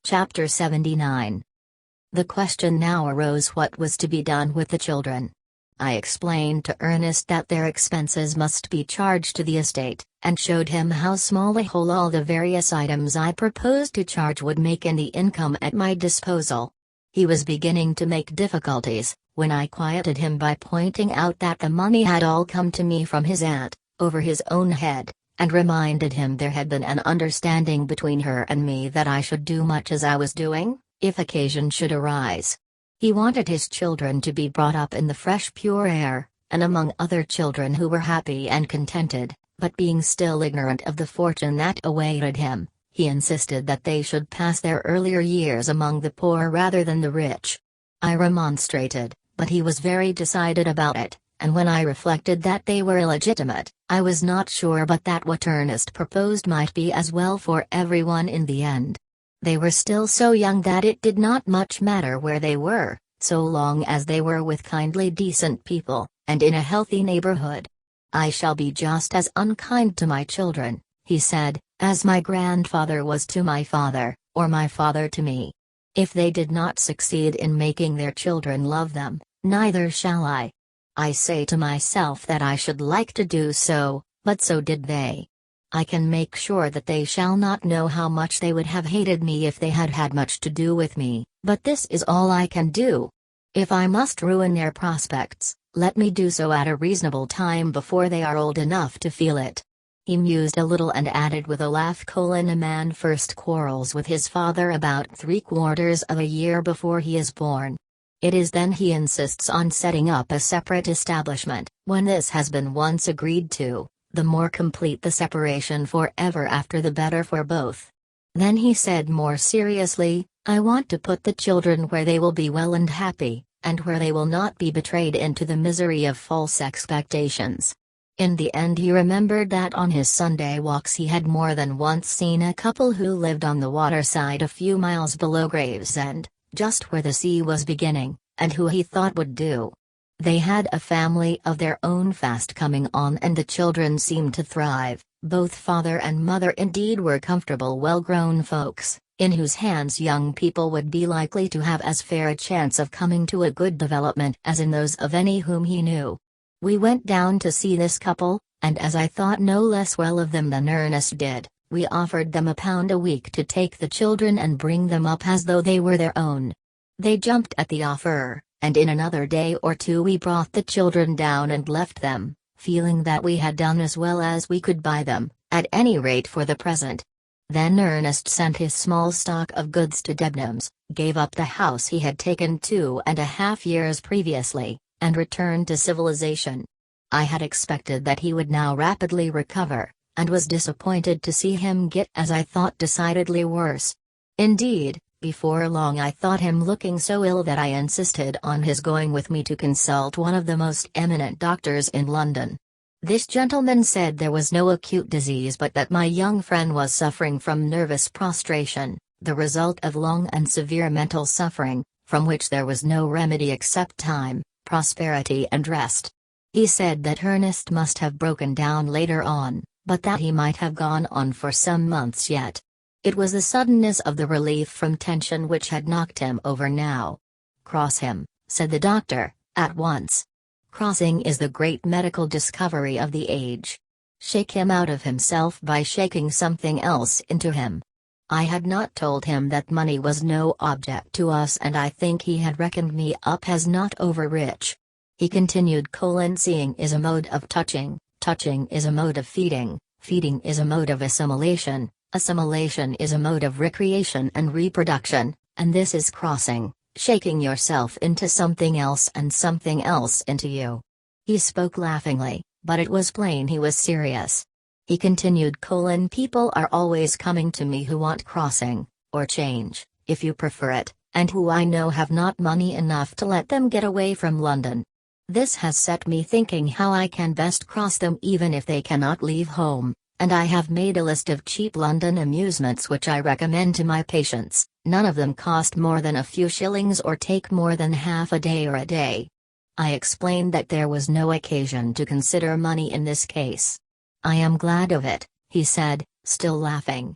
Chapter 79. The question now arose what was to be done with the children. I explained to Ernest that their expenses must be charged to the estate, and showed him how small a hole all the various items I proposed to charge would make in the income at my disposal. He was beginning to make difficulties, when I quieted him by pointing out that the money had all come to me from his aunt, over his own head, and reminded him there had been an understanding between her and me that I should do much as I was doing, if occasion should arise. He wanted his children to be brought up in the fresh pure air, and among other children who were happy and contented, but being still ignorant of the fortune that awaited him, he insisted that they should pass their earlier years among the poor rather than the rich. I remonstrated, but he was very decided about it, and when I reflected that they were illegitimate, I was not sure but that what Ernest proposed might be as well for everyone in the end. They were still so young that it did not much matter where they were, so long as they were with kindly decent people, and in a healthy neighborhood. I shall be just as unkind to my children, he said, as my grandfather was to my father, or my father to me. If they did not succeed in making their children love them, neither shall I. I say to myself that I should like to do so, but so did they. I can make sure that they shall not know how much they would have hated me if they had had much to do with me, but this is all I can do. If I must ruin their prospects, let me do so at a reasonable time before they are old enough to feel it. He mused a little and added with a laugh: "A man first quarrels with his father about 3/4 of a year before he is born. It is then he insists on setting up a separate establishment. When this has been once agreed to, the more complete the separation forever after the better for both." Then he said more seriously, "I want to put the children where they will be well and happy, and where they will not be betrayed into the misery of false expectations." In the end he remembered that on his Sunday walks he had more than once seen a couple who lived on the waterside a few miles below Gravesend, just where the sea was beginning, and who he thought would do. They had a family of their own fast coming on, and the children seemed to thrive. Both father and mother indeed were comfortable well-grown folks, in whose hands young people would be likely to have as fair a chance of coming to a good development as in those of any whom he knew. We went down to see this couple, and as I thought no less well of them than Ernest did, we offered them £1 a week to take the children and bring them up as though they were their own. They jumped at the offer, and in another day or two we brought the children down and left them, feeling that we had done as well as we could by them, at any rate for the present. Then Ernest sent his small stock of goods to Debenhams, gave up the house he had taken 2.5 years previously, and returned to civilization. I had expected that he would now rapidly recover, and was disappointed to see him get, as I thought, decidedly worse. Indeed, before long I thought him looking so ill that I insisted on his going with me to consult one of the most eminent doctors in London. This gentleman said there was no acute disease, but that my young friend was suffering from nervous prostration, the result of long and severe mental suffering, from which there was no remedy except time, prosperity and rest. He said that Ernest must have broken down later on, but that he might have gone on for some months yet. It was the suddenness of the relief from tension which had knocked him over now. "Cross him," said the doctor, "at once. Crossing is the great medical discovery of the age. Shake him out of himself by shaking something else into him." I had not told him that money was no object to us, and I think he had reckoned me up as not over-rich. He continued: "Seeing is a mode of touching, touching is a mode of feeding, feeding is a mode of assimilation, assimilation is a mode of recreation and reproduction, and this is crossing, shaking yourself into something else and something else into you." He spoke laughingly, but it was plain he was serious. He continued: "People are always coming to me who want crossing, or change, if you prefer it, and who I know have not money enough to let them get away from London. This has set me thinking how I can best cross them even if they cannot leave home, and I have made a list of cheap London amusements which I recommend to my patients. None of them cost more than a few shillings or take more than half a day or a day." I explained that there was no occasion to consider money in this case. "I am glad of it," he said, still laughing.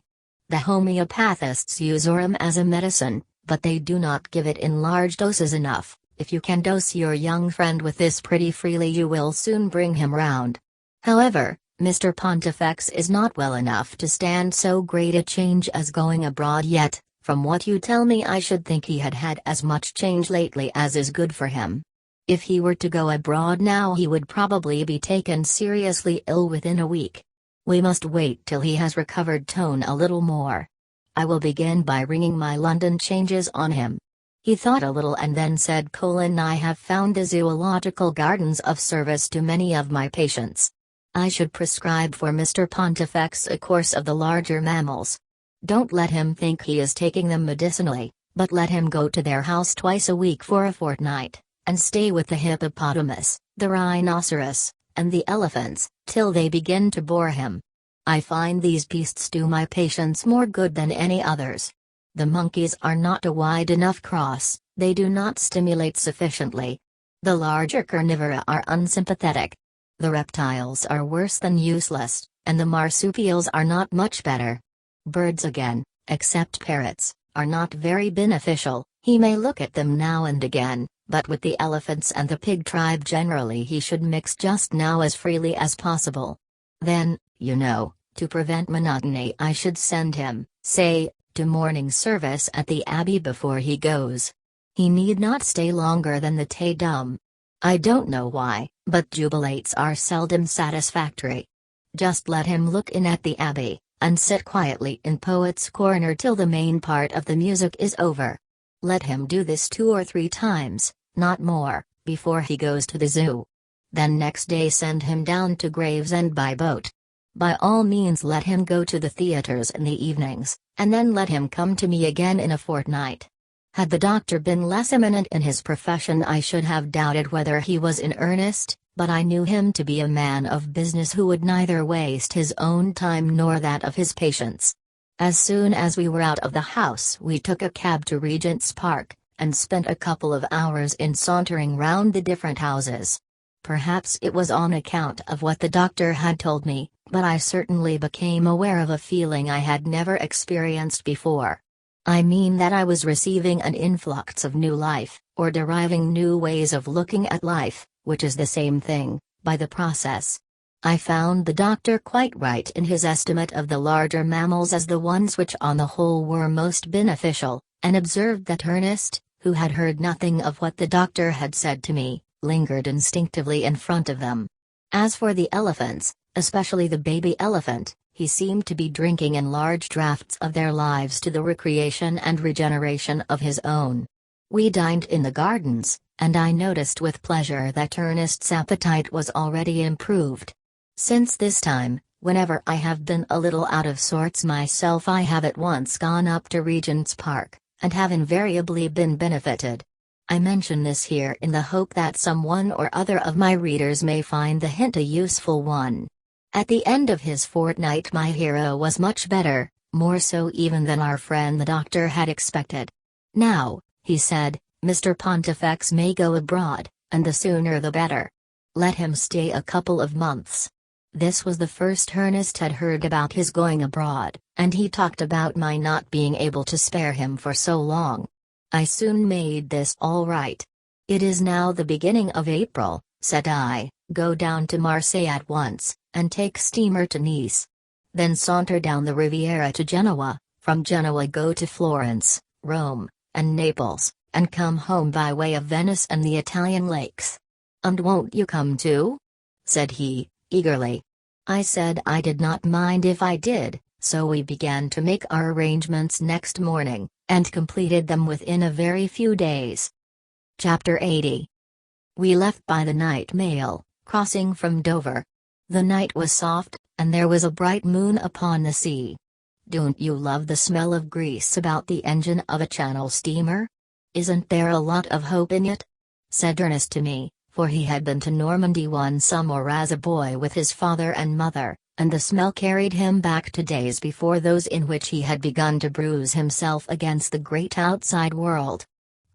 The homeopathists use aurum as a medicine, but they do not give it in large doses enough. If you can dose your young friend with this pretty freely, you will soon bring him round. However, Mr. Pontifex is not well enough to stand so great a change as going abroad yet. From what you tell me, I should think he had had as much change lately as is good for him. If he were to go abroad now, he would probably be taken seriously ill within a week. We must wait till he has recovered tone a little more. I will begin by ringing my London changes on him." He thought a little and then said, "I have found the zoological gardens of service to many of my patients. I should prescribe for Mr. Pontifex a course of the larger mammals. Don't let him think he is taking them medicinally, but let him go to their house twice a week for a fortnight, and stay with the hippopotamus, the rhinoceros, and the elephants, till they begin to bore him. I find these beasts do my patients more good than any others. The monkeys are not a wide enough cross, they do not stimulate sufficiently. The larger carnivora are unsympathetic. The reptiles are worse than useless, and the marsupials are not much better. Birds again, except parrots, are not very beneficial. He may look at them now and again, but with the elephants and the pig tribe generally he should mix just now as freely as possible. Then, to prevent monotony, I should send him, say, to morning service at the abbey before he goes. He need not stay longer than the Te Deum. I don't know why, but jubilates are seldom satisfactory. Just let him look in at the abbey, and sit quietly in Poets' Corner till the main part of the music is over. Let him do this 2 or 3 times, not more, before he goes to the zoo. Then next day send him down to Gravesend by boat. By all means let him go to the theatres in the evenings, and then let him come to me again in a fortnight." Had the doctor been less eminent in his profession, I should have doubted whether he was in earnest, but I knew him to be a man of business who would neither waste his own time nor that of his patients. As soon as we were out of the house we took a cab to Regent's Park, and spent a couple of hours in sauntering round the different houses. Perhaps it was on account of what the doctor had told me, but I certainly became aware of a feeling I had never experienced before. I mean that I was receiving an influx of new life, or deriving new ways of looking at life, which is the same thing, by the process. I found the doctor quite right in his estimate of the larger mammals as the ones which on the whole were most beneficial, and observed that Ernest, who had heard nothing of what the doctor had said to me, lingered instinctively in front of them. As for the elephants, especially the baby elephant, he seemed to be drinking in large draughts of their lives to the recreation and regeneration of his own. We dined in the gardens, and I noticed with pleasure that Ernest's appetite was already improved. Since this time, whenever I have been a little out of sorts myself, I have at once gone up to Regent's Park, and have invariably been benefited. I mention this here in the hope that some one or other of my readers may find the hint a useful one. At the end of his fortnight my hero was much better, more so even than our friend the doctor had expected. "Now," he said, "Mr. Pontifex may go abroad, and the sooner the better. Let him stay a couple of months." This was the first Ernest had heard about his going abroad, and he talked about my not being able to spare him for so long. I soon made this all right. "It is now the beginning of April," said I, "go down to Marseille at once, and take steamer to Nice. Then saunter down the Riviera to Genoa, from Genoa go to Florence, Rome, and Naples, and come home by way of Venice and the Italian lakes. And won't you come too?" said he, eagerly. I said I did not mind if I did, so we began to make our arrangements next morning, and completed them within a very few days. Chapter 80. We left by the night mail, crossing from Dover. The night was soft, and there was a bright moon upon the sea. "Don't you love the smell of grease about the engine of a Channel steamer? Isn't there a lot of hope in it?" said Ernest to me, for he had been to Normandy one summer as a boy with his father and mother, and the smell carried him back to days before those in which he had begun to bruise himself against the great outside world.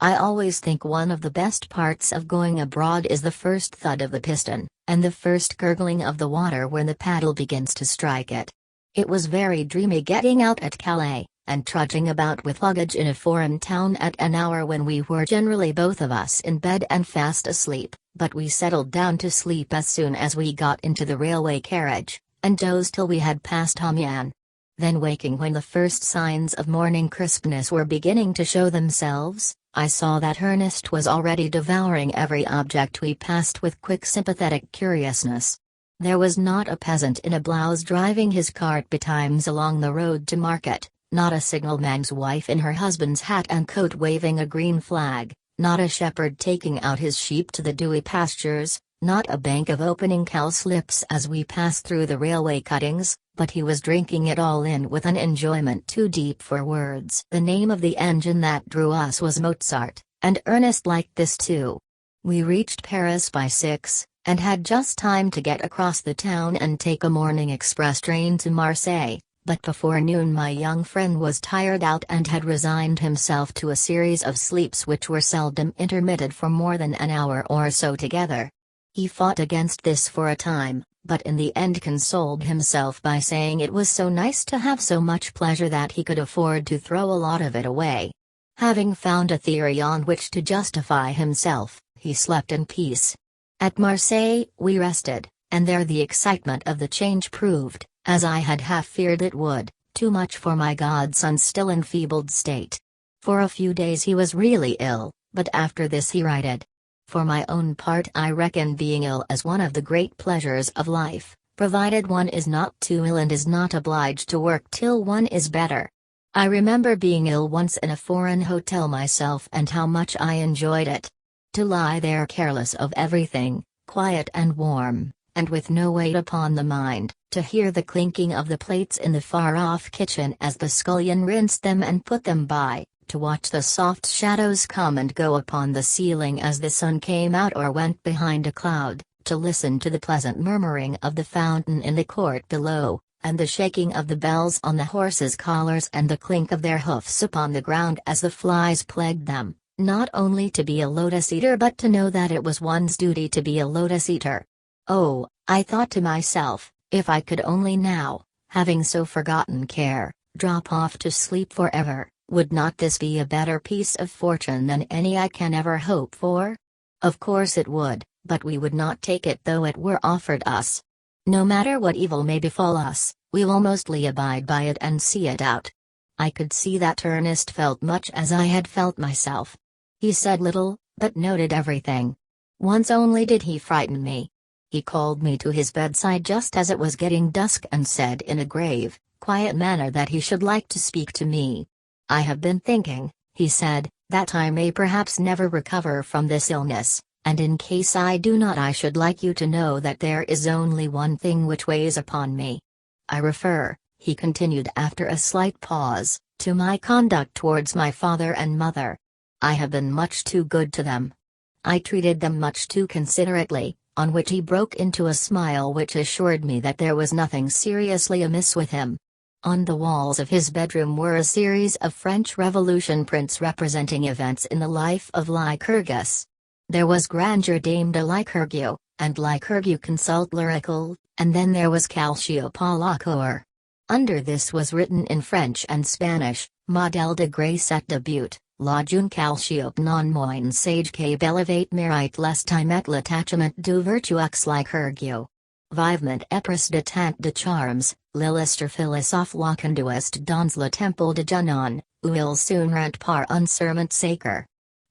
I always think one of the best parts of going abroad is the first thud of the piston, and the first gurgling of the water when the paddle begins to strike it. It was very dreamy getting out at Calais, and trudging about with luggage in a foreign town at an hour when we were generally both of us in bed and fast asleep, but we settled down to sleep as soon as we got into the railway carriage, and dozed till we had passed Amiens. Then waking when the first signs of morning crispness were beginning to show themselves, I saw that Ernest was already devouring every object we passed with quick sympathetic curiousness. There was not a peasant in a blouse driving his cart betimes along the road to market, not a signalman's wife in her husband's hat and coat waving a green flag, not a shepherd taking out his sheep to the dewy pastures, not a bank of opening cowslips as we passed through the railway cuttings, but he was drinking it all in with an enjoyment too deep for words. The name of the engine that drew us was Mozart, and Ernest liked this too. We reached Paris by 6, and had just time to get across the town and take a morning express train to Marseille, but before noon my young friend was tired out and had resigned himself to a series of sleeps which were seldom intermitted for more than an hour or so together. He fought against this for a time, but in the end consoled himself by saying it was so nice to have so much pleasure that he could afford to throw a lot of it away. Having found a theory on which to justify himself, he slept in peace. At Marseille we rested, and there the excitement of the change proved, as I had half feared it would, too much for my godson's still enfeebled state. For a few days he was really ill, but after this he righted. For my own part I reckon being ill as one of the great pleasures of life, provided one is not too ill and is not obliged to work till one is better. I remember being ill once in a foreign hotel myself and how much I enjoyed it. To lie there careless of everything, quiet and warm, and with no weight upon the mind, to hear the clinking of the plates in the far-off kitchen as the scullion rinsed them and put them by, to watch the soft shadows come and go upon the ceiling as the sun came out or went behind a cloud, to listen to the pleasant murmuring of the fountain in the court below, and the shaking of the bells on the horses' collars and the clink of their hoofs upon the ground as the flies plagued them. Not only to be a lotus-eater but to know that it was one's duty to be a lotus-eater. Oh, I thought to myself, if I could only now, having so forgotten care, drop off to sleep forever, would not this be a better piece of fortune than any I can ever hope for? Of course it would, but we would not take it though it were offered us. No matter what evil may befall us, we will mostly abide by it and see it out. I could see that Ernest felt much as I had felt myself. He said little, but noted everything. Once only did he frighten me. He called me to his bedside just as it was getting dusk and said in a grave, quiet manner that he should like to speak to me. I have been thinking, he said, that I may perhaps never recover from this illness, and in case I do not I should like you to know that there is only one thing which weighs upon me. I refer, he continued after a slight pause, to my conduct towards my father and mother. I have been much too good to them. I treated them much too considerately, on which he broke into a smile which assured me that there was nothing seriously amiss with him. On the walls of his bedroom were a series of French Revolution prints representing events in the life of Lycurgus. There was Grandeur Dame de Lycurgue, and Lycurgue Consult Lyrical, and then there was Calciop à la Cour. Under this was written in French and Spanish, Modèle de Grace et de Beauté. La June Calciop non moins sage que bellevate mérite l'estime et l'attachement du virtueux Lycurgue. Vivement épris de tant de charmes, l'illustre philosophe la conduist dans le temple de Junon, où il soon rent par un serment sacre.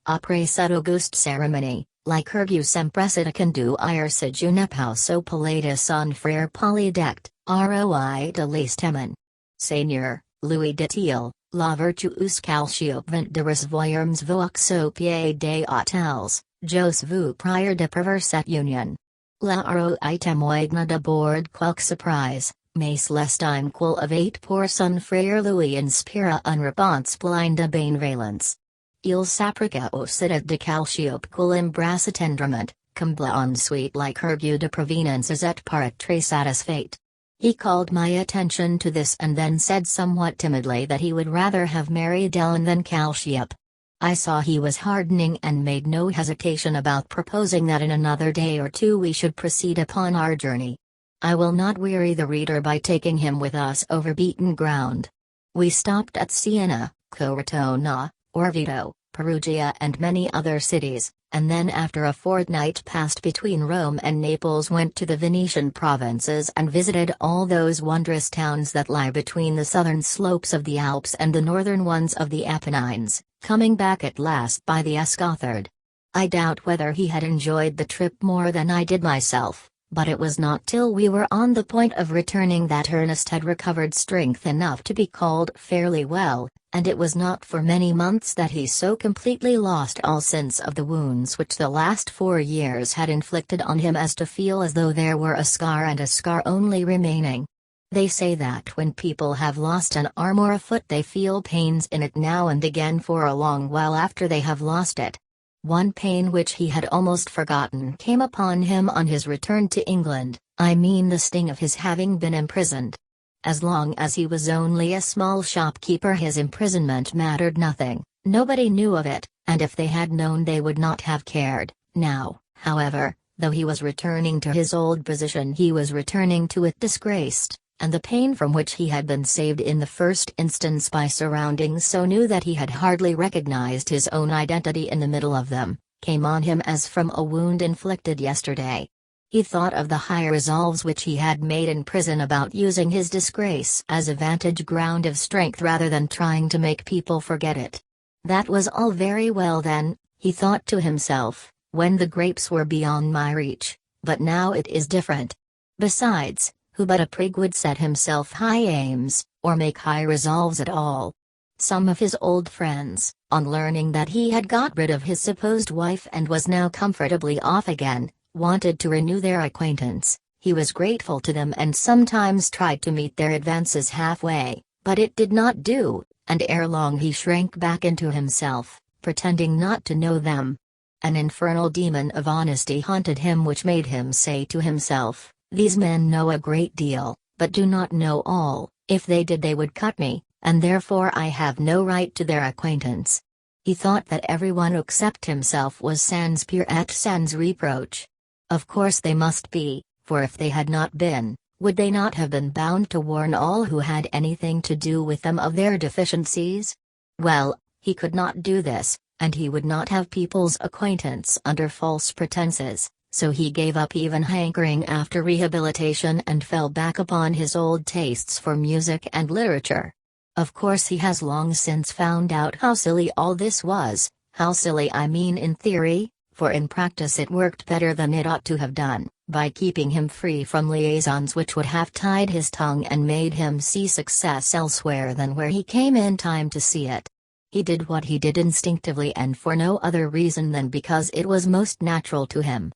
Après cette auguste cérémonie, Lycurgue s'empressa de conduire sa jeune épouse au palais de son frère Polydecte, roi de l'Estément. Seigneur, Louis dit-il, la virtueuse Calciop vint de recevoir vous au pied des hôtels, jos vous prier de prévoir cette union. La roi témoigne de bord quelque surprise, mais l'estime qu'il avait pour son frère Louis inspira un réponse plein de bienveillance. Il s'appliqua au cité de Calciop qu'il embrassa tendrement, combla ensuite Lycurgue de provenances et paraît très satisfait. He called my attention to this and then said somewhat timidly that he would rather have married Ellen than Calciop. I saw he was hardening and made no hesitation about proposing that in another day or two we should proceed upon our journey. I will not weary the reader by taking him with us over beaten ground. We stopped at Siena, Cortona, Orvieto, Perugia and many other cities, and then after a fortnight passed between Rome and Naples went to the Venetian provinces and visited all those wondrous towns that lie between the southern slopes of the Alps and the northern ones of the Apennines, coming back at last by the Escothard. I doubt whether he had enjoyed the trip more than I did myself, but it was not till we were on the point of returning that Ernest had recovered strength enough to be called fairly well, and it was not for many months that he so completely lost all sense of the wounds which the last 4 years had inflicted on him as to feel as though there were a scar and a scar only remaining. They say that when people have lost an arm or a foot they feel pains in it now and again for a long while after they have lost it. One pain which he had almost forgotten came upon him on his return to England, I mean the sting of his having been imprisoned. As long as he was only a small shopkeeper his imprisonment mattered nothing, nobody knew of it, and if they had known they would not have cared. Now, however, though he was returning to his old position he was returning to it disgraced, and the pain from which he had been saved in the first instance by surroundings so new that he had hardly recognized his own identity in the middle of them, came on him as from a wound inflicted yesterday. He thought of the high resolves which he had made in prison about using his disgrace as a vantage ground of strength rather than trying to make people forget it. That was all very well then, he thought to himself, when the grapes were beyond my reach, but now it is different. Besides, who but a prig would set himself high aims, or make high resolves at all? Some of his old friends, on learning that he had got rid of his supposed wife and was now comfortably off again, wanted to renew their acquaintance. He was grateful to them and sometimes tried to meet their advances halfway, but it did not do, and ere long he shrank back into himself, pretending not to know them. An infernal demon of honesty haunted him which made him say to himself, "These men know a great deal, but do not know all. If they did they would cut me, and therefore I have no right to their acquaintance." He thought that everyone except himself was sans peur et sans reproche. Of course they must be, for if they had not been, would they not have been bound to warn all who had anything to do with them of their deficiencies? Well, he could not do this, and he would not have people's acquaintance under false pretenses. So he gave up even hankering after rehabilitation and fell back upon his old tastes for music and literature. Of course he has long since found out how silly all this was, how silly I mean in theory, for in practice it worked better than it ought to have done, by keeping him free from liaisons which would have tied his tongue and made him see success elsewhere than where he came in time to see it. He did what he did instinctively and for no other reason than because it was most natural to him.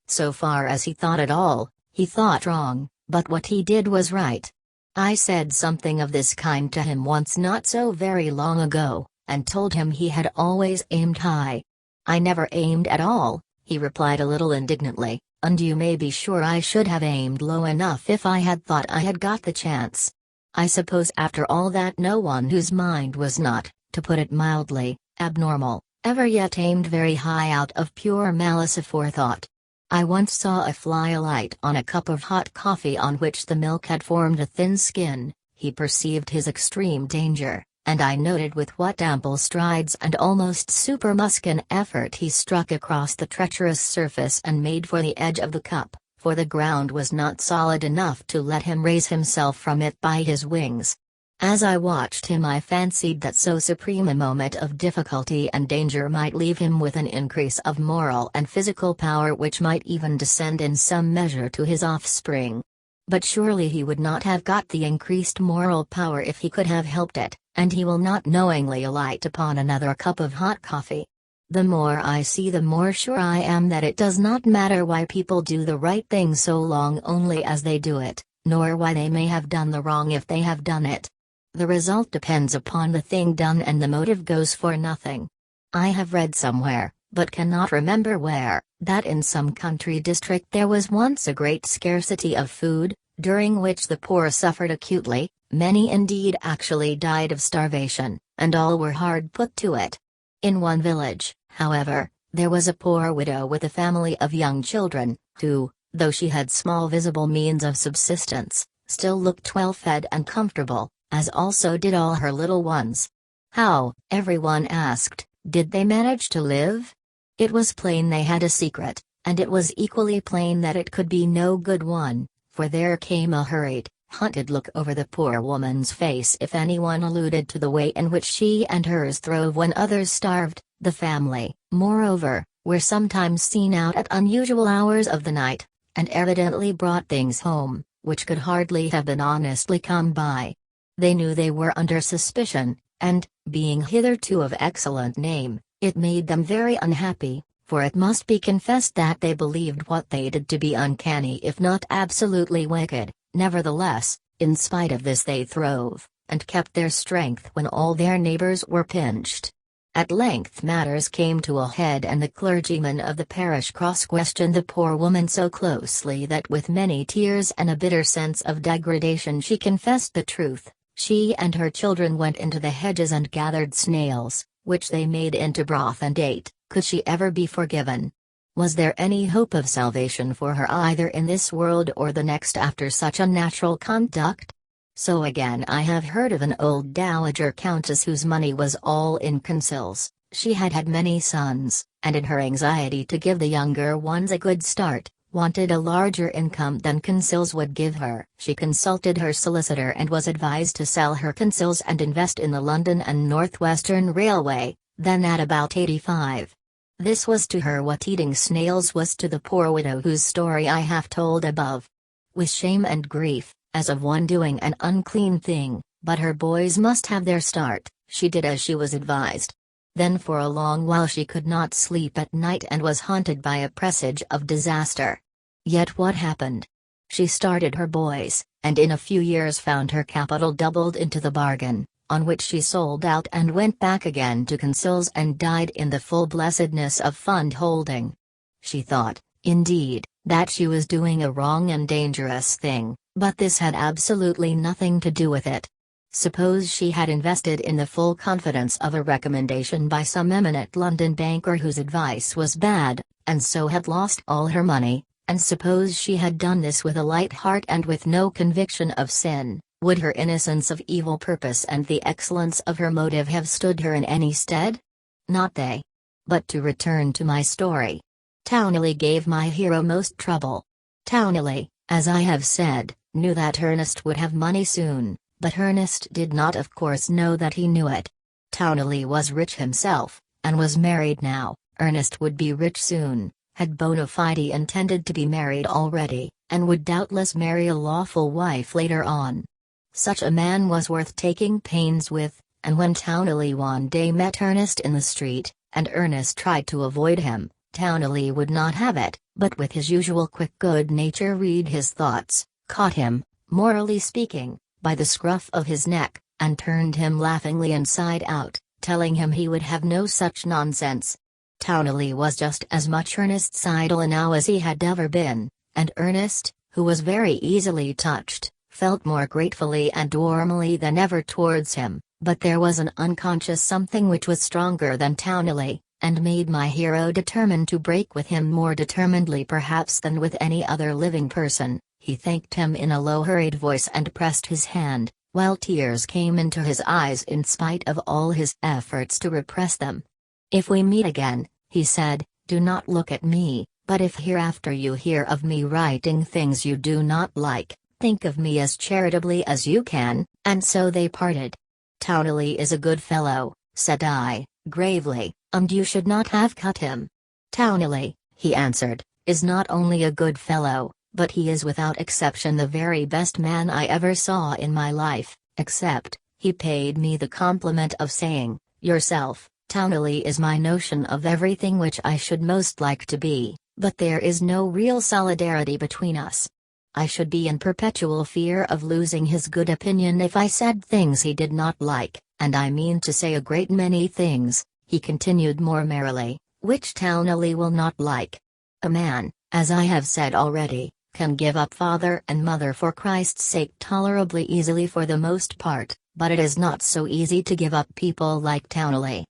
So far as he thought at all, he thought wrong, but what he did was right. I said something of this kind to him once not so very long ago, and told him he had always aimed high. "I never aimed at all," he replied a little indignantly, "and you may be sure I should have aimed low enough if I had thought I had got the chance. I suppose after all that no one whose mind was not, to put it mildly, abnormal, ever yet aimed very high out of pure malice aforethought. I once saw a fly alight on a cup of hot coffee on which the milk had formed a thin skin. He perceived his extreme danger, and I noted with what ample strides and almost supermuscular effort he struck across the treacherous surface and made for the edge of the cup, for the ground was not solid enough to let him raise himself from it by his wings. As I watched him I fancied that so supreme a moment of difficulty and danger might leave him with an increase of moral and physical power which might even descend in some measure to his offspring. But surely he would not have got the increased moral power if he could have helped it, and he will not knowingly alight upon another cup of hot coffee. The more I see the more sure I am that it does not matter why people do the right thing so long only as they do it, nor why they may have done the wrong if they have done it. The result depends upon the thing done and the motive goes for nothing. I have read somewhere, but cannot remember where, that in some country district there was once a great scarcity of food, during which the poor suffered acutely, many indeed actually died of starvation, and all were hard put to it. In one village, however, there was a poor widow with a family of young children, who, though she had small visible means of subsistence, still looked well fed and comfortable, as also did all her little ones. How, everyone asked, did they manage to live? It was plain they had a secret, and it was equally plain that it could be no good one, for there came a hurried, hunted look over the poor woman's face if anyone alluded to the way in which she and hers throve when others starved. The family, moreover, were sometimes seen out at unusual hours of the night, and evidently brought things home, which could hardly have been honestly come by. They knew they were under suspicion, and, being hitherto of excellent name, it made them very unhappy, for it must be confessed that they believed what they did to be uncanny if not absolutely wicked. Nevertheless, in spite of this they throve, and kept their strength when all their neighbors were pinched. At length matters came to a head and the clergyman of the parish cross-questioned the poor woman so closely that with many tears and a bitter sense of degradation she confessed the truth. She and her children went into the hedges and gathered snails, which they made into broth and ate. Could she ever be forgiven? Was there any hope of salvation for her either in this world or the next after such unnatural conduct? So again I have heard of an old dowager countess whose money was all in consols. She had had many sons, and in her anxiety to give the younger ones a good start, wanted a larger income than consols would give her. She consulted her solicitor and was advised to sell her consols and invest in the London and North Western Railway, then at about 85. This was to her what eating snails was to the poor widow whose story I have told above. With shame and grief, as of one doing an unclean thing, but her boys must have their start, she did as she was advised. Then for a long while she could not sleep at night and was haunted by a presage of disaster. Yet what happened? She started her boys, and in a few years found her capital doubled into the bargain, on which she sold out and went back again to consols and died in the full blessedness of fund holding. She thought, indeed, that she was doing a wrong and dangerous thing, but this had absolutely nothing to do with it. Suppose she had invested in the full confidence of a recommendation by some eminent London banker whose advice was bad, and so had lost all her money, and suppose she had done this with a light heart and with no conviction of sin, would her innocence of evil purpose and the excellence of her motive have stood her in any stead? Not they. But to return to my story. Towneley gave my hero most trouble. Towneley, as I have said, knew that Ernest would have money soon. But Ernest did not of course know that he knew it. Towneley was rich himself, and was married now. Ernest would be rich soon, had bona fide intended to be married already, and would doubtless marry a lawful wife later on. Such a man was worth taking pains with, and when Towneley one day met Ernest in the street, and Ernest tried to avoid him, Towneley would not have it, but with his usual quick good nature read his thoughts, caught him, morally speaking, by the scruff of his neck, and turned him laughingly inside out, telling him he would have no such nonsense. Towneley was just as much Ernest's idol now as he had ever been, and Ernest, who was very easily touched, felt more gratefully and warmly than ever towards him, but there was an unconscious something which was stronger than Towneley, and made my hero determined to break with him more determinedly perhaps than with any other living person. He thanked him in a low hurried voice and pressed his hand, while tears came into his eyes in spite of all his efforts to repress them. "If we meet again," he said, "do not look at me, but if hereafter you hear of me writing things you do not like, think of me as charitably as you can," and so they parted. "Towneley is a good fellow," said I, gravely, "and you should not have cut him." "Towneley," he answered, "is not only a good fellow, but he is without exception the very best man I ever saw in my life, except," he paid me the compliment of saying, "yourself. Towneley is my notion of everything which I should most like to be, but there is no real solidarity between us. I should be in perpetual fear of losing his good opinion if I said things he did not like, and I mean to say a great many things," he continued more merrily, "which Towneley will not like. A man, as I have said already, can give up father and mother for Christ's sake tolerably easily for the most part, but it is not so easy to give up people like Towneley."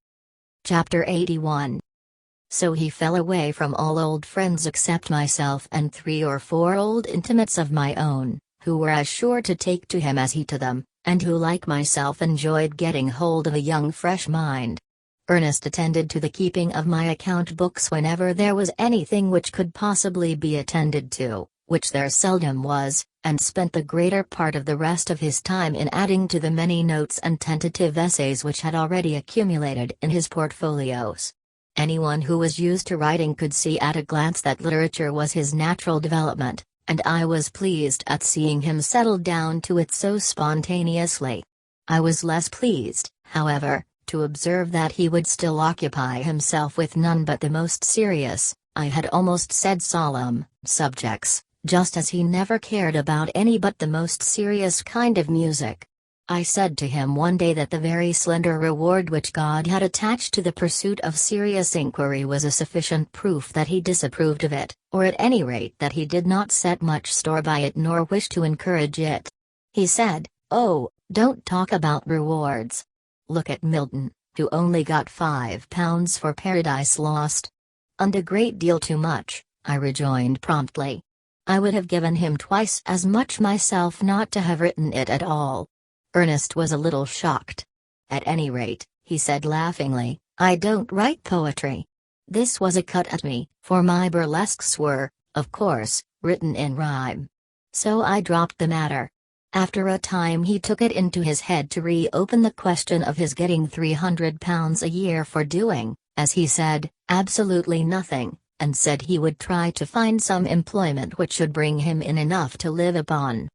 Chapter 81. So he fell away from all old friends except myself and 3 or 4 old intimates of my own, who were as sure to take to him as he to them, and who like myself enjoyed getting hold of a young fresh mind. Ernest attended to the keeping of my account books whenever there was anything which could possibly be attended to, which there seldom was, and spent the greater part of the rest of his time in adding to the many notes and tentative essays which had already accumulated in his portfolios. Anyone who was used to writing could see at a glance that literature was his natural development, and I was pleased at seeing him settle down to it so spontaneously. I was less pleased, however, to observe that he would still occupy himself with none but the most serious, I had almost said solemn, subjects, just as he never cared about any but the most serious kind of music. I said to him one day that the very slender reward which God had attached to the pursuit of serious inquiry was a sufficient proof that he disapproved of it, or at any rate that he did not set much store by it nor wish to encourage it. He said, "Oh, don't talk about rewards. Look at Milton, who only got £5 for Paradise Lost." "And a great deal too much," I rejoined promptly. "I would have given him twice as much myself not to have written it at all." Ernest was a little shocked. "At any rate," he said laughingly, "I don't write poetry." This was a cut at me, for my burlesques were, of course, written in rhyme. So I dropped the matter. After a time he took it into his head to reopen the question of his getting £300 a year for doing, as he said, absolutely nothing, and said he would try to find some employment which should bring him in enough to live upon.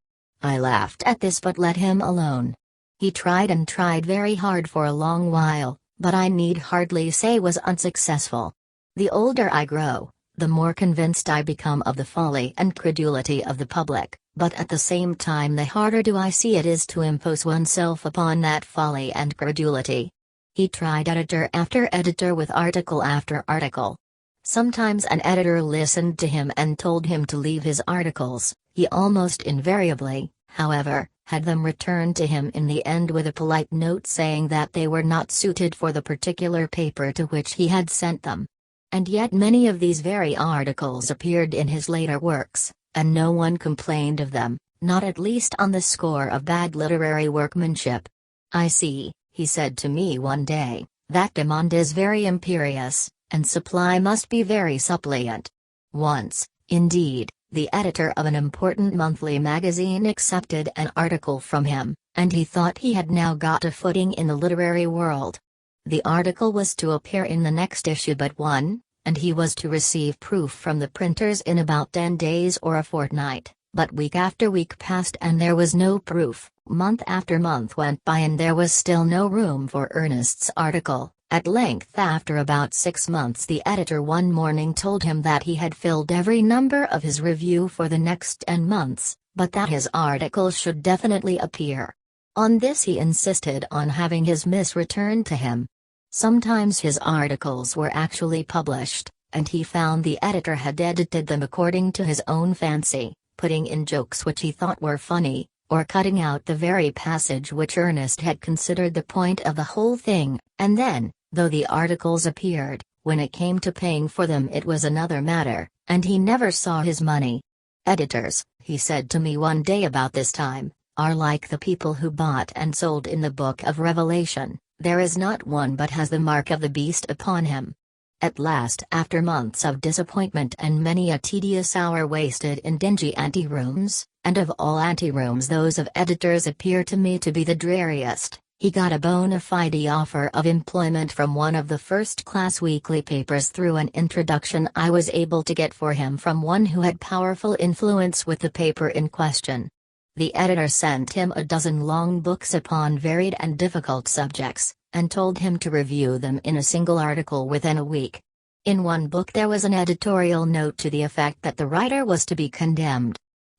I laughed at this but let him alone. He tried and tried very hard for a long while, but I need hardly say was unsuccessful. The older I grow, the more convinced I become of the folly and credulity of the public, but at the same time the harder do I see it is to impose oneself upon that folly and credulity. He tried editor after editor with article after article. Sometimes an editor listened to him and told him to leave his articles. He almost invariably, however, had them returned to him in the end with a polite note saying that they were not suited for the particular paper to which he had sent them. And yet many of these very articles appeared in his later works, and no one complained of them, not at least on the score of bad literary workmanship. "I see," he said to me one day, "that demand is very imperious, and supply must be very suppliant." Once, indeed, the editor of an important monthly magazine accepted an article from him, and he thought he had now got a footing in the literary world. The article was to appear in the next issue but one, and he was to receive proof from the printers in about 10 days or a fortnight, but week after week passed and there was no proof, month after month went by and there was still no room for Ernest's article. At length, after about 6 months, the editor one morning told him that he had filled every number of his review for the next 10 months, but that his article should definitely appear. On this he insisted on having his miss returned to him. Sometimes his articles were actually published, and he found the editor had edited them according to his own fancy, putting in jokes which he thought were funny, or cutting out the very passage which Ernest had considered the point of the whole thing, and then, though the articles appeared, when it came to paying for them it was another matter, and he never saw his money. "Editors," he said to me one day about this time, "are like the people who bought and sold in the book of Revelation, there is not one but has the mark of the beast upon him." At last, after months of disappointment and many a tedious hour wasted in dingy anterooms, and of all anterooms those of editors appear to me to be the dreariest, he got a bona fide offer of employment from one of the first-class weekly papers through an introduction I was able to get for him from one who had powerful influence with the paper in question. The editor sent him a dozen long books upon varied and difficult subjects, and told him to review them in a single article within a week. In one book there was an editorial note to the effect that the writer was to be condemned.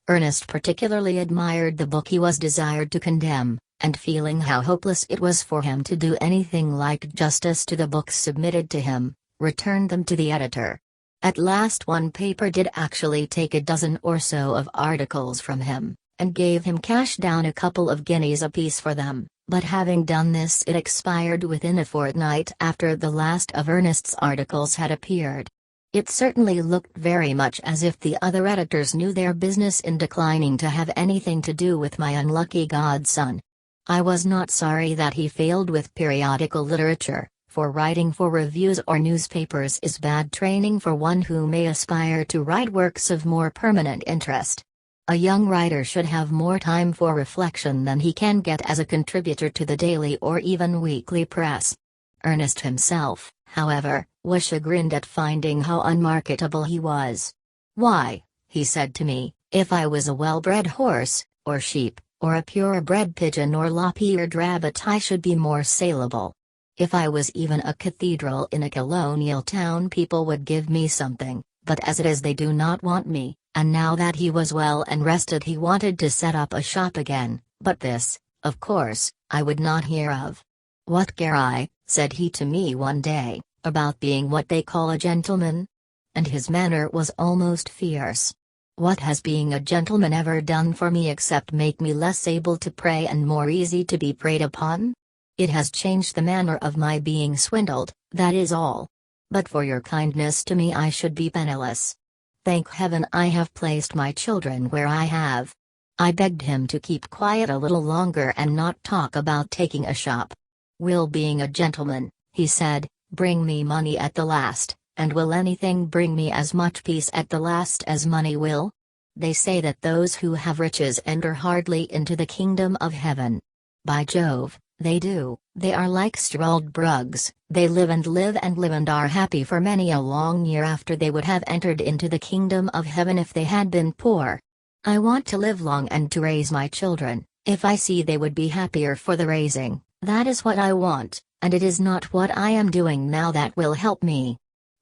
Ernest particularly admired the book he was desired to condemn, and feeling how hopeless it was for him to do anything like justice to the books submitted to him, returned them to the editor. At last one paper did actually take a dozen or so of articles from him, and gave him cash down a couple of guineas apiece for them, But having done this, it expired within a fortnight after the last of Ernest's articles had appeared. It certainly looked very much as if the other editors knew their business in declining to have anything to do with my unlucky godson. I was not sorry that he failed with periodical literature, for writing for reviews or newspapers is bad training for one who may aspire to write works of more permanent interest. A young writer should have more time for reflection than he can get as a contributor to the daily or even weekly press. Ernest himself, however, was chagrined at finding how unmarketable he was. "Why," he said to me, "if I was a well-bred horse, or sheep, or a pure-bred pigeon or lop-eared rabbit, I should be more saleable. If I was even a cathedral in a colonial town, people would give me something, but as it is they do not want me." And now that he was well and rested, he wanted to set up a shop again, but this, of course, I would not hear of. "What care I," said he to me one day, "about being what they call a gentleman?" And his manner was almost fierce. "What has being a gentleman ever done for me except make me less able to pray and more easy to be preyed upon? It has changed the manner of my being swindled, that is all. But for your kindness to me I should be penniless. Thank heaven I have placed my children where I have." I begged him to keep quiet a little longer and not talk about taking a shop. "Will being a gentleman," he said, "bring me money at the last, and will anything bring me as much peace at the last as money will? They say that those who have riches enter hardly into the kingdom of heaven. By Jove, they do. They are like struldbrugs, they live and live and live and are happy for many a long year after they would have entered into the kingdom of heaven if they had been poor. I want to live long and to raise my children, if I see they would be happier for the raising, that is what I want, and it is not what I am doing now that will help me.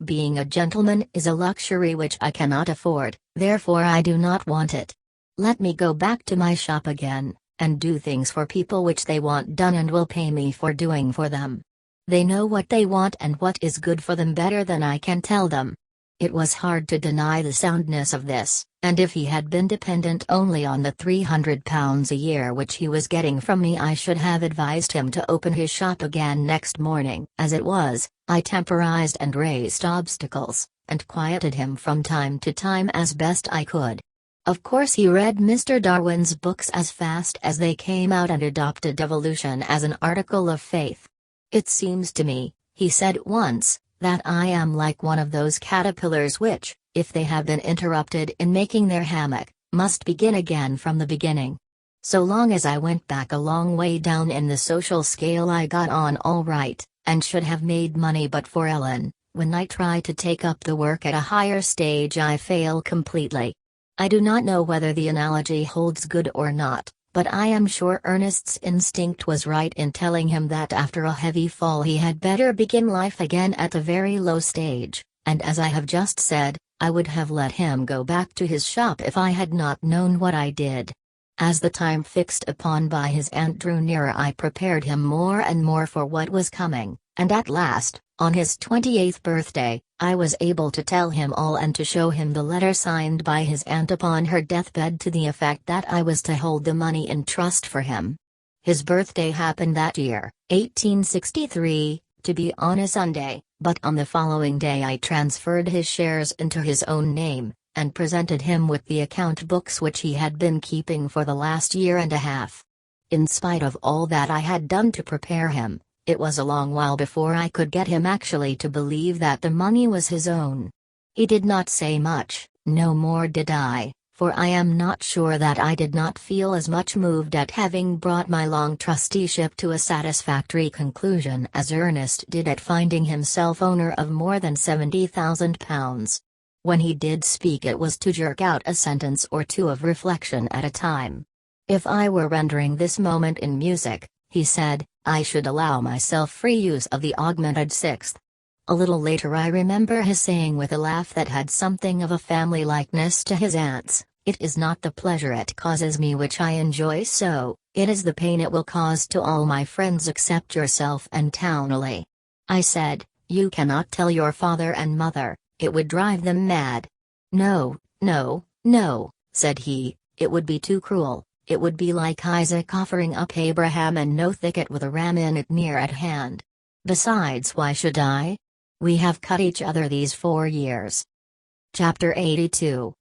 Being a gentleman is a luxury which I cannot afford, therefore I do not want it. Let me go back to my shop again, and do things for people which they want done and will pay me for doing for them. They know what they want and what is good for them better than I can tell them." It was hard to deny the soundness of this, and if he had been dependent only on the £300 a year which he was getting from me, I should have advised him to open his shop again next morning. As it was, I temporized and raised obstacles, and quieted him from time to time as best I could. Of course he read Mr. Darwin's books as fast as they came out and adopted evolution as an article of faith. "It seems to me," he said once, "that I am like one of those caterpillars which, if they have been interrupted in making their hammock, must begin again from the beginning." So long as I went back a long way down in the social scale I got on all right, and should have made money but for Ellen. When I try to take up the work at a higher stage I fail completely. I do not know whether the analogy holds good or not, but I am sure Ernest's instinct was right in telling him that after a heavy fall he had better begin life again at a very low stage, and as I have just said, I would have let him go back to his shop if I had not known what I did. As the time fixed upon by his aunt drew nearer, I prepared him more and more for what was coming, and at last, on his 28th birthday, I was able to tell him all and to show him the letter signed by his aunt upon her deathbed to the effect that I was to hold the money in trust for him. His birthday happened that year, 1863, to be on a Sunday, but on the following day I transferred his shares into his own name, and presented him with the account books which he had been keeping for the last year and a half. In spite of all that I had done to prepare him, it was a long while before I could get him actually to believe that the money was his own. He did not say much, no more did I, for I am not sure that I did not feel as much moved at having brought my long trusteeship to a satisfactory conclusion as Ernest did at finding himself owner of more than £70,000. When he did speak it was to jerk out a sentence or two of reflection at a time. "If I were rendering this moment in music," he said, "I should allow myself free use of the augmented sixth." A little later I remember his saying with a laugh that had something of a family likeness to his aunt's, "It is not the pleasure it causes me which I enjoy so, it is the pain it will cause to all my friends except yourself and Townley." I said, "You cannot tell your father and mother, it would drive them mad." "No, no, no," said he, "it would be too cruel, It would be like Isaac offering up Abraham and no thicket with a ram in it near at hand. Besides, why should I? We have cut each other these 4 years. Chapter 82.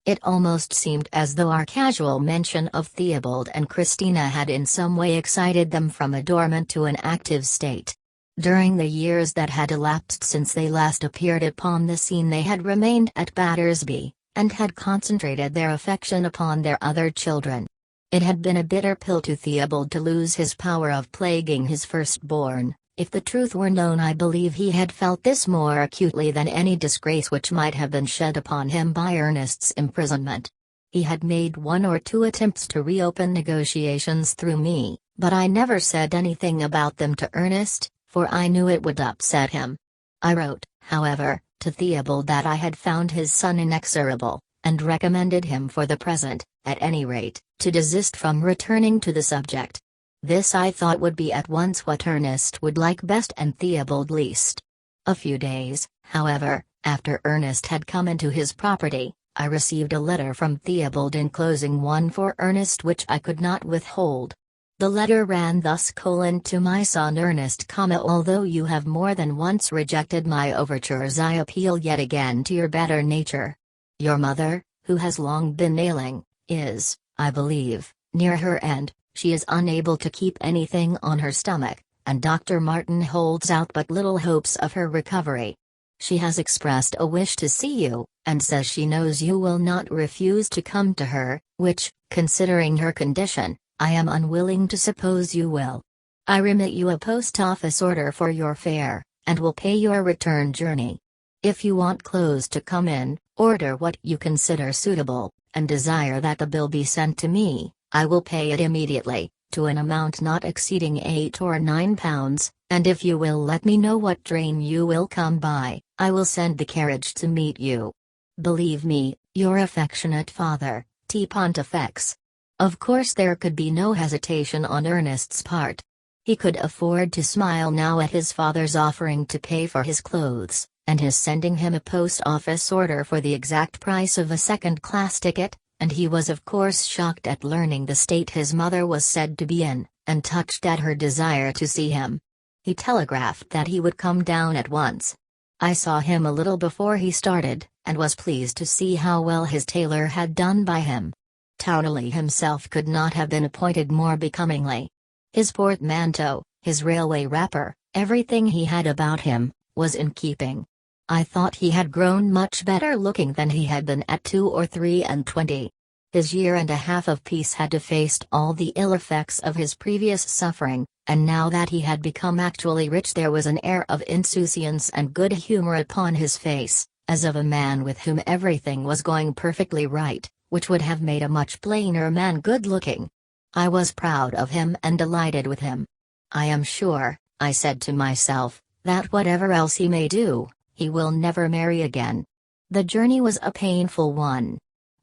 It almost seemed as though our casual mention of Theobald and Christina had in some way excited them from a dormant to an active state. During the years that had elapsed since they last appeared upon the scene, they had remained at Battersby, and had concentrated their affection upon their other children. It had been a bitter pill to Theobald to lose his power of plaguing his firstborn. If the truth were known, I believe he had felt this more acutely than any disgrace which might have been shed upon him by Ernest's imprisonment. He had made 1 or 2 attempts to reopen negotiations through me, but I never said anything about them to Ernest, for I knew it would upset him. I wrote, however, to Theobald that I had found his son inexorable, and recommended him for the present, at any rate, to desist from returning to the subject. This I thought would be at once what Ernest would like best and Theobald least. A few days, however, after Ernest had come into his property, I received a letter from Theobald enclosing one for Ernest which I could not withhold. The letter ran thus: to my son Ernest, although you have more than once rejected my overtures, I appeal yet again to your better nature. Your mother, who has long been ailing, is, I believe, near her end. She is unable to keep anything on her stomach, and Dr. Martin holds out but little hopes of her recovery. She has expressed a wish to see you, and says she knows you will not refuse to come to her, which, considering her condition, I am unwilling to suppose you will. I remit you a post office order for your fare, and will pay your return journey. If you want clothes to come in, order what you consider suitable, and desire that the bill be sent to me. I will pay it immediately, to an amount not exceeding £8 or £9, and if you will let me know what train you will come by, I will send the carriage to meet you. Believe me, your affectionate father, T. Pontifex. Of course there could be no hesitation on Ernest's part. He could afford to smile now at his father's offering to pay for his clothes, and his sending him a post office order for the exact price of a second-class ticket. And he was of course shocked at learning the state his mother was said to be in, and touched at her desire to see him. He telegraphed that he would come down at once. I saw him a little before he started, and was pleased to see how well his tailor had done by him. Towneley himself could not have been appointed more becomingly. His portmanteau, his railway wrapper, everything he had about him, was in keeping. I thought he had grown much better looking than he had been at 2 or 23. His year and a half of peace had effaced all the ill effects of his previous suffering, and now that he had become actually rich there was an air of insouciance and good humor upon his face, as of a man with whom everything was going perfectly right, which would have made a much plainer man good looking. I was proud of him and delighted with him. I am sure, I said to myself, that whatever else he may do, he will never marry again. The journey was a painful one.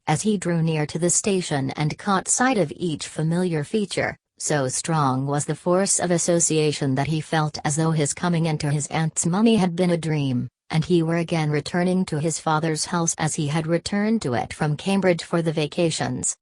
As he drew near to the station and caught sight of each familiar feature, so strong was the force of association that he felt as though his coming into his aunt's mummy had been a dream, and he were again returning to his father's house as he had returned to it from Cambridge for the vacations.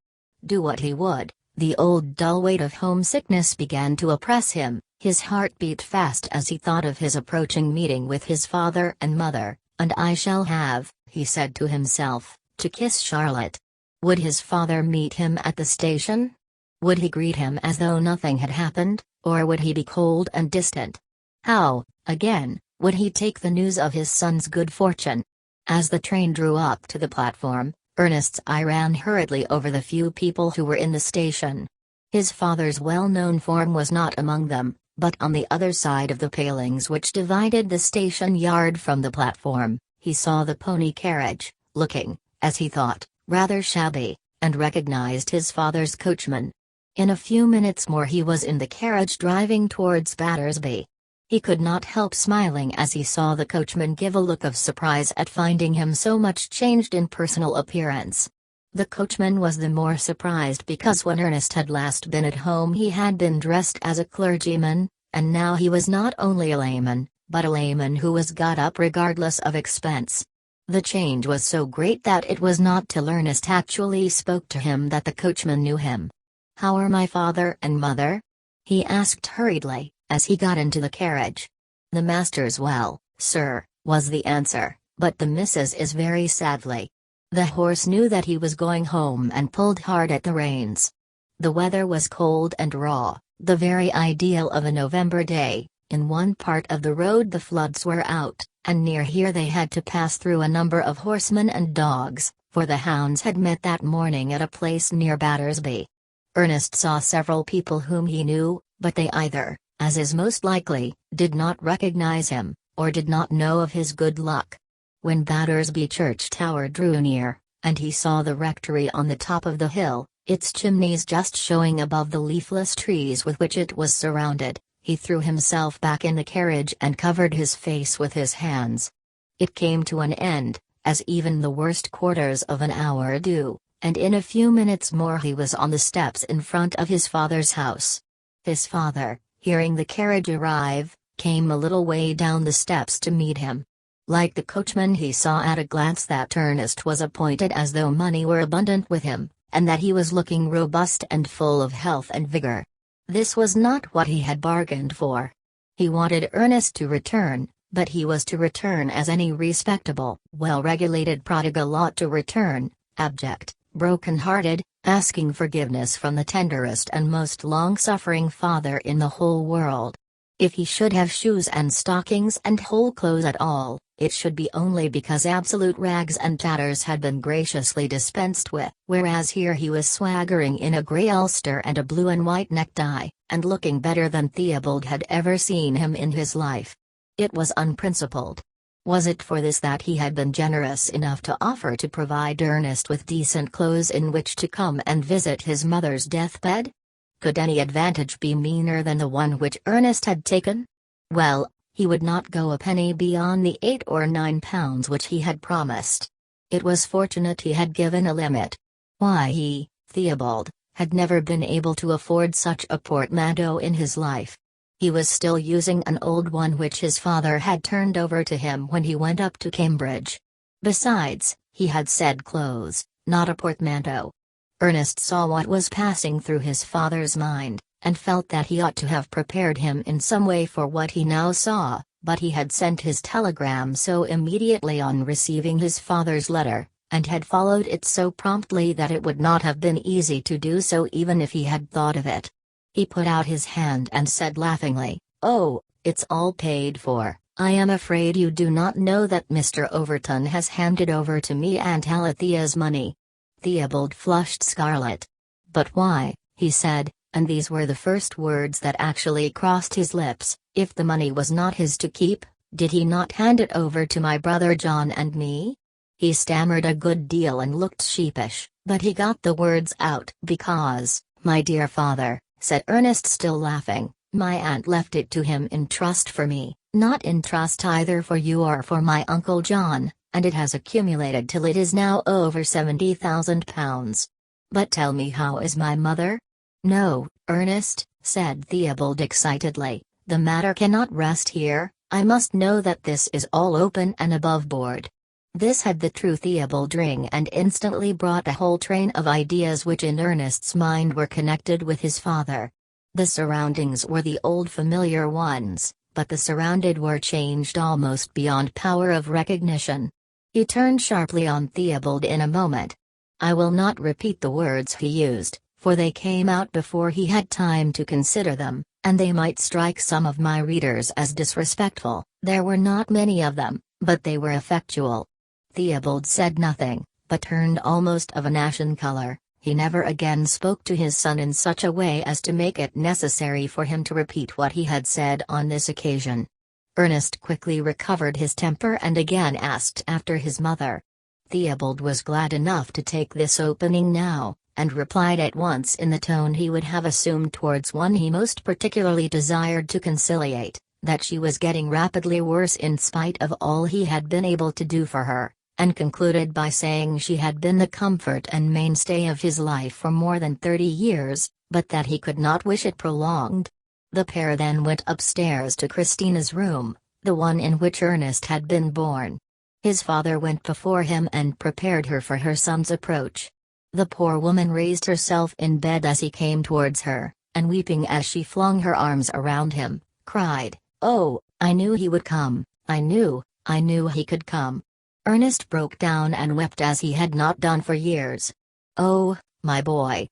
Do what he would, the old dull weight of homesickness began to oppress him. His heart beat fast as he thought of his approaching meeting with his father and mother, and I shall have, he said to himself, to kiss Charlotte. Would his father meet him at the station? Would he greet him as though nothing had happened, or would he be cold and distant? How, again, would he take the news of his son's good fortune? As the train drew up to the platform, Ernest's eye ran hurriedly over the few people who were in the station. His father's well-known form was not among them, but on the other side of the palings which divided the station yard from the platform, he saw the pony carriage, looking, as he thought, rather shabby, and recognized his father's coachman. In a few minutes more he was in the carriage driving towards Battersby. He could not help smiling as he saw the coachman give a look of surprise at finding him so much changed in personal appearance. The coachman was the more surprised because when Ernest had last been at home he had been dressed as a clergyman, and now he was not only a layman, but a layman who was got up regardless of expense. The change was so great that it was not till Ernest actually spoke to him that the coachman knew him. "How are my father and mother?" he asked hurriedly, as he got into the carriage. "The master's well, sir," was the answer, "but the missus is very sadly." The horse knew that he was going home and pulled hard at the reins. The weather was cold and raw, the very ideal of a November day. In one part of the road the floods were out, and near here they had to pass through a number of horsemen and dogs, for the hounds had met that morning at a place near Battersby. Ernest saw several people whom he knew, but they either, as is most likely, did not recognize him, or did not know of his good luck. When Battersby church tower drew near, and he saw the rectory on the top of the hill, its chimneys just showing above the leafless trees with which it was surrounded, he threw himself back in the carriage and covered his face with his hands. It came to an end, as even the worst quarters of an hour do, and in a few minutes more he was on the steps in front of his father's house. His father, hearing the carriage arrive, came a little way down the steps to meet him. Like the coachman, he saw at a glance that Ernest was appointed as though money were abundant with him, and that he was looking robust and full of health and vigor. This was not what he had bargained for. He wanted Ernest to return, but he was to return as any respectable, well-regulated prodigal ought to return, abject, broken-hearted, asking forgiveness from the tenderest and most long-suffering father in the whole world. If he should have shoes and stockings and whole clothes at all, it should be only because absolute rags and tatters had been graciously dispensed with, whereas here he was swaggering in a grey ulster and a blue and white necktie, and looking better than Theobald had ever seen him in his life. It was unprincipled. Was it for this that he had been generous enough to offer to provide Ernest with decent clothes in which to come and visit his mother's deathbed? Could any advantage be meaner than the one which Ernest had taken? Well, he would not go a penny beyond the £8 or £9 which he had promised. It was fortunate he had given a limit. Why he, Theobald, had never been able to afford such a portmanteau in his life. He was still using an old one which his father had turned over to him when he went up to Cambridge. Besides, he had said clothes, not a portmanteau. Ernest saw what was passing through his father's mind, and felt that he ought to have prepared him in some way for what he now saw, but he had sent his telegram so immediately on receiving his father's letter, and had followed it so promptly that it would not have been easy to do so even if he had thought of it. He put out his hand and said laughingly, "Oh, it's all paid for. I am afraid you do not know that Mr. Overton has handed over to me Aunt Alethea's money." Theobald flushed scarlet. "But why," he said, and these were the first words that actually crossed his lips, "if the money was not his to keep, did he not hand it over to my brother John and me?" He stammered a good deal and looked sheepish, but he got the words out. "Because, my dear father," said Ernest, still laughing, "my aunt left it to him in trust for me, not in trust either for you or for my Uncle John, and it has accumulated till it is now over £70,000. But tell me, how is my mother?" "No, Ernest," said Theobald excitedly, "the matter cannot rest here. I must know that this is all open and above board." This had the true Theobald ring and instantly brought a whole train of ideas which in Ernest's mind were connected with his father. The surroundings were the old familiar ones, but the surrounded were changed almost beyond power of recognition. He turned sharply on Theobald in a moment. I will not repeat the words he used, for they came out before he had time to consider them, and they might strike some of my readers as disrespectful. There were not many of them, but they were effectual. Theobald said nothing, but turned almost of an ashen color. He never again spoke to his son in such a way as to make it necessary for him to repeat what he had said on this occasion. Ernest quickly recovered his temper and again asked after his mother. Theobald was glad enough to take this opening now, and replied at once in the tone he would have assumed towards one he most particularly desired to conciliate, that she was getting rapidly worse in spite of all he had been able to do for her, and concluded by saying she had been the comfort and mainstay of his life for more than 30 years, but that he could not wish it prolonged. The pair then went upstairs to Christina's room, the one in which Ernest had been born. His father went before him and prepared her for her son's approach. The poor woman raised herself in bed as he came towards her, and weeping as she flung her arms around him, cried, "Oh, I knew he would come, I knew he could come." Ernest broke down and wept as he had not done for years. "Oh, my boy,"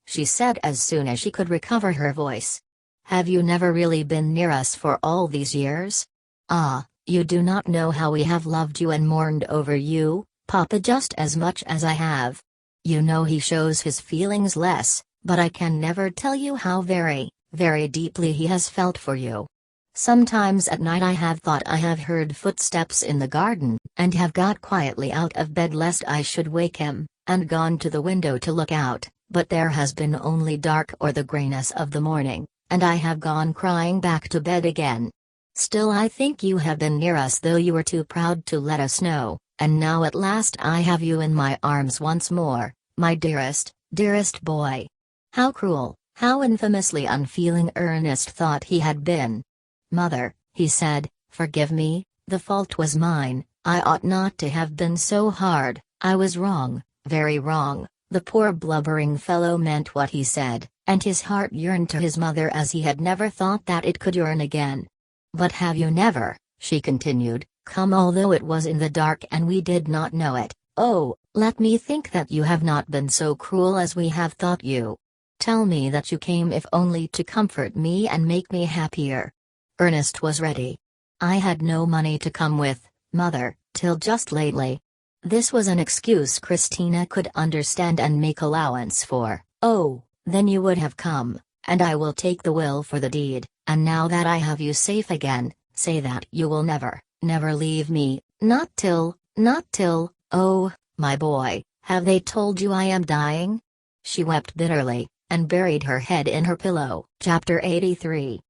she said as soon as she could recover her voice. "Have you never really been near us for all these years? Ah, you do not know how we have loved you and mourned over you, Papa, just as much as I have. You know he shows his feelings less, but I can never tell you how very, very deeply he has felt for you. Sometimes at night I have thought I have heard footsteps in the garden, and have got quietly out of bed lest I should wake him, and gone to the window to look out, but there has been only dark or the grayness of the morning, and I have gone crying back to bed again. Still I think you have been near us, though you were too proud to let us know, and now at last I have you in my arms once more, my dearest, dearest boy." How cruel, how infamously unfeeling Ernest thought he had been. "Mother," he said, "forgive me, the fault was mine, I ought not to have been so hard, I was wrong, very wrong." The poor blubbering fellow meant what he said, and his heart yearned to his mother as he had never thought that it could yearn again. "But have you never," she continued, "come although it was in the dark and we did not know it? Oh, let me think that you have not been so cruel as we have thought you. Tell me that you came if only to comfort me and make me happier." Ernest was ready. "I had no money to come with, Mother, till just lately." This was an excuse Christina could understand and make allowance for. "Oh, then you would have come, and I will take the will for the deed, and now that I have you safe again, say that you will never, never leave me, not till, oh, my boy, have they told you I am dying?" She wept bitterly, and buried her head in her pillow. Chapter 83.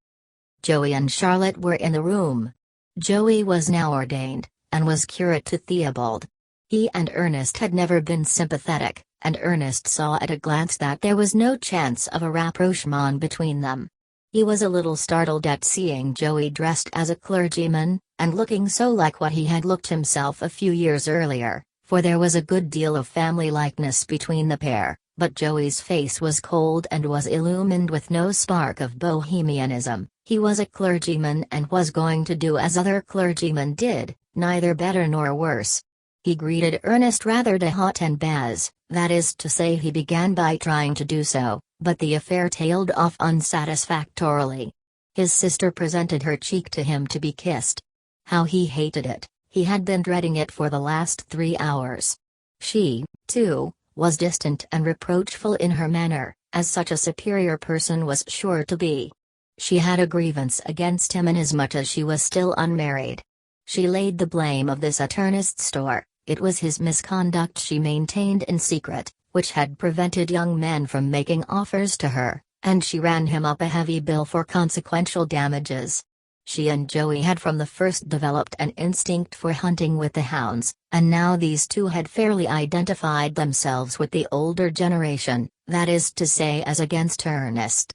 Joey and Charlotte were in the room. Joey was now ordained, and was curate to Theobald. He and Ernest had never been sympathetic, and Ernest saw at a glance that there was no chance of a rapprochement between them. He was a little startled at seeing Joey dressed as a clergyman, and looking so like what he had looked himself a few years earlier, for there was a good deal of family likeness between the pair, but Joey's face was cold and was illumined with no spark of bohemianism. He was a clergyman and was going to do as other clergymen did, neither better nor worse. He greeted Ernest rather de haut en bas, that is to say he began by trying to do so, but the affair tailed off unsatisfactorily. His sister presented her cheek to him to be kissed. How he hated it, he had been dreading it for the last 3 hours. She, too, was distant and reproachful in her manner, as such a superior person was sure to be. She had a grievance against him inasmuch as she was still unmarried. She laid the blame of this at Ernest's door. It was his misconduct she maintained in secret, which had prevented young men from making offers to her, and she ran him up a heavy bill for consequential damages. She and Joey had from the first developed an instinct for hunting with the hounds, and now these two had fairly identified themselves with the older generation, that is to say as against Ernest.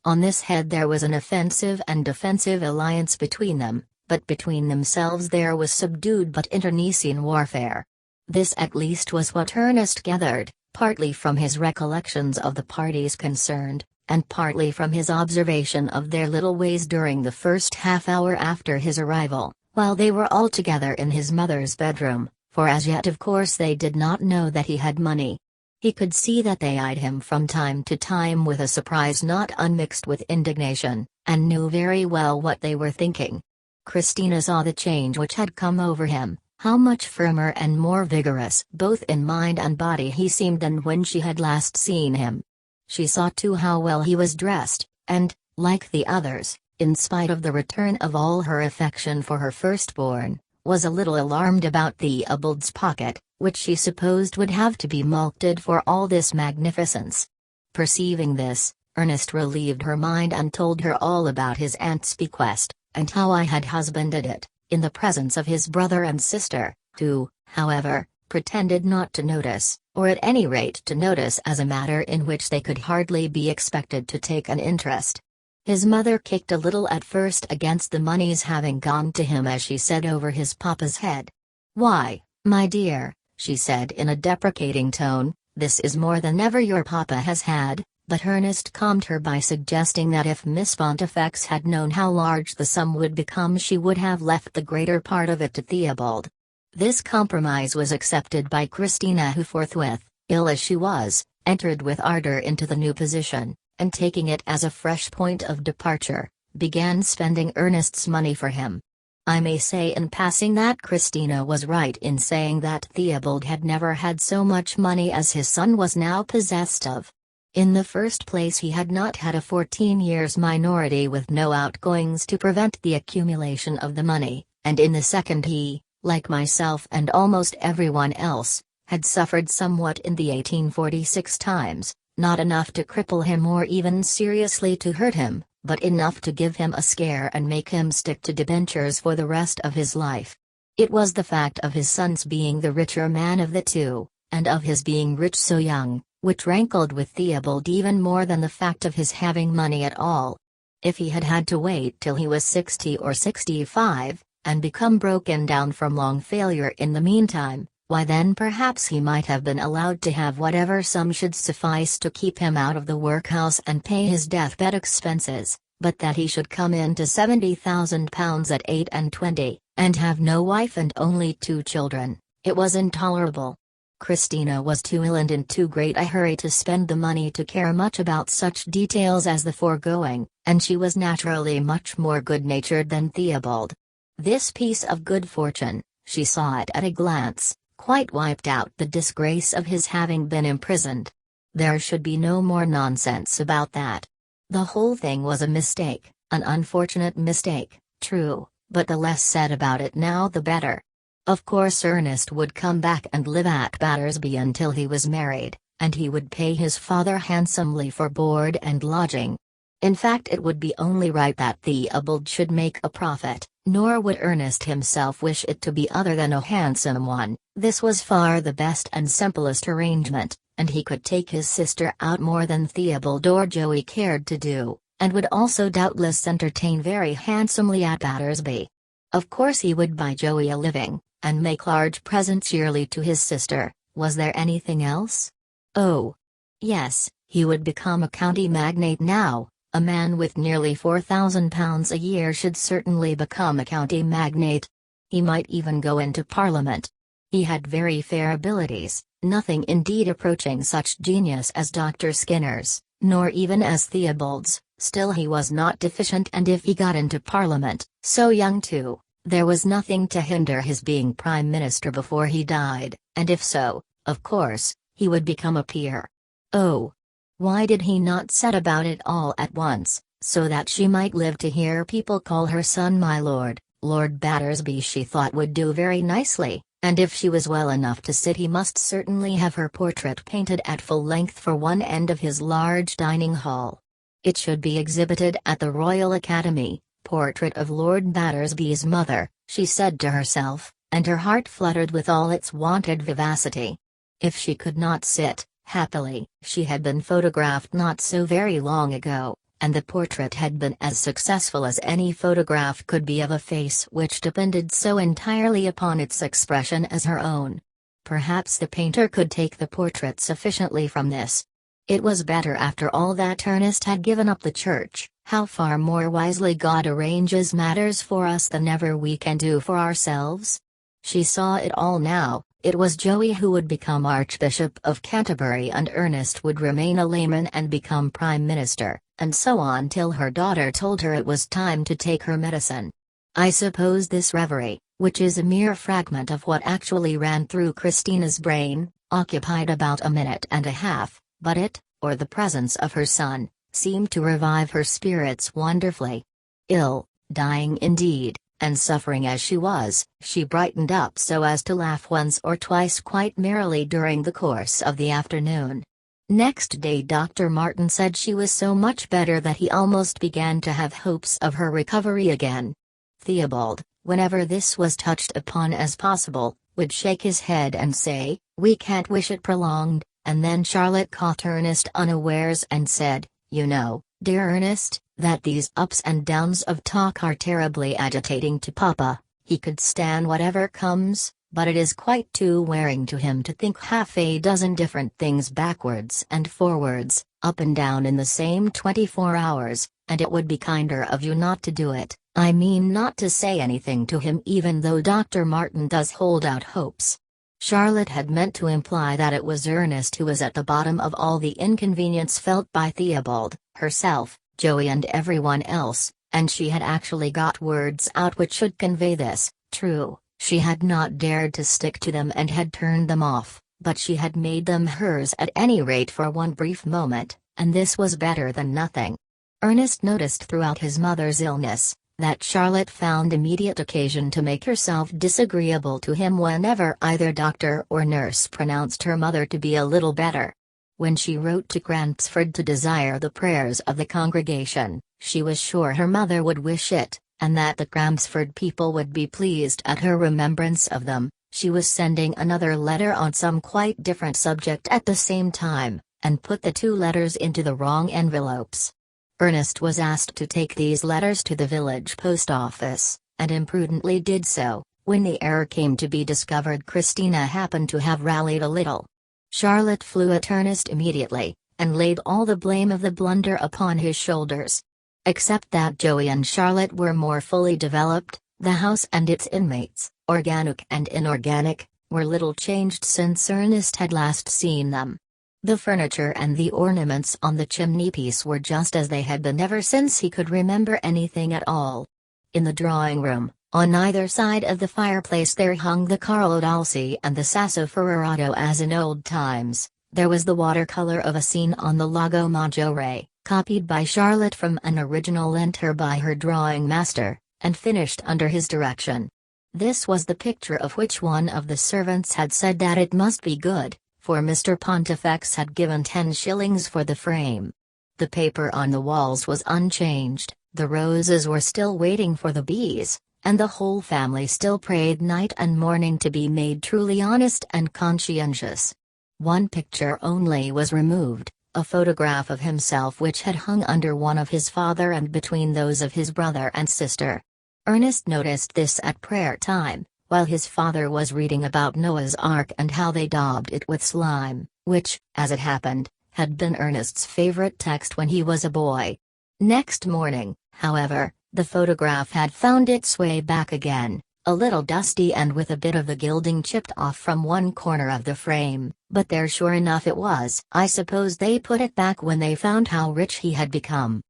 On this head there was an offensive and defensive alliance between them, but between themselves there was subdued but internecine warfare. This at least was what Ernest gathered, partly from his recollections of the parties concerned, and partly from his observation of their little ways during the first half-hour after his arrival, while they were all together in his mother's bedroom, for as yet of course they did not know that he had money. He could see that they eyed him from time to time with a surprise not unmixed with indignation, and knew very well what they were thinking. Christina saw the change which had come over him, how much firmer and more vigorous both in mind and body he seemed than when she had last seen him. She saw too how well he was dressed, and, like the others, in spite of the return of all her affection for her firstborn, was a little alarmed about Theobald's pocket, which she supposed would have to be mulcted for all this magnificence. Perceiving this, Ernest relieved her mind and told her all about his aunt's bequest, and how I had husbanded it, in the presence of his brother and sister, who, however, pretended not to notice, or at any rate to notice as a matter in which they could hardly be expected to take an interest. His mother kicked a little at first against the money's having gone to him as she said over his papa's head. "Why, my dear," she said in a deprecating tone, This is more than ever your papa has had." But Ernest calmed her by suggesting that if Miss Pontifex had known how large the sum would become, she would have left the greater part of it to Theobald. This compromise was accepted by Christina, who forthwith, ill as she was, entered with ardor into the new position, and taking it as a fresh point of departure, began spending Ernest's money for him. I may say in passing that Christina was right in saying that Theobald had never had so much money as his son was now possessed of. In the first place, he had not had a 14 years minority with no outgoings to prevent the accumulation of the money, and in the second he, like myself and almost everyone else, had suffered somewhat in the 1846 times, not enough to cripple him or even seriously to hurt him, but enough to give him a scare and make him stick to debentures for the rest of his life. It was the fact of his son's being the richer man of the two, and of his being rich so young, which rankled with Theobald even more than the fact of his having money at all. If he had had to wait till he was 60 or 65, and become broken down from long failure in the meantime, why then perhaps he might have been allowed to have whatever sum should suffice to keep him out of the workhouse and pay his deathbed expenses, but that he should come into £70,000 at 28, and have no wife and only 2 children, it was intolerable. Christina was too ill and in too great a hurry to spend the money to care much about such details as the foregoing, and she was naturally much more good-natured than Theobald. This piece of good fortune, she saw it at a glance, quite wiped out the disgrace of his having been imprisoned. There should be no more nonsense about that. The whole thing was a mistake, an unfortunate mistake, true, but the less said about it now the better. Of course Ernest would come back and live at Battersby until he was married, and he would pay his father handsomely for board and lodging. In fact, it would be only right that Theobald should make a profit, nor would Ernest himself wish it to be other than a handsome one. This was far the best and simplest arrangement, and he could take his sister out more than Theobald or Joey cared to do, and would also doubtless entertain very handsomely at Battersby. Of course he would buy Joey a living, and make large presents yearly to his sister. Was there anything else? Oh, yes, he would become a county magnate now. A man with nearly £4,000 a year should certainly become a county magnate. He might even go into Parliament. He had very fair abilities, nothing indeed approaching such genius as Dr. Skinner's, nor even as Theobald's. Still he was not deficient, and if he got into Parliament, so young too, there was nothing to hinder his being Prime Minister before he died, and if so, of course, he would become a peer. Oh! Why did he not set about it all at once, so that she might live to hear people call her son my lord? Lord Battersby she thought would do very nicely, and if she was well enough to sit he must certainly have her portrait painted at full length for one end of his large dining hall. It should be exhibited at the Royal Academy. Portrait of Lord Battersby's mother, she said to herself, and her heart fluttered with all its wonted vivacity. If she could not sit, happily, she had been photographed not so very long ago, and the portrait had been as successful as any photograph could be of a face which depended so entirely upon its expression as her own. Perhaps the painter could take the portrait sufficiently from this. It was better after all that Ernest had given up the church. How far more wisely God arranges matters for us than ever we can do for ourselves. She saw it all now. It was Joey who would become Archbishop of Canterbury, and Ernest would remain a layman and become Prime Minister, and so on till her daughter told her it was time to take her medicine. I suppose this reverie, which is a mere fragment of what actually ran through Christina's brain, occupied about a minute and a half, but it, or the presence of her son, seemed to revive her spirits wonderfully. Ill, dying indeed, and suffering as she was, she brightened up so as to laugh once or twice quite merrily during the course of the afternoon. Next day Dr. Martin said she was so much better that he almost began to have hopes of her recovery again. Theobald, whenever this was touched upon as possible, would shake his head and say, "We can't wish it prolonged," and then Charlotte caught Ernest unawares and said, "You know, dear Ernest, that these ups and downs of talk are terribly agitating to Papa. He could stand whatever comes, but it is quite too wearing to him to think half a dozen different things backwards and forwards, up and down in the same 24 hours, and it would be kinder of you not to do it. I mean not to say anything to him, even though Dr. Martin does hold out hopes." Charlotte had meant to imply that it was Ernest who was at the bottom of all the inconvenience felt by Theobald, herself, Joey and everyone else, and she had actually got words out which should convey this. True, she had not dared to stick to them and had turned them off, but she had made them hers at any rate for one brief moment, and this was better than nothing. Ernest noticed throughout his mother's illness that Charlotte found immediate occasion to make herself disagreeable to him whenever either doctor or nurse pronounced her mother to be a little better. When she wrote to Crampsford to desire the prayers of the congregation, she was sure her mother would wish it, and that the Crampsford people would be pleased at her remembrance of them. She was sending another letter on some quite different subject at the same time, and put the two letters into the wrong envelopes. Ernest was asked to take these letters to the village post office, and imprudently did so. When the error came to be discovered, Christina happened to have rallied a little. Charlotte flew at Ernest immediately, and laid all the blame of the blunder upon his shoulders. Except that Joey and Charlotte were more fully developed, the house and its inmates, organic and inorganic, were little changed since Ernest had last seen them. The furniture and the ornaments on the chimney-piece were just as they had been ever since he could remember anything at all. In the drawing-room, on either side of the fireplace there hung the Carlo Dolci and the Sasso Ferrarato as in old times. There was the watercolor of a scene on the Lago Maggiore, copied by Charlotte from an original lent her by her drawing master, and finished under his direction. This was the picture of which one of the servants had said that it must be good, for Mr. Pontifex had given 10 shillings for the frame. The paper on the walls was unchanged, the roses were still waiting for the bees, and the whole family still prayed night and morning to be made truly honest and conscientious. One picture only was removed, a photograph of himself which had hung under one of his father and between those of his brother and sister. Ernest noticed this at prayer time, while his father was reading about Noah's Ark and how they daubed it with slime, which, as it happened, had been Ernest's favorite text when he was a boy. Next morning, however, the photograph had found its way back again, a little dusty and with a bit of the gilding chipped off from one corner of the frame, but there sure enough it was. I suppose they put it back when they found how rich he had become.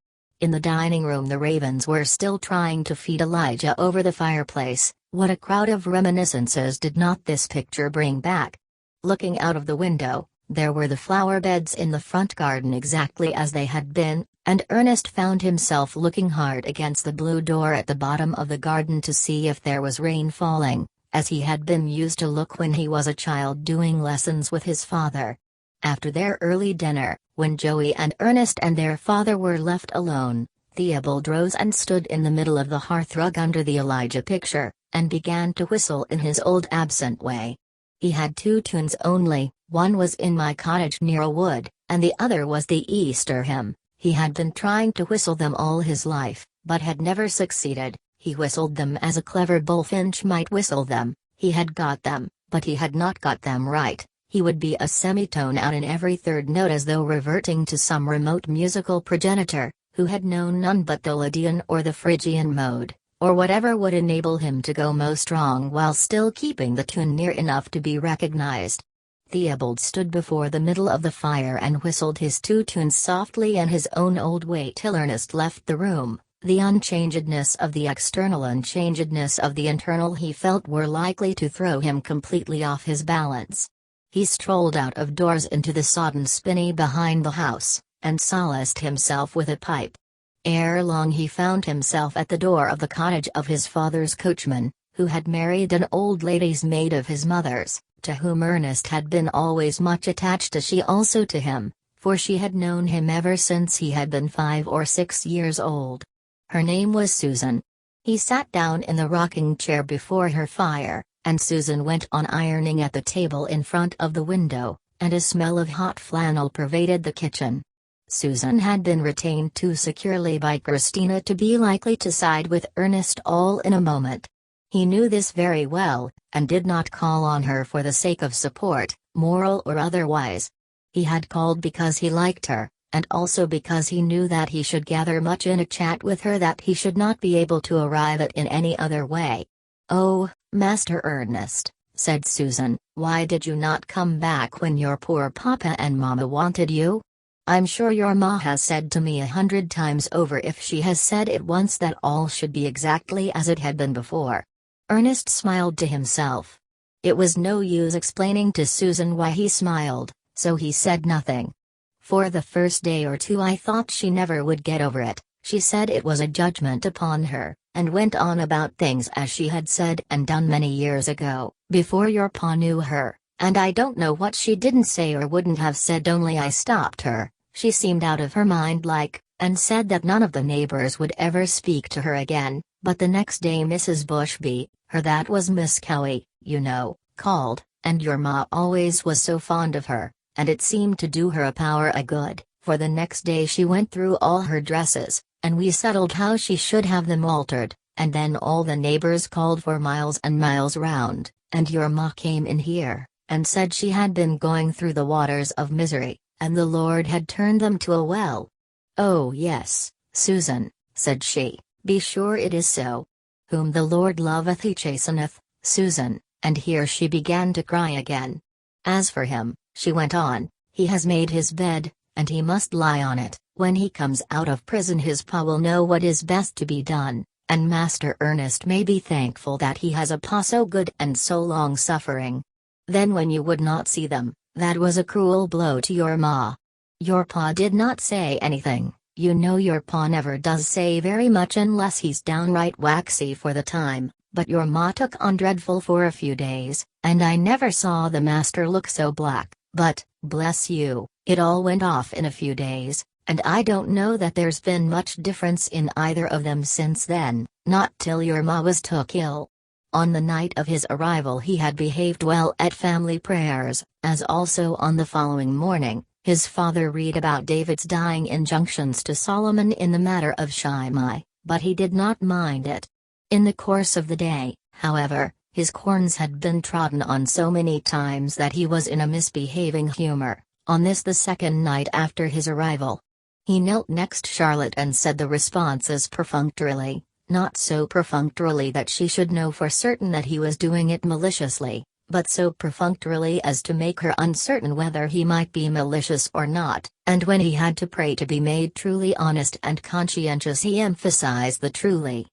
In the dining room the ravens were still trying to feed Elijah over the fireplace. What a crowd of reminiscences did not this picture bring back? Looking out of the window, there were the flower beds in the front garden exactly as they had been, and Ernest found himself looking hard against the blue door at the bottom of the garden to see if there was rain falling, as he had been used to look when he was a child doing lessons with his father. After their early dinner, when Joey and Ernest and their father were left alone, Theobald rose and stood in the middle of the hearthrug under the Elijah picture, and began to whistle in his old absent way. He had 2 tunes only, one was In My Cottage Near a Wood, and the other was the Easter hymn. He had been trying to whistle them all his life, but had never succeeded. He whistled them as a clever bullfinch might whistle them. He had got them, but he had not got them right. He would be a semitone out in every third note as though reverting to some remote musical progenitor, who had known none but the Lydian or the Phrygian mode, or whatever would enable him to go most wrong while still keeping the tune near enough to be recognized. Theobald stood before the middle of the fire and whistled his 2 tunes softly in his own old way till Ernest left the room. The unchangedness of the external unchangedness of the internal he felt were likely to throw him completely off his balance. He strolled out of doors into the sodden spinney behind the house, and solaced himself with a pipe. Ere long he found himself at the door of the cottage of his father's coachman, who had married an old lady's maid of his mother's, to whom Ernest had been always much attached, as she also to him, for she had known him ever since he had been 5 or 6 years old. Her name was Susan. He sat down in the rocking chair before her fire, and Susan went on ironing at the table in front of the window, and a smell of hot flannel pervaded the kitchen. Susan had been retained too securely by Christina to be likely to side with Ernest all in a moment. He knew this very well, and did not call on her for the sake of support, moral or otherwise. He had called because he liked her, and also because he knew that he should gather much in a chat with her that he should not be able to arrive at in any other way. "Oh, Master Ernest," said Susan, "why did you not come back when your poor papa and mamma wanted you? I'm sure your ma has said to me 100 times over, if she has said it once, that all should be exactly as it had been before." Ernest smiled to himself. It was no use explaining to Susan why he smiled, so he said nothing. "For the first day or two I thought she never would get over it. She said it was a judgment upon her, and went on about things as she had said and done many years ago, before your pa knew her, and I don't know what she didn't say or wouldn't have said, only I stopped her. She seemed out of her mind like, and said that none of the neighbors would ever speak to her again. But the next day Mrs. Bushby, her that was Miss Cowie, you know, called, and your ma always was so fond of her, and it seemed to do her a power o' good, for the next day she went through all her dresses, and we settled how she should have them altered, and then all the neighbors called for miles and miles round, and your ma came in here, and said she had been going through the waters of misery, and the Lord had turned them to a well. Oh yes, Susan, said she, be sure it is so. Whom the Lord loveth he chasteneth, Susan, and here she began to cry again. As for him, she went on, he has made his bed, and he must lie on it. When he comes out of prison his pa will know what is best to be done, and Master Ernest may be thankful that he has a pa so good and so long-suffering. Then when you would not see them, that was a cruel blow to your ma. Your pa did not say anything. You know your pa never does say very much unless he's downright waxy for the time, but your ma took on dreadful for a few days, and I never saw the master look so black, but, bless you, it all went off in a few days, and I don't know that there's been much difference in either of them since then, not till your ma was took ill. On the night of his arrival he had behaved well at family prayers, as also on the following morning. His father read about David's dying injunctions to Solomon in the matter of Shimei, but he did not mind it. In the course of the day, however, his corns had been trodden on so many times that he was in a misbehaving humor, on this the second night after his arrival. He knelt next Charlotte and said the responses perfunctorily, not so perfunctorily that she should know for certain that he was doing it maliciously, but so perfunctorily as to make her uncertain whether he might be malicious or not, and when he had to pray to be made truly honest and conscientious he emphasized the truly.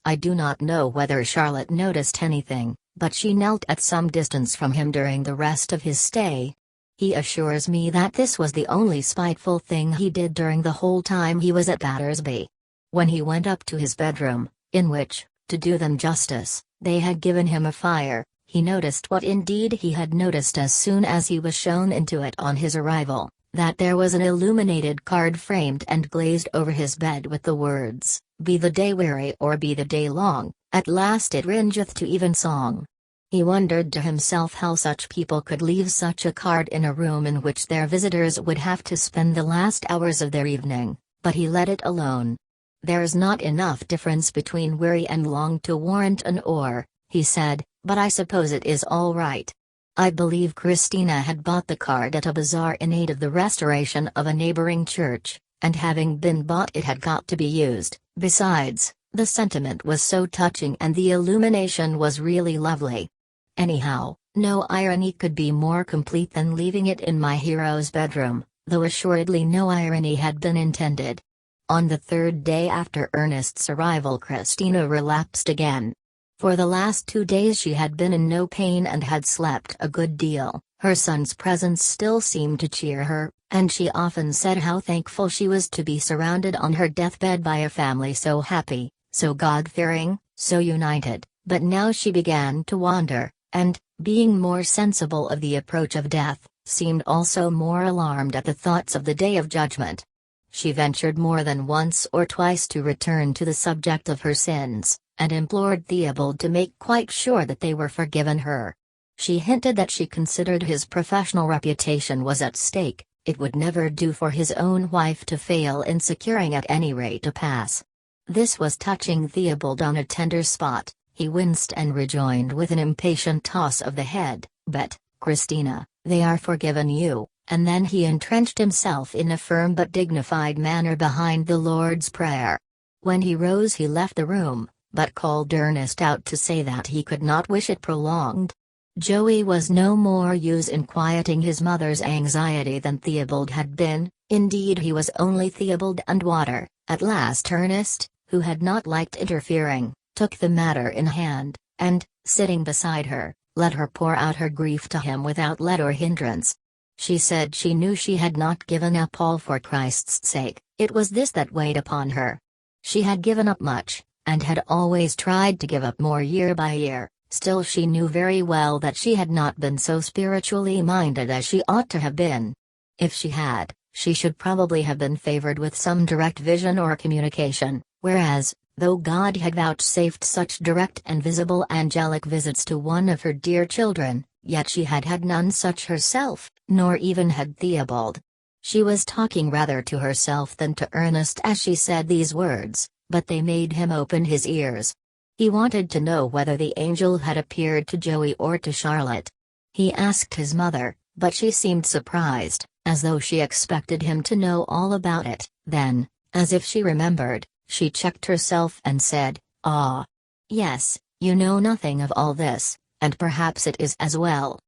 I do not know whether Charlotte noticed anything, but she knelt at some distance from him during the rest of his stay. He assures me that this was the only spiteful thing he did during the whole time he was at Battersby. When he went up to his bedroom, in which, to do them justice, they had given him a fire, he noticed what indeed he had noticed as soon as he was shown into it on his arrival, that there was an illuminated card framed and glazed over his bed with the words, "Be the day weary or be the day long, at last it ringeth to evensong." He wondered to himself how such people could leave such a card in a room in which their visitors would have to spend the last hours of their evening, but he let it alone. "There's not enough difference between weary and long to warrant an or," he said, "but I suppose it is all right." I believe Christina had bought the card at a bazaar in aid of the restoration of a neighboring church, and having been bought it had got to be used. Besides, the sentiment was so touching and the illumination was really lovely. Anyhow, no irony could be more complete than leaving it in my hero's bedroom, though assuredly no irony had been intended. On the third day after Ernest's arrival Christina relapsed again. For the last 2 days she had been in no pain and had slept a good deal. Her son's presence still seemed to cheer her, and she often said how thankful she was to be surrounded on her deathbed by a family so happy, so God-fearing, so united. But now she began to wander, and, being more sensible of the approach of death, seemed also more alarmed at the thoughts of the day of judgment. She ventured more than once or twice to return to the subject of her sins, and implored Theobald to make quite sure that they were forgiven her. She hinted that she considered his professional reputation was at stake. It would never do for his own wife to fail in securing at any rate a pass. This was touching Theobald on a tender spot. He winced and rejoined with an impatient toss of the head, "But, Christina, they are forgiven you," and then he entrenched himself in a firm but dignified manner behind the Lord's Prayer. When he rose he left the room, but called Ernest out to say that he could not wish it prolonged. Joey was no more use in quieting his mother's anxiety than Theobald had been, indeed he was only Theobald and water. At last Ernest, who had not liked interfering, took the matter in hand, and, sitting beside her, let her pour out her grief to him without let or hindrance. She said she knew she had not given up all for Christ's sake, it was this that weighed upon her. She had given up much, and had always tried to give up more year by year, still she knew very well that she had not been so spiritually minded as she ought to have been. If she had, she should probably have been favored with some direct vision or communication, whereas, though God had vouchsafed such direct and visible angelic visits to one of her dear children, yet she had had none such herself, nor even had Theobald. She was talking rather to herself than to Ernest as she said these words, but they made him open his ears. He wanted to know whether the angel had appeared to Joey or to Charlotte. He asked his mother, but she seemed surprised, as though she expected him to know all about it. Then, as if she remembered, she checked herself and said, "Ah. Yes, you know nothing of all this, and perhaps it is as well."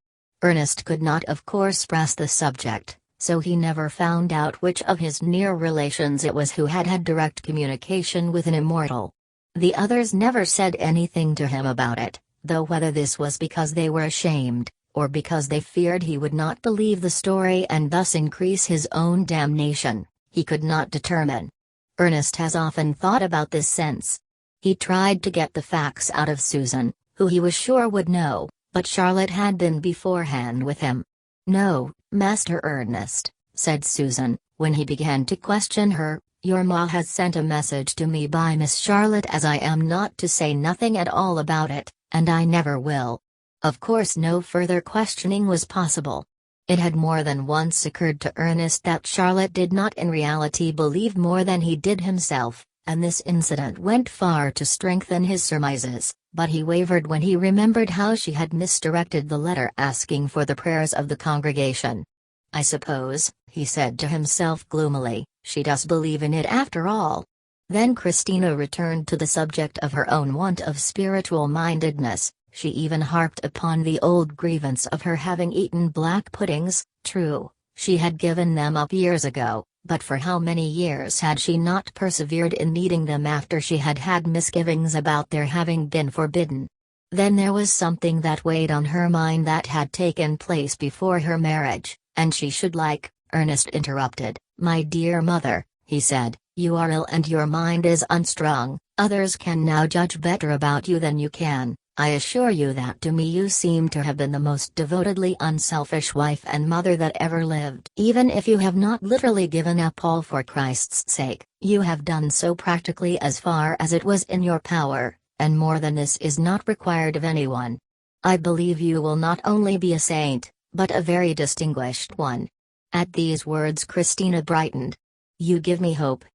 Ernest could not of course press the subject, so he never found out which of his near relations it was who had had direct communication with an immortal. The others never said anything to him about it, though whether this was because they were ashamed, or because they feared he would not believe the story and thus increase his own damnation, he could not determine. Ernest has often thought about this since. He tried to get the facts out of Susan, who he was sure would know, but Charlotte had been beforehand with him. "No, Master Ernest," said Susan, when he began to question her, "your ma has sent a message to me by Miss Charlotte as I am not to say nothing at all about it, and I never will." Of course no further questioning was possible. It had more than once occurred to Ernest that Charlotte did not in reality believe more than he did himself, and this incident went far to strengthen his surmises, but he wavered when he remembered how she had misdirected the letter asking for the prayers of the congregation. "I suppose," he said to himself gloomily, "she does believe in it after all." Then Christina returned to the subject of her own want of spiritual mindedness. She even harped upon the old grievance of her having eaten black puddings. True, she had given them up years ago, but for how many years had she not persevered in eating them after she had had misgivings about their having been forbidden? Then there was something that weighed on her mind that had taken place before her marriage, and she should like. Ernest interrupted. "My dear mother," he said, "you are ill and your mind is unstrung. Others can now judge better about you than you can. I assure you that to me you seem to have been the most devotedly unselfish wife and mother that ever lived. Even if you have not literally given up all for Christ's sake, you have done so practically as far as it was in your power, and more than this is not required of anyone. I believe you will not only be a saint, but a very distinguished one." At these words Christina brightened. "You give me hope,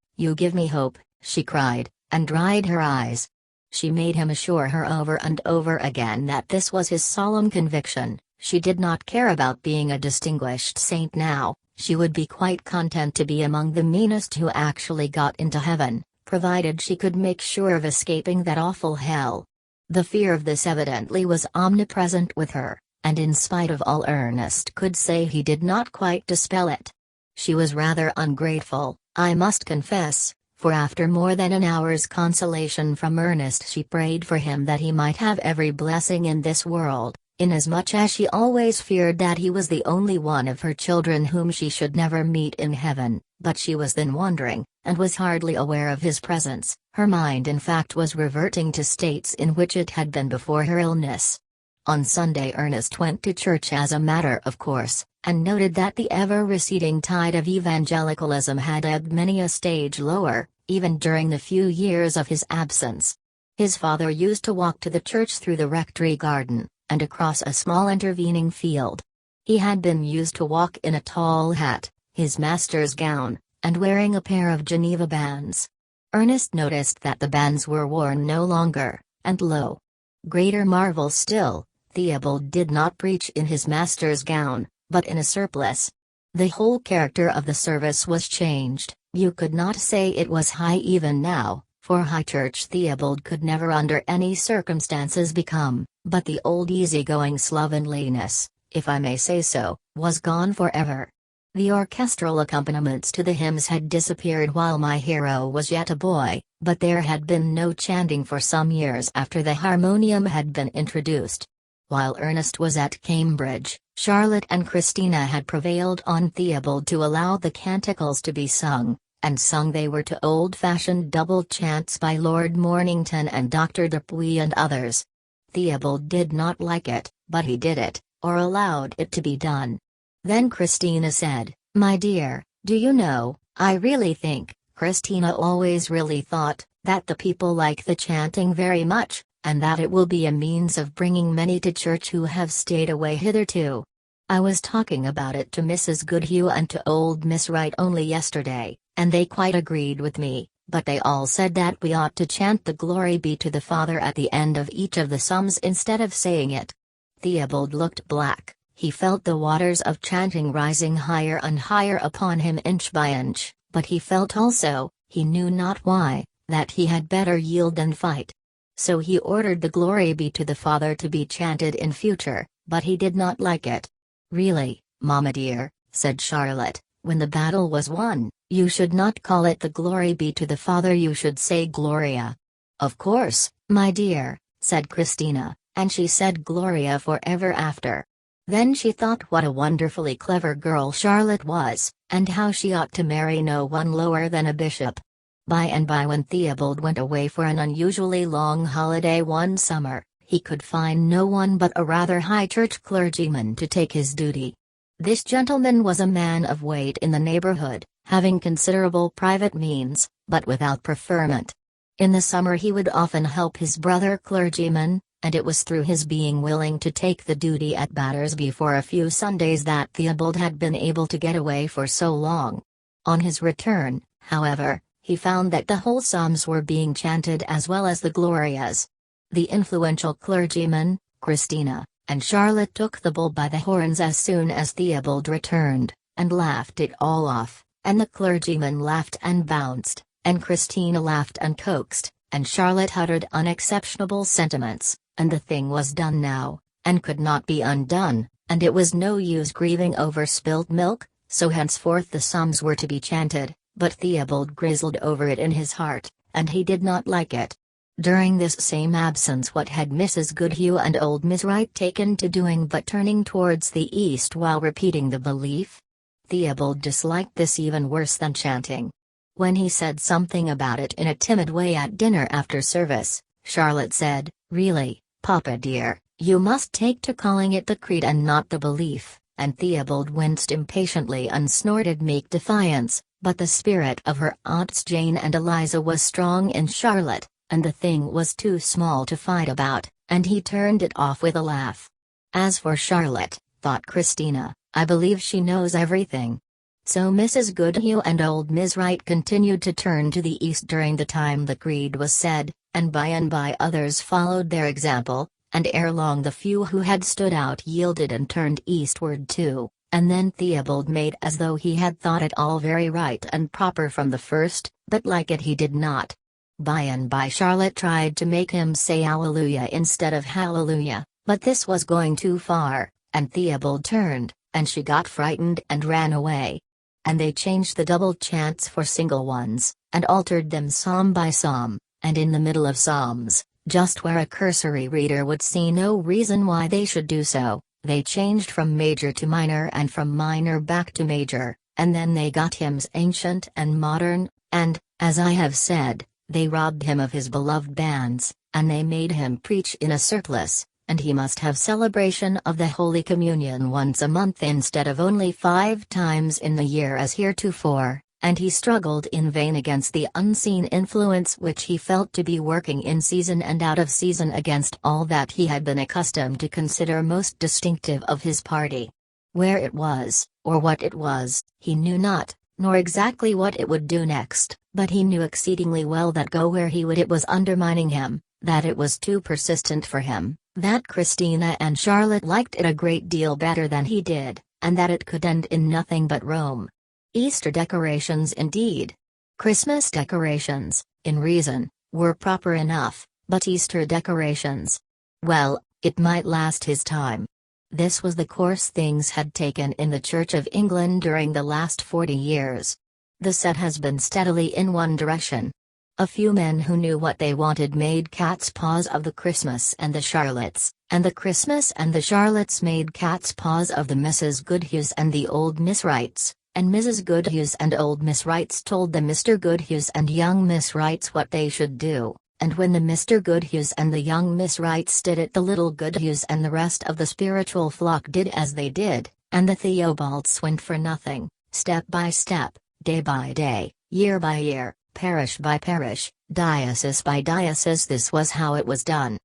she cried, and dried her eyes. She made him assure her over and over again that this was his solemn conviction. She did not care about being a distinguished saint now, she would be quite content to be among the meanest who actually got into heaven, provided she could make sure of escaping that awful hell. The fear of this evidently was omnipresent with her, and in spite of all Ernest could say he did not quite dispel it. She was rather ungrateful, I must confess, for after more than an hour's consolation from Ernest she prayed for him that he might have every blessing in this world, inasmuch as she always feared that he was the only one of her children whom she should never meet in heaven, but she was then wondering, and was hardly aware of his presence. Her mind in fact was reverting to states in which it had been before her illness. On Sunday Ernest went to church as a matter of course, and noted that the ever-receding tide of evangelicalism had ebbed many a stage lower, even during the few years of his absence. His father used to walk to the church through the rectory garden, and across a small intervening field. He had been used to walk in a tall hat, his master's gown, and wearing a pair of Geneva bands. Ernest noticed that the bands were worn no longer, and lo! Greater marvel still, Theobald did not preach in his master's gown, but in a surplice. The whole character of the service was changed. You could not say it was high even now, for high church Theobald could never under any circumstances become, but the old easygoing slovenliness, if I may say so, was gone forever. The orchestral accompaniments to the hymns had disappeared while my hero was yet a boy, but there had been no chanting for some years after the harmonium had been introduced. While Ernest was at Cambridge, Charlotte and Christina had prevailed on Theobald to allow the canticles to be sung, and sung they were to old-fashioned double chants by Lord Mornington and Dr. Dupuy and others. Theobald did not like it, but he did it, or allowed it to be done. Then Christina said, "My dear, do you know, I really think," Christina always really thought, "that the people like the chanting very much, and that it will be a means of bringing many to church who have stayed away hitherto." I was talking about it to Mrs. Goodhue and to old Miss Wright only yesterday, and they quite agreed with me, but they all said that we ought to chant the Glory be to the Father at the end of each of the psalms instead of saying it. Theobald looked black. He felt the waters of chanting rising higher and higher upon him inch by inch, but he felt also, he knew not why, that he had better yield and fight. So he ordered the Glory be to the Father to be chanted in future, but he did not like it. "Really, Mamma dear," said Charlotte, "when the battle was won, you should not call it the Glory be to the Father, you should say Gloria." "Of course, my dear," said Christina, and she said Gloria forever after. Then she thought what a wonderfully clever girl Charlotte was, and how she ought to marry no one lower than a bishop. By and by, when Theobald went away for an unusually long holiday one summer, he could find no one but a rather high church clergyman to take his duty. This gentleman was a man of weight in the neighborhood, having considerable private means, but without preferment. In the summer he would often help his brother clergyman, and it was through his being willing to take the duty at Battersby for a few Sundays that Theobald had been able to get away for so long. On his return, however, he found that the whole psalms were being chanted as well as the Glorias. The influential clergyman, Christina, and Charlotte took the bull by the horns as soon as Theobald returned, and laughed it all off, and the clergyman laughed and bounced, and Christina laughed and coaxed, and Charlotte uttered unexceptionable sentiments, and the thing was done now, and could not be undone, and it was no use grieving over spilt milk, so henceforth the psalms were to be chanted, but Theobald grizzled over it in his heart, and he did not like it. During this same absence, what had Mrs. Goodhue and old Miss Wright taken to doing but turning towards the east while repeating the belief? Theobald disliked this even worse than chanting. When he said something about it in a timid way at dinner after service, Charlotte said, "Really, Papa dear, you must take to calling it the creed and not the belief," and Theobald winced impatiently and snorted meek defiance, but the spirit of her aunts Jane and Eliza was strong in Charlotte, and the thing was too small to fight about, and he turned it off with a laugh. As for Charlotte, thought Christina, I believe she knows everything. So Mrs. Goodhue and old Miss Wright continued to turn to the east during the time the creed was said, and by others followed their example, and ere long the few who had stood out yielded and turned eastward too, and then Theobald made as though he had thought it all very right and proper from the first, but like it he did not. By and by Charlotte tried to make him say Alleluia instead of Hallelujah, but this was going too far, and Theobald turned, and she got frightened and ran away. And they changed the double chants for single ones, and altered them psalm by psalm, and in the middle of psalms, just where a cursory reader would see no reason why they should do so, they changed from major to minor and from minor back to major, and then they got hymns ancient and modern, and, as I have said, they robbed him of his beloved bands, and they made him preach in a surplice, and he must have celebration of the Holy Communion once a month instead of only 5 times in the year as heretofore, and he struggled in vain against the unseen influence which he felt to be working in season and out of season against all that he had been accustomed to consider most distinctive of his party. Where it was, or what it was, he knew not, nor exactly what it would do next, but he knew exceedingly well that go where he would it was undermining him, that it was too persistent for him, that Christina and Charlotte liked it a great deal better than he did, and that it could end in nothing but Rome. Easter decorations indeed. Christmas decorations, in reason, were proper enough, but Easter decorations. Well, it might last his time. This was the course things had taken in the Church of England during the last 40 years. The set has been steadily in one direction. A few men who knew what they wanted made cat's paws of the Christmas and the Charlottes, and the Christmas and the Charlottes made cat's paws of the Mrs. Goodhues and the old Miss Wrights, and Mrs. Goodhues and old Miss Wrights told the Mr. Goodhues and young Miss Wrights what they should do, and when the Mr. Goodhues and the young Miss Wrights did it, the little Goodhues and the rest of the spiritual flock did as they did, and the Theobalds went for nothing, step by step, day by day, year by year, parish by parish, diocese by diocese. This was how it was done.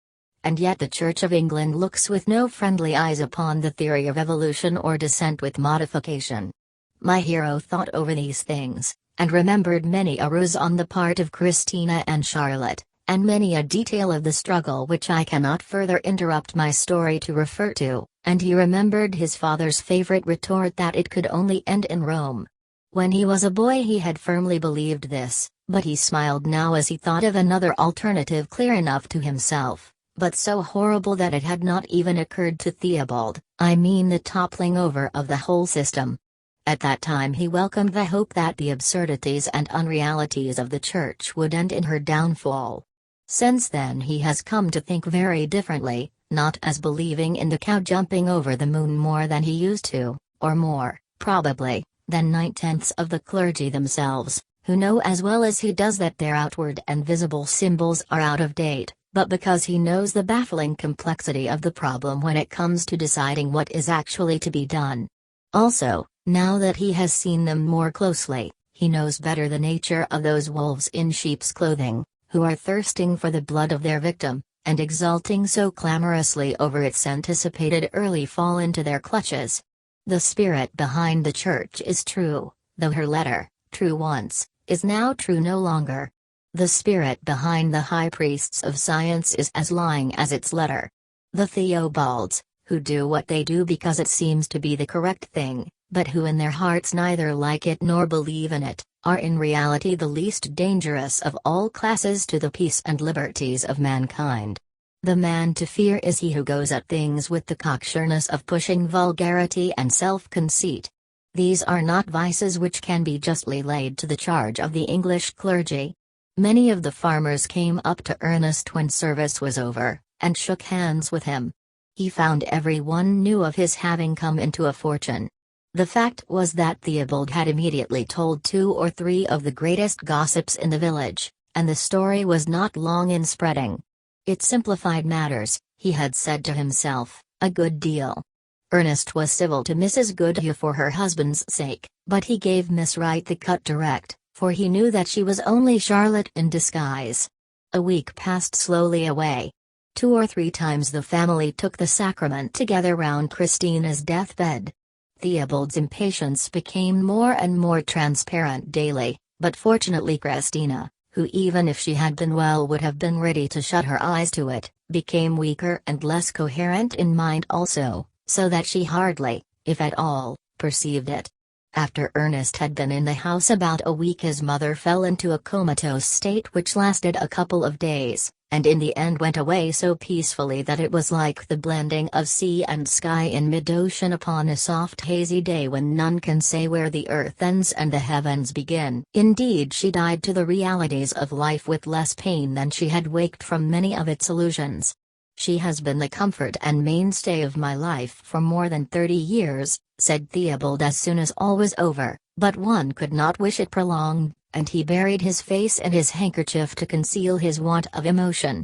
And yet the Church of England looks with no friendly eyes upon the theory of evolution or descent with modification. My hero thought over these things, and remembered many a ruse on the part of Christina and Charlotte, and many a detail of the struggle which I cannot further interrupt my story to refer to, and he remembered his father's favorite retort that it could only end in Rome. When he was a boy he had firmly believed this, but he smiled now as he thought of another alternative clear enough to himself, but so horrible that it had not even occurred to Theobald, I mean the toppling over of the whole system. At that time he welcomed the hope that the absurdities and unrealities of the Church would end in her downfall. Since then he has come to think very differently, not as believing in the cow jumping over the moon more than he used to, or more, probably, than 9/10 of the clergy themselves, who know as well as he does that their outward and visible symbols are out of date, but because he knows the baffling complexity of the problem when it comes to deciding what is actually to be done. Also, now that he has seen them more closely, he knows better the nature of those wolves in sheep's clothing, who are thirsting for the blood of their victim, and exulting so clamorously over its anticipated early fall into their clutches. The spirit behind the Church is true, though her letter, true once, is now true no longer. The spirit behind the high priests of science is as lying as its letter. The Theobalds, who do what they do because it seems to be the correct thing, but who in their hearts neither like it nor believe in it, are in reality the least dangerous of all classes to the peace and liberties of mankind. The man to fear is he who goes at things with the cocksureness of pushing vulgarity and self-conceit. These are not vices which can be justly laid to the charge of the English clergy. Many of the farmers came up to Ernest when service was over, and shook hands with him. He found every one knew of his having come into a fortune. The fact was that Theobald had immediately told 2 or 3 of the greatest gossips in the village, and the story was not long in spreading. It simplified matters, he had said to himself, a good deal. Ernest was civil to Mrs. Goodhue for her husband's sake, but he gave Miss Wright the cut direct, for he knew that she was only Charlotte in disguise. A week passed slowly away. 2 or 3 times the family took the sacrament together round Christina's deathbed. Theobald's impatience became more and more transparent daily, but fortunately Christina, who even if she had been well would have been ready to shut her eyes to it, became weaker and less coherent in mind also, so that she hardly, if at all, perceived it. After Ernest had been in the house about a week his mother fell into a comatose state which lasted a couple of days, and in the end went away so peacefully that it was like the blending of sea and sky in mid-ocean upon a soft hazy day when none can say where the earth ends and the heavens begin. Indeed, she died to the realities of life with less pain than she had waked from many of its illusions. She has been the comfort and mainstay of my life for more than 30 years, said Theobald as soon as all was over, but one could not wish it prolonged, and he buried his face in his handkerchief to conceal his want of emotion.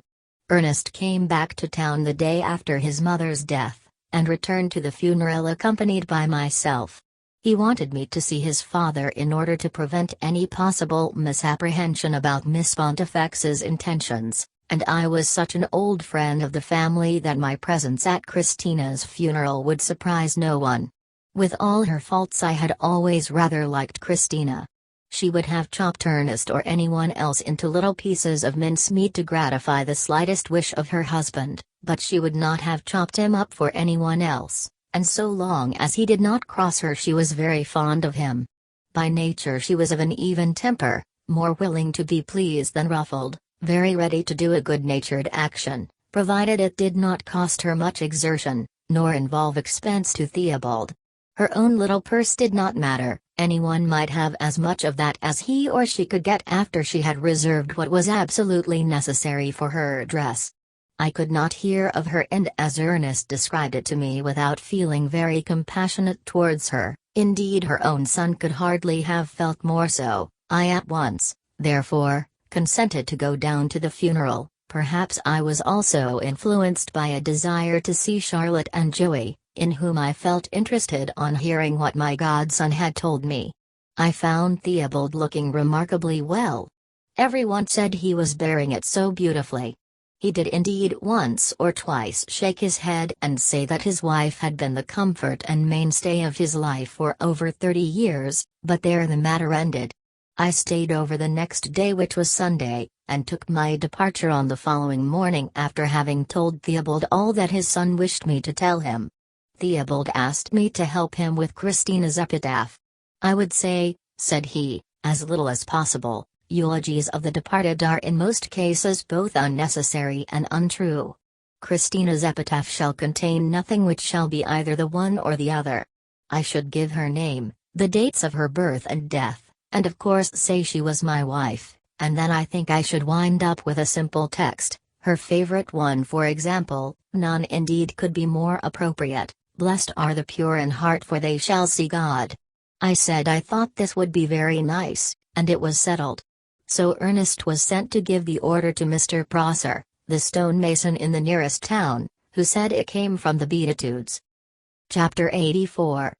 Ernest came back to town the day after his mother's death, and returned to the funeral accompanied by myself. He wanted me to see his father in order to prevent any possible misapprehension about Miss Pontifex's intentions, and I was such an old friend of the family that my presence at Christina's funeral would surprise no one. With all her faults I had always rather liked Christina. She would have chopped Ernest or anyone else into little pieces of mincemeat to gratify the slightest wish of her husband, but she would not have chopped him up for anyone else, and so long as he did not cross her she was very fond of him. By nature she was of an even temper, more willing to be pleased than ruffled, very ready to do a good-natured action, provided it did not cost her much exertion, nor involve expense to Theobald. Her own little purse did not matter, anyone might have as much of that as he or she could get after she had reserved what was absolutely necessary for her dress. I could not hear of her end as Ernest described it to me without feeling very compassionate towards her, indeed her own son could hardly have felt more so. I at once, therefore, consented to go down to the funeral. Perhaps I was also influenced by a desire to see Charlotte and Joey, in whom I felt interested on hearing what my godson had told me. I found Theobald looking remarkably well. Everyone said he was bearing it so beautifully. He did indeed once or twice shake his head and say that his wife had been the comfort and mainstay of his life for over 30 years, but there the matter ended. I stayed over the next day, which was Sunday, and took my departure on the following morning after having told Theobald all that his son wished me to tell him. Theobald asked me to help him with Christina's epitaph. I would say, said he, as little as possible. Eulogies of the departed are in most cases both unnecessary and untrue. Christina's epitaph shall contain nothing which shall be either the one or the other. I should give her name, the dates of her birth and death, and of course say she was my wife, and then I think I should wind up with a simple text, her favorite one for example. None indeed could be more appropriate. Blessed are the pure in heart, for they shall see God. I said I thought this would be very nice, and it was settled. So Ernest was sent to give the order to Mr. Prosser, the stonemason in the nearest town, who said it came from the Beatitudes. Chapter 84.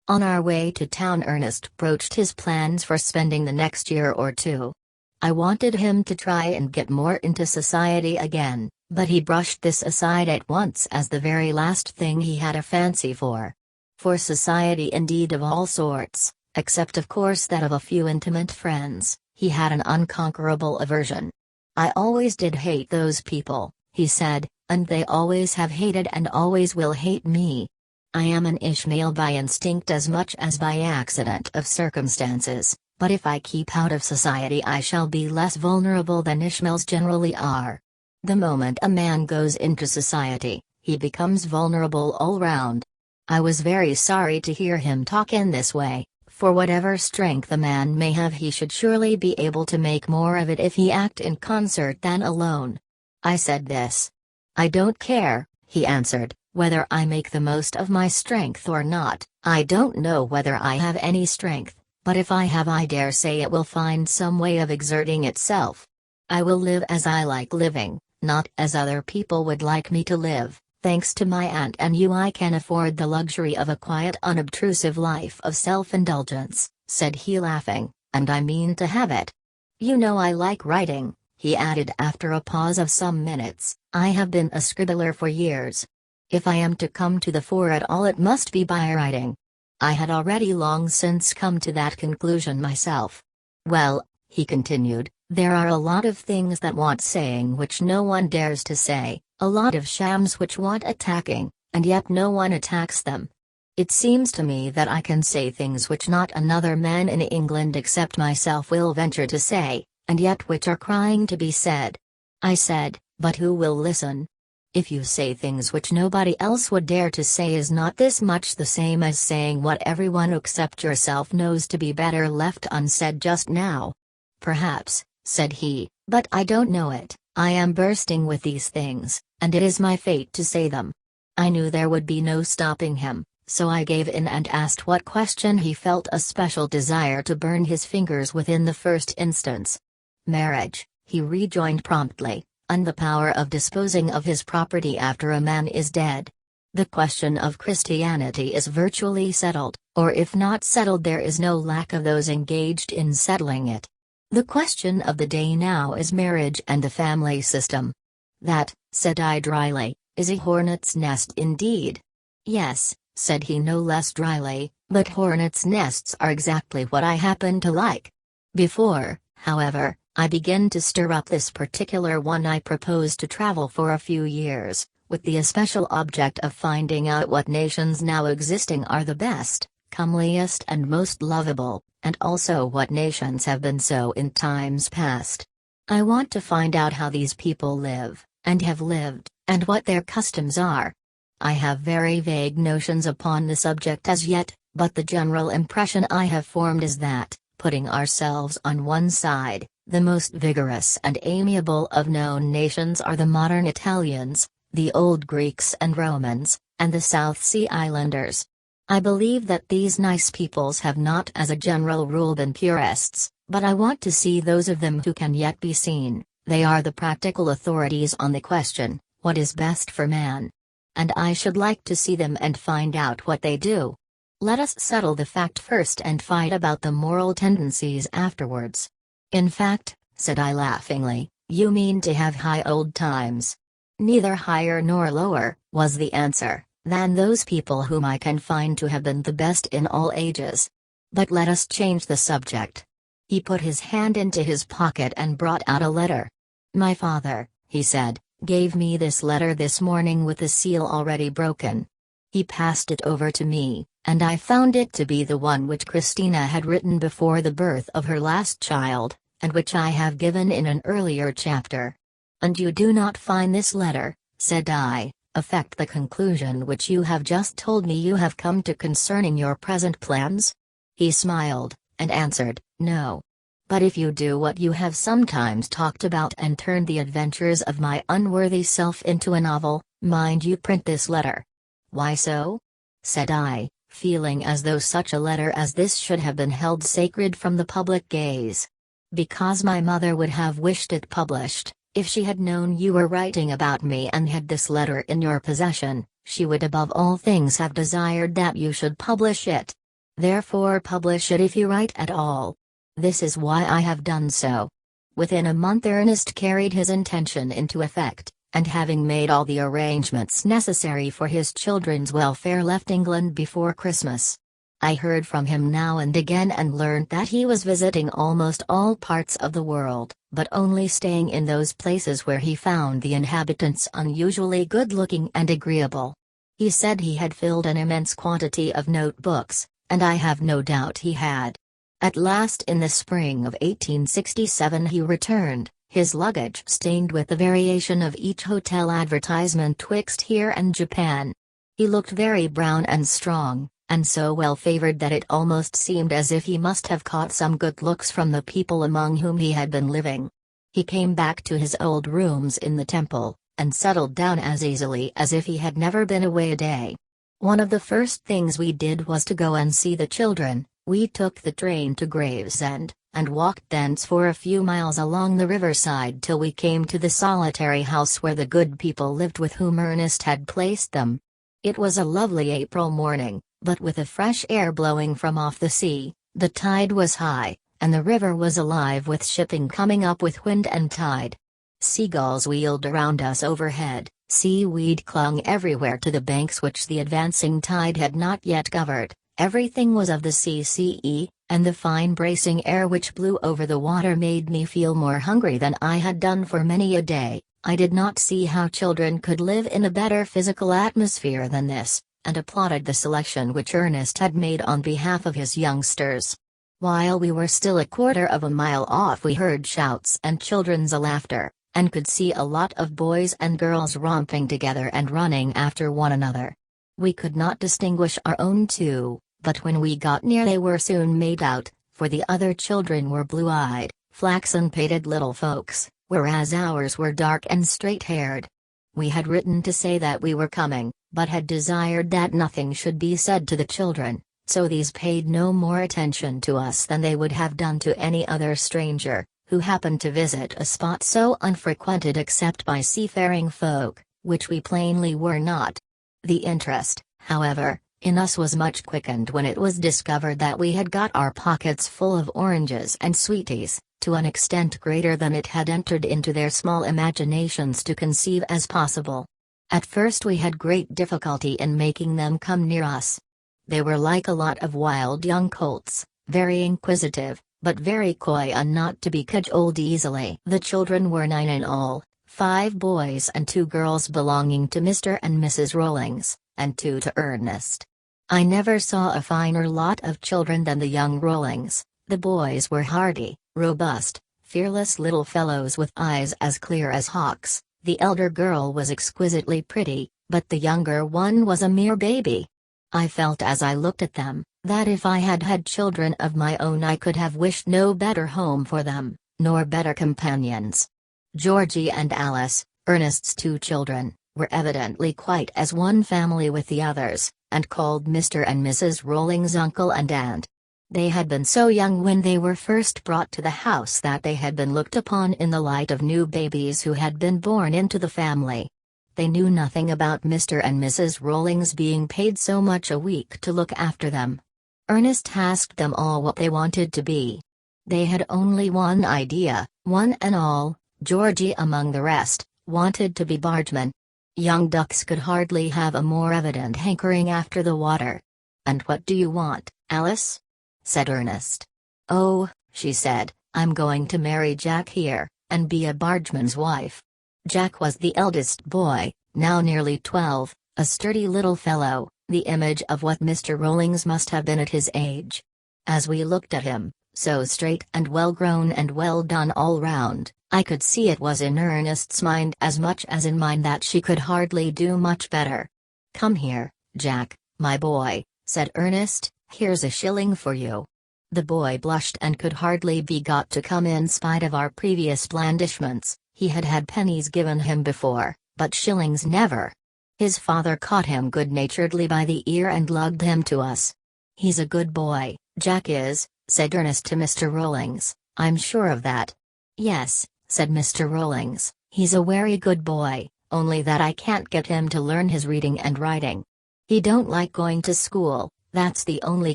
On our way to town Ernest broached his plans for spending the next year or two. I wanted him to try and get more into society again, but he brushed this aside at once as the very last thing he had a fancy for. For society indeed of all sorts, except of course that of a few intimate friends, he had an unconquerable aversion. I always did hate those people, he said, and they always have hated and always will hate me. I am an Ishmael by instinct as much as by accident of circumstances, but if I keep out of society I shall be less vulnerable than Ishmaels generally are. The moment a man goes into society, he becomes vulnerable all round. I was very sorry to hear him talk in this way, for whatever strength a man may have he should surely be able to make more of it if he act in concert than alone. I said this. I don't care, he answered, whether I make the most of my strength or not. I don't know whether I have any strength, but if I have I dare say it will find some way of exerting itself. I will live as I like living, not as other people would like me to live. Thanks to my aunt and you I can afford the luxury of a quiet unobtrusive life of self-indulgence, said he laughing, and I mean to have it. You know I like writing, he added after a pause of some minutes. I have been a scribbler for years. If I am to come to the fore at all it must be by writing. I had already long since come to that conclusion myself. Well, he continued, there are a lot of things that want saying which no one dares to say, a lot of shams which want attacking, and yet no one attacks them. It seems to me that I can say things which not another man in England except myself will venture to say, and yet which are crying to be said. I said, but who will listen? If you say things which nobody else would dare to say, is not this much the same as saying what everyone except yourself knows to be better left unsaid just now? Perhaps, said he, but I don't know it. I am bursting with these things, and it is my fate to say them. I knew there would be no stopping him, so I gave in and asked what question he felt a special desire to burn his fingers with in the first instance. Marriage, he rejoined promptly, and the power of disposing of his property after a man is dead. The question of Christianity is virtually settled, or if not settled there is no lack of those engaged in settling it. The question of the day now is marriage and the family system. That, said I dryly, is a hornet's nest indeed. Yes, said he no less dryly, but hornets' nests are exactly what I happen to like. Before, however, I begin to stir up this particular one, I propose to travel for a few years, with the especial object of finding out what nations now existing are the best, comeliest and most lovable, and also what nations have been so in times past. I want to find out how these people live, and have lived, and what their customs are. I have very vague notions upon the subject as yet, but the general impression I have formed is that, putting ourselves on one side, the most vigorous and amiable of known nations are the modern Italians, the old Greeks and Romans, and the South Sea Islanders. I believe that these nice peoples have not as a general rule been purists, but I want to see those of them who can yet be seen. They are the practical authorities on the question, what is best for man? And I should like to see them and find out what they do. Let us settle the fact first and fight about the moral tendencies afterwards. In fact, said I laughingly, you mean to have high old times. Neither higher nor lower, was the answer, than those people whom I can find to have been the best in all ages. But let us change the subject. He put his hand into his pocket and brought out a letter. My father, he said, gave me this letter this morning with the seal already broken. He passed it over to me, and I found it to be the one which Christina had written before the birth of her last child, and which I have given in an earlier chapter. And you do not find this letter, said I, affect the conclusion which you have just told me you have come to concerning your present plans? He smiled, and answered, no. But if you do what you have sometimes talked about and turn the adventures of my unworthy self into a novel, mind you print this letter. Why so? Said I, feeling as though such a letter as this should have been held sacred from the public gaze. Because my mother would have wished it published. If she had known you were writing about me and had this letter in your possession, she would above all things have desired that you should publish it. Therefore publish it if you write at all. This is why I have done so. Within a month Ernest carried his intention into effect, and having made all the arrangements necessary for his children's welfare left England before Christmas. I heard from him now and again and learned that he was visiting almost all parts of the world, but only staying in those places where he found the inhabitants unusually good-looking and agreeable. He said he had filled an immense quantity of notebooks, and I have no doubt he had. At last in the spring of 1867 he returned, his luggage stained with the variation of each hotel advertisement twixt here and Japan. He looked very brown and strong, and so well favored that it almost seemed as if he must have caught some good looks from the people among whom he had been living. He came back to his old rooms in the temple, and settled down as easily as if he had never been away a day. One of the first things we did was to go and see the children. We took the train to Gravesend, and walked thence for a few miles along the riverside till we came to the solitary house where the good people lived with whom Ernest had placed them. It was a lovely April morning, but with a fresh air blowing from off the sea, the tide was high, and the river was alive with shipping coming up with wind and tide. Seagulls wheeled around us overhead, seaweed clung everywhere to the banks which the advancing tide had not yet covered. Everything was of the sea, and the fine bracing air which blew over the water made me feel more hungry than I had done for many a day. I did not see how children could live in a better physical atmosphere than this, and applauded the selection which Ernest had made on behalf of his youngsters. While we were still a quarter of a mile off we heard shouts and children's laughter, and could see a lot of boys and girls romping together and running after one another. We could not distinguish our own two, but when we got near they were soon made out, for the other children were blue-eyed, flaxen-pated little folks, whereas ours were dark and straight-haired. We had written to say that we were coming, but had desired that nothing should be said to the children, so these paid no more attention to us than they would have done to any other stranger, who happened to visit a spot so unfrequented except by seafaring folk, which we plainly were not. The interest, however, in us was much quickened when it was discovered that we had got our pockets full of oranges and sweeties, to an extent greater than it had entered into their small imaginations to conceive as possible. At first we had great difficulty in making them come near us. They were like a lot of wild young colts, very inquisitive, but very coy and not to be cajoled easily. The children were 9 in all, 5 boys and 2 girls belonging to Mr. and Mrs. Rawlings, and 2 to Ernest. I never saw a finer lot of children than the young Rawlings. The boys were hardy, robust, fearless little fellows with eyes as clear as hawks. The elder girl was exquisitely pretty, but the younger one was a mere baby. I felt as I looked at them, that if I had had children of my own I could have wished no better home for them, nor better companions. Georgie and Alice, Ernest's 2 children, were evidently quite as one family with the others, and called Mr. and Mrs. Rawlings uncle and aunt. They had been so young when they were first brought to the house that they had been looked upon in the light of new babies who had been born into the family. They knew nothing about Mr. and Mrs. Rawlings being paid so much a week to look after them. Ernest asked them all what they wanted to be. They had only one idea, one and all, Georgie among the rest, wanted to be bargemen. Young ducks could hardly have a more evident hankering after the water. "And what do you want, Alice?" said Ernest. "Oh," she said, "I'm going to marry Jack here, and be a bargeman's wife." Jack was the eldest boy, now nearly 12, a sturdy little fellow, the image of what Mr. Rawlings must have been at his age. As we looked at him, so straight and well grown and well done all round, I could see it was in Ernest's mind as much as in mine that she could hardly do much better. "Come here, Jack, my boy," said Ernest, "here's a shilling for you." The boy blushed and could hardly be got to come in spite of our previous blandishments. He had had pennies given him before, but shillings never. His father caught him good-naturedly by the ear and lugged him to us. "He's a good boy, Jack is," said Ernest to Mr. Rawlings, "I'm sure of that." "Yes," said Mr. Rawlings, "he's a very good boy, only that I can't get him to learn his reading and writing. He don't like going to school, that's the only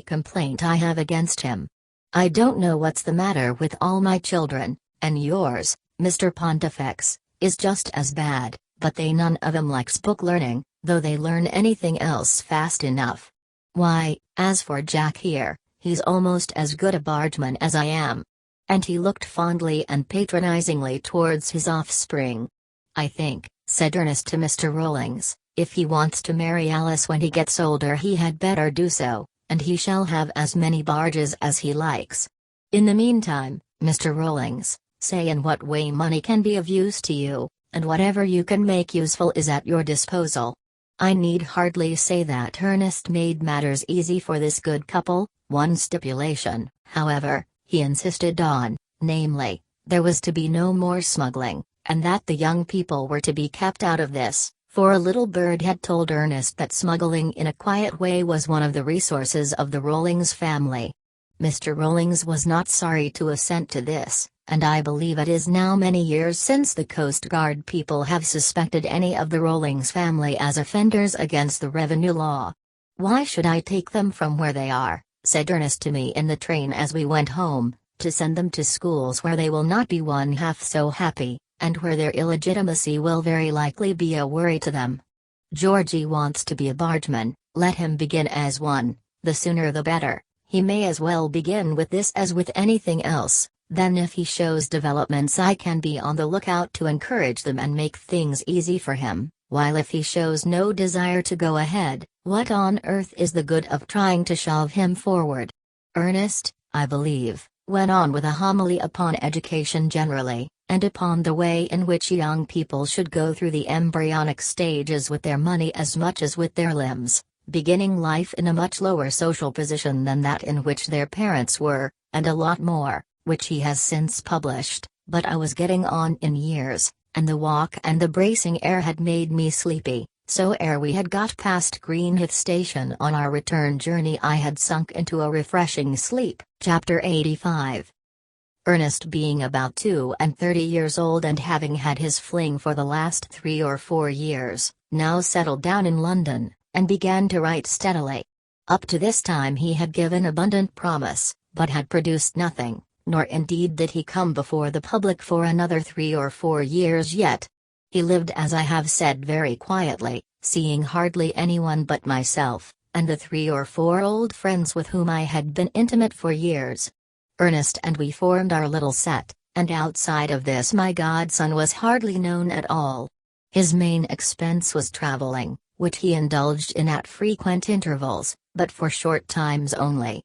complaint I have against him. I don't know what's the matter with all my children, and yours, Mr. Pontifex, is just as bad, but they none of 'em likes book learning, though they learn anything else fast enough. Why, as for Jack here, he's almost as good a bargeman as I am." And he looked fondly and patronizingly towards his offspring. "I think," said Ernest to Mr. Rawlings, "if he wants to marry Alice when he gets older he had better do so, and he shall have as many barges as he likes. In the meantime, Mr. Rawlings, say in what way money can be of use to you, and whatever you can make useful is at your disposal." I need hardly say that Ernest made matters easy for this good couple. One stipulation, however, he insisted on, namely, there was to be no more smuggling, and that the young people were to be kept out of this, for a little bird had told Ernest that smuggling in a quiet way was one of the resources of the Rawlings family. Mr. Rawlings was not sorry to assent to this, and I believe it is now many years since the Coast Guard people have suspected any of the Rawlings family as offenders against the revenue law. "Why should I take them from where they are," said Ernest to me in the train as we went home, "to send them to schools where they will not be one half so happy, and where their illegitimacy will very likely be a worry to them? Georgie wants to be a bargeman, let him begin as one, the sooner the better. He may as well begin with this as with anything else. Then if he shows developments I can be on the lookout to encourage them and make things easy for him, while if he shows no desire to go ahead, what on earth is the good of trying to shove him forward?" Ernest, I believe, went on with a homily upon education generally, and upon the way in which young people should go through the embryonic stages with their money as much as with their limbs, beginning life in a much lower social position than that in which their parents were, and a lot more, which he has since published, but I was getting on in years, and the walk and the bracing air had made me sleepy, so ere we had got past Greenhithe Station on our return journey I had sunk into a refreshing sleep. Chapter 85. Ernest being about 32 years old and having had his fling for the last 3 or 4 years, now settled down in London, and began to write steadily. Up to this time he had given abundant promise, but had produced nothing, nor indeed did he come before the public for another 3 or 4 years yet. He lived as I have said very quietly, seeing hardly anyone but myself, and the 3 or 4 old friends with whom I had been intimate for years. Ernest and we formed our little set, and outside of this my godson was hardly known at all. His main expense was traveling, which he indulged in at frequent intervals, but for short times only.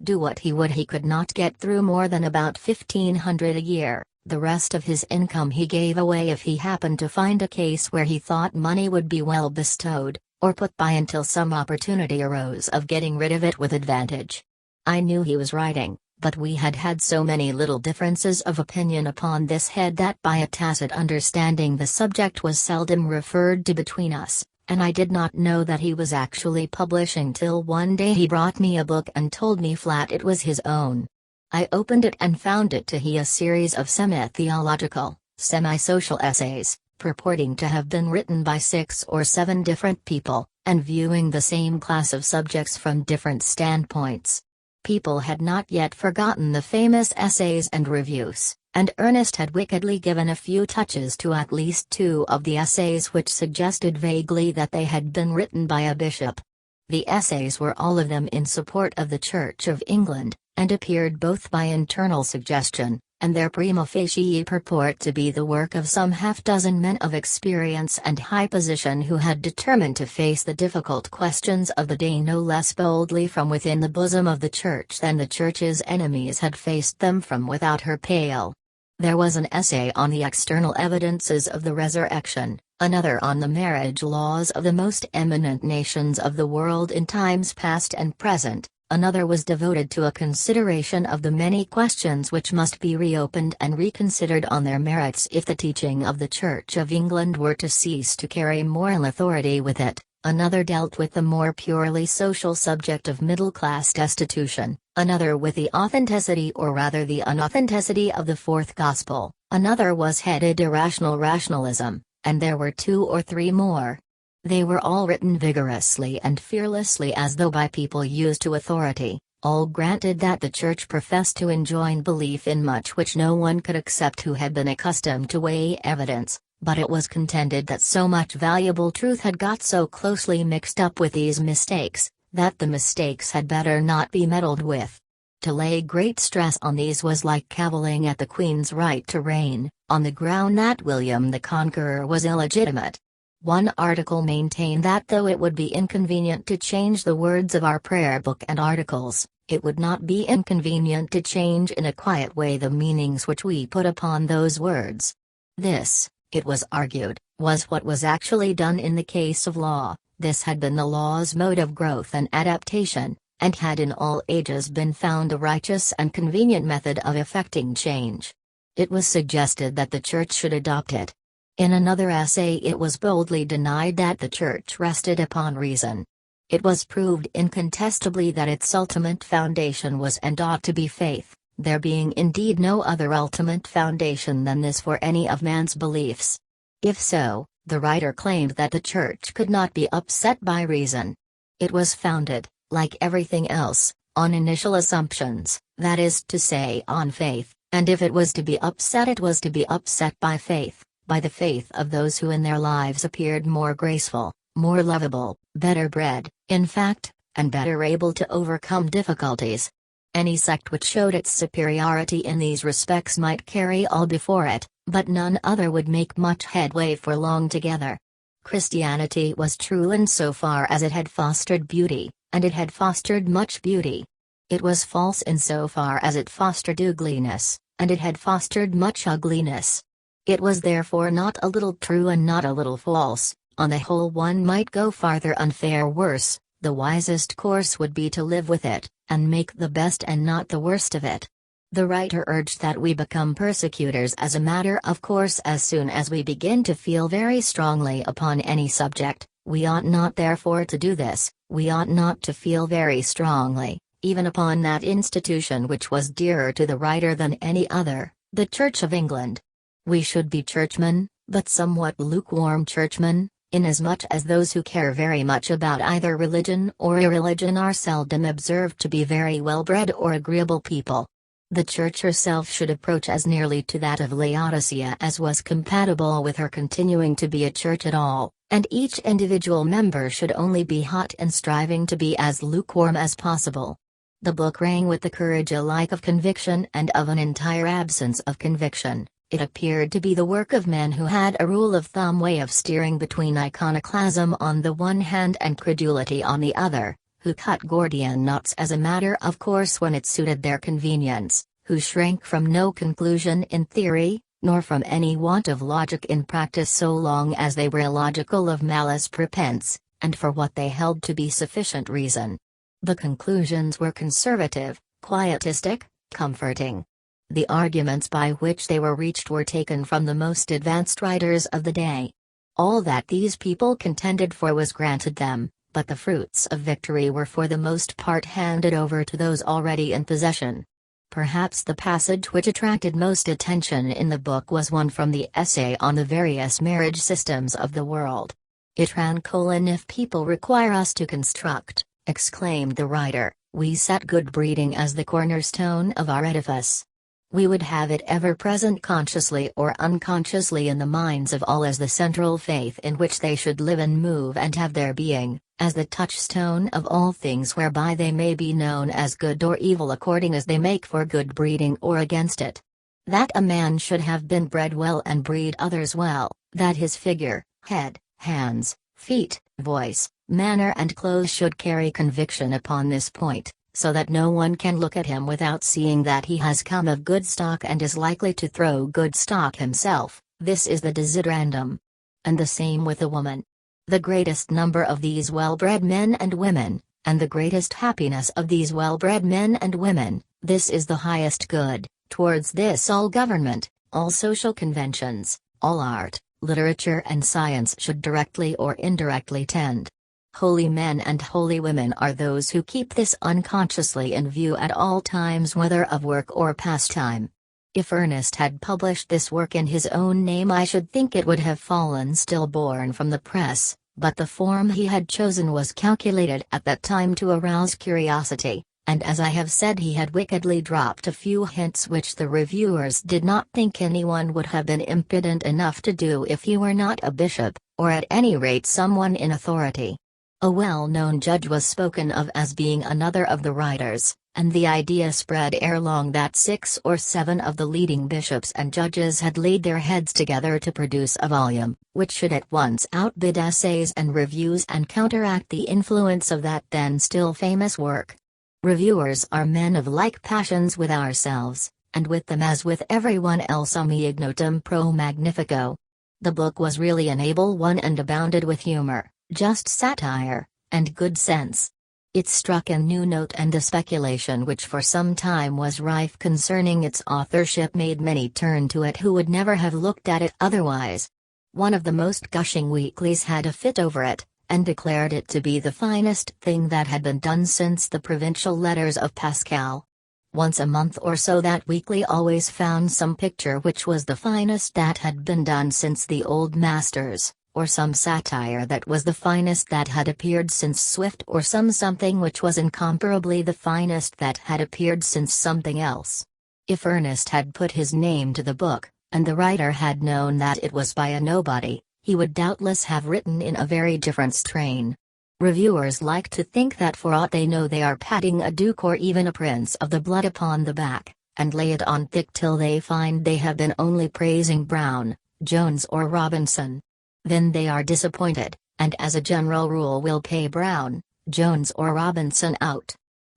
Do what he would, he could not get through more than about 1,500 a year. The rest of his income he gave away if he happened to find a case where he thought money would be well bestowed, or put by until some opportunity arose of getting rid of it with advantage. I knew he was writing, but we had had so many little differences of opinion upon this head that by a tacit understanding the subject was seldom referred to between us, and I did not know that he was actually publishing till one day he brought me a book and told me flat it was his own. I opened it and found it to be a series of semi-theological, semi-social essays, purporting to have been written by 6 or 7 different people, and viewing the same class of subjects from different standpoints. People had not yet forgotten the famous essays and reviews, and Ernest had wickedly given a few touches to at least 2 of the essays which suggested vaguely that they had been written by a bishop. The essays were all of them in support of the Church of England, and appeared both by internal suggestion, and their prima facie purport to be the work of some half-dozen men of experience and high position who had determined to face the difficult questions of the day no less boldly from within the bosom of the Church than the Church's enemies had faced them from without her pale. There was an essay on the external evidences of the resurrection, another on the marriage laws of the most eminent nations of the world in times past and present. Another was devoted to a consideration of the many questions which must be reopened and reconsidered on their merits if the teaching of the Church of England were to cease to carry moral authority with it. Another dealt with the more purely social subject of middle-class destitution, another with the authenticity or rather the unauthenticity of the fourth gospel, another was headed Irrational Rationalism, and there were 2 or 3 more. They were all written vigorously and fearlessly as though by people used to authority, all granted that the Church professed to enjoin belief in much which no one could accept who had been accustomed to weigh evidence, but it was contended that so much valuable truth had got so closely mixed up with these mistakes, that the mistakes had better not be meddled with. To lay great stress on these was like cavilling at the Queen's right to reign, on the ground that William the Conqueror was illegitimate. One article maintained that though it would be inconvenient to change the words of our prayer book and articles, it would not be inconvenient to change in a quiet way the meanings which we put upon those words. This, it was argued, was what was actually done in the case of law. This had been the law's mode of growth and adaptation, and had in all ages been found a righteous and convenient method of effecting change. It was suggested that the Church should adopt it. In another essay it was boldly denied that the Church rested upon reason. It was proved incontestably that its ultimate foundation was and ought to be faith, there being indeed no other ultimate foundation than this for any of man's beliefs. If so, the writer claimed that the Church could not be upset by reason. It was founded, like everything else, on initial assumptions, that is to say on faith, and if it was to be upset it was to be upset by faith. By the faith of those who in their lives appeared more graceful, more lovable, better bred, in fact, and better able to overcome difficulties. Any sect which showed its superiority in these respects might carry all before it, but none other would make much headway for long together. Christianity was true in so far as it had fostered beauty, and it had fostered much beauty. It was false in so far as it fostered ugliness, and it had fostered much ugliness. It was therefore not a little true and not a little false. On the whole one might go farther unfair worse, the wisest course would be to live with it, and make the best and not the worst of it. The writer urged that we become persecutors as a matter of course as soon as we begin to feel very strongly upon any subject. We ought not therefore to do this, we ought not to feel very strongly, even upon that institution which was dearer to the writer than any other, the Church of England. We should be churchmen, but somewhat lukewarm churchmen, inasmuch as those who care very much about either religion or irreligion are seldom observed to be very well-bred or agreeable people. The Church herself should approach as nearly to that of Laodicea as was compatible with her continuing to be a church at all, and each individual member should only be hot and striving to be as lukewarm as possible. The book rang with the courage alike of conviction and of an entire absence of conviction. It appeared to be the work of men who had a rule of thumb way of steering between iconoclasm on the one hand and credulity on the other, who cut Gordian knots as a matter of course when it suited their convenience, who shrank from no conclusion in theory, nor from any want of logic in practice so long as they were illogical of malice prepense, and for what they held to be sufficient reason. The conclusions were conservative, quietistic, comforting. The arguments by which they were reached were taken from the most advanced writers of the day. All that these people contended for was granted them, but the fruits of victory were for the most part handed over to those already in possession. Perhaps the passage which attracted most attention in the book was one from the essay on the various marriage systems of the world. It ran: "If people require us to construct," exclaimed the writer, "we set good breeding as the cornerstone of our edifice. We would have it ever present consciously or unconsciously in the minds of all as the central faith in which they should live and move and have their being, as the touchstone of all things whereby they may be known as good or evil according as they make for good breeding or against it. That a man should have been bred well and breed others well, that his figure, head, hands, feet, voice, manner and clothes should carry conviction upon this point, so that no one can look at him without seeing that he has come of good stock and is likely to throw good stock himself, this is the desiderandum. And the same with a woman. The greatest number of these well-bred men and women, and the greatest happiness of these well-bred men and women, this is the highest good. Towards this all government, all social conventions, all art, literature and science should directly or indirectly tend. Holy men and holy women are those who keep this unconsciously in view at all times, whether of work or pastime. If Ernest had published this work in his own name, I should think it would have fallen stillborn from the press, but the form he had chosen was calculated at that time to arouse curiosity, and as I have said, he had wickedly dropped a few hints which the reviewers did not think anyone would have been impudent enough to do if he were not a bishop, or at any rate someone in authority. A well-known judge was spoken of as being another of the writers, and the idea spread ere long that 6 or 7 of the leading bishops and judges had laid their heads together to produce a volume, which should at once outbid essays and reviews and counteract the influence of that then still famous work. Reviewers are men of like passions with ourselves, and with them as with everyone else me ignotum pro magnifico. The book was really an able one and abounded with humor, just satire, and good sense. It struck a new note, and the speculation which for some time was rife concerning its authorship made many turn to it who would never have looked at it otherwise. One of the most gushing weeklies had a fit over it, and declared it to be the finest thing that had been done since the Provincial Letters of Pascal. Once a month or so that weekly always found some picture which was the finest that had been done since the Old Masters, or some satire that was the finest that had appeared since Swift, or some something which was incomparably the finest that had appeared since something else. If Ernest had put his name to the book, and the writer had known that it was by a nobody, he would doubtless have written in a very different strain. Reviewers like to think that for aught they know they are patting a duke or even a prince of the blood upon the back, and lay it on thick till they find they have been only praising Brown, Jones or Robinson. Then they are disappointed, and as a general rule will pay Brown, Jones or Robinson out.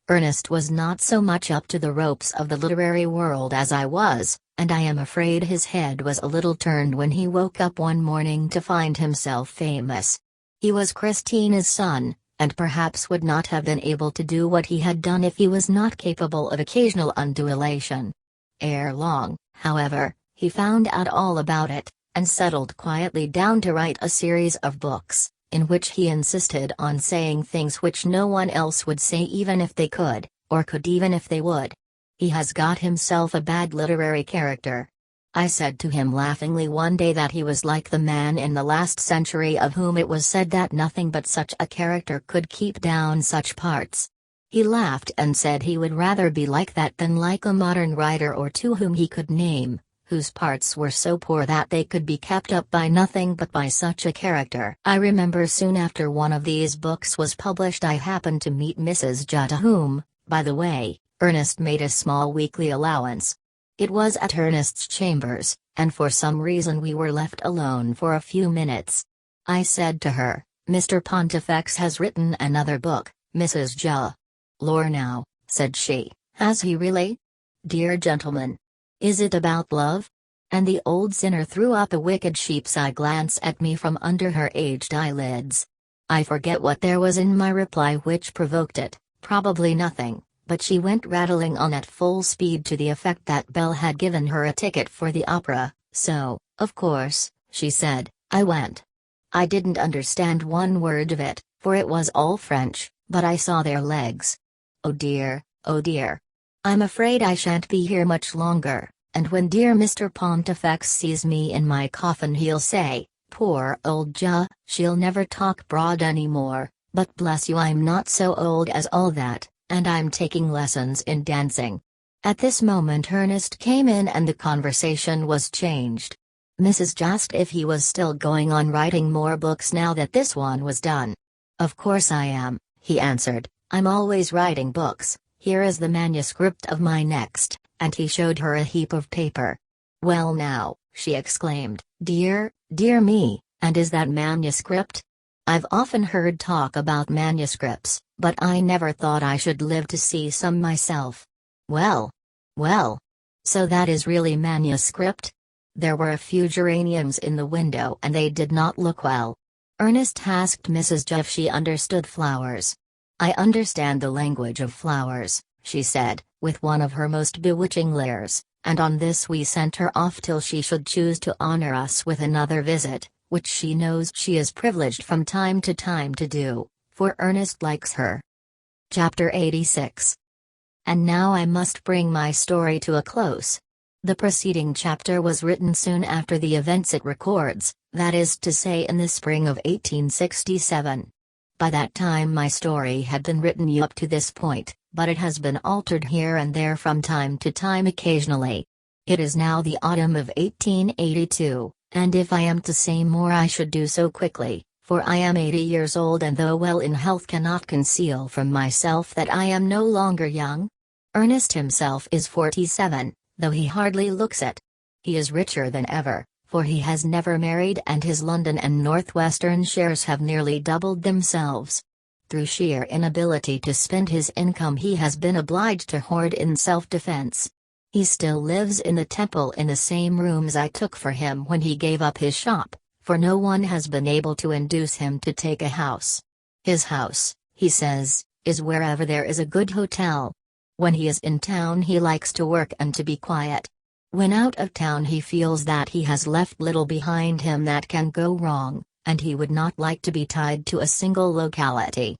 Ernest was not so much up to the ropes of the literary world as I was, and I am afraid his head was a little turned when he woke up one morning to find himself famous. He was Christina's son, and perhaps would not have been able to do what he had done if he was not capable of occasional undulation. Ere long, however, he found out all about it, and settled quietly down to write a series of books, in which he insisted on saying things which no one else would say even if they could, or could even if they would. He has got himself a bad literary character. I said to him laughingly one day that he was like the man in the last century of whom it was said that nothing but such a character could keep down such parts. He laughed and said he would rather be like that than like a modern writer or two whom he could name, whose parts were so poor that they could be kept up by nothing but by such a character. I remember soon after one of these books was published I happened to meet Mrs. Judd, whom, By the way, Ernest made a small weekly allowance. It was at Ernest's chambers, and for some reason we were left alone for a few minutes. I said to her, "Mr. Pontifex has written another book, Mrs. J." "Lor now," said she, "has he really? Dear gentleman. Is it about love?" And the old sinner threw up a wicked sheep's eye glance at me from under her aged eyelids. I forget what there was in my reply which provoked it, probably nothing, but she went rattling on at full speed to the effect that Belle had given her a ticket for the opera, so, of course, she said, I went. I didn't understand one word of it, for it was all French, but I saw their legs. Oh dear, oh dear. I'm afraid I shan't be here much longer, and when dear Mr. Pontifex sees me in my coffin he'll say, "Poor old Ja, she'll never talk broad anymore," but bless you, I'm not so old as all that, and I'm taking lessons in dancing. At this moment Ernest came in and the conversation was changed. Mrs. J asked if he was still going on writing more books now that this one was done. "Of course I am," he answered, "I'm always writing books. Here is the manuscript of my next," and he showed her a heap of paper. "Well now," she exclaimed, "dear, dear me, and is that manuscript? I've often heard talk about manuscripts, but I never thought I should live to see some myself. Well, well. So that is really manuscript?" There were a few geraniums in the window and they did not look well. Ernest asked Mrs. J if she understood flowers. "I understand the language of flowers," she said, with one of her most bewitching leers, and on this we sent her off till she should choose to honor us with another visit, which she knows she is privileged from time to time to do, for Ernest likes her. Chapter 86. And now I must bring my story to a close. The preceding chapter was written soon after the events it records, that is to say in the spring of 1867. By that time my story had been written up to this point, but it has been altered here and there from time to time occasionally. It is now the autumn of 1882, and if I am to say more I should do so quickly, for I am 80 years old and though well in health cannot conceal from myself that I am no longer young. Ernest himself is 47, though he hardly looks it. He is richer than ever, for he has never married and his London and Northwestern shares have nearly doubled themselves. Through sheer inability to spend his income he has been obliged to hoard in self-defense. He still lives in the Temple in the same rooms I took for him when he gave up his shop, for no one has been able to induce him to take a house. His house, he says, is wherever there is a good hotel. When he is in town he likes to work and to be quiet. When out of town he feels that he has left little behind him that can go wrong, and he would not like to be tied to a single locality.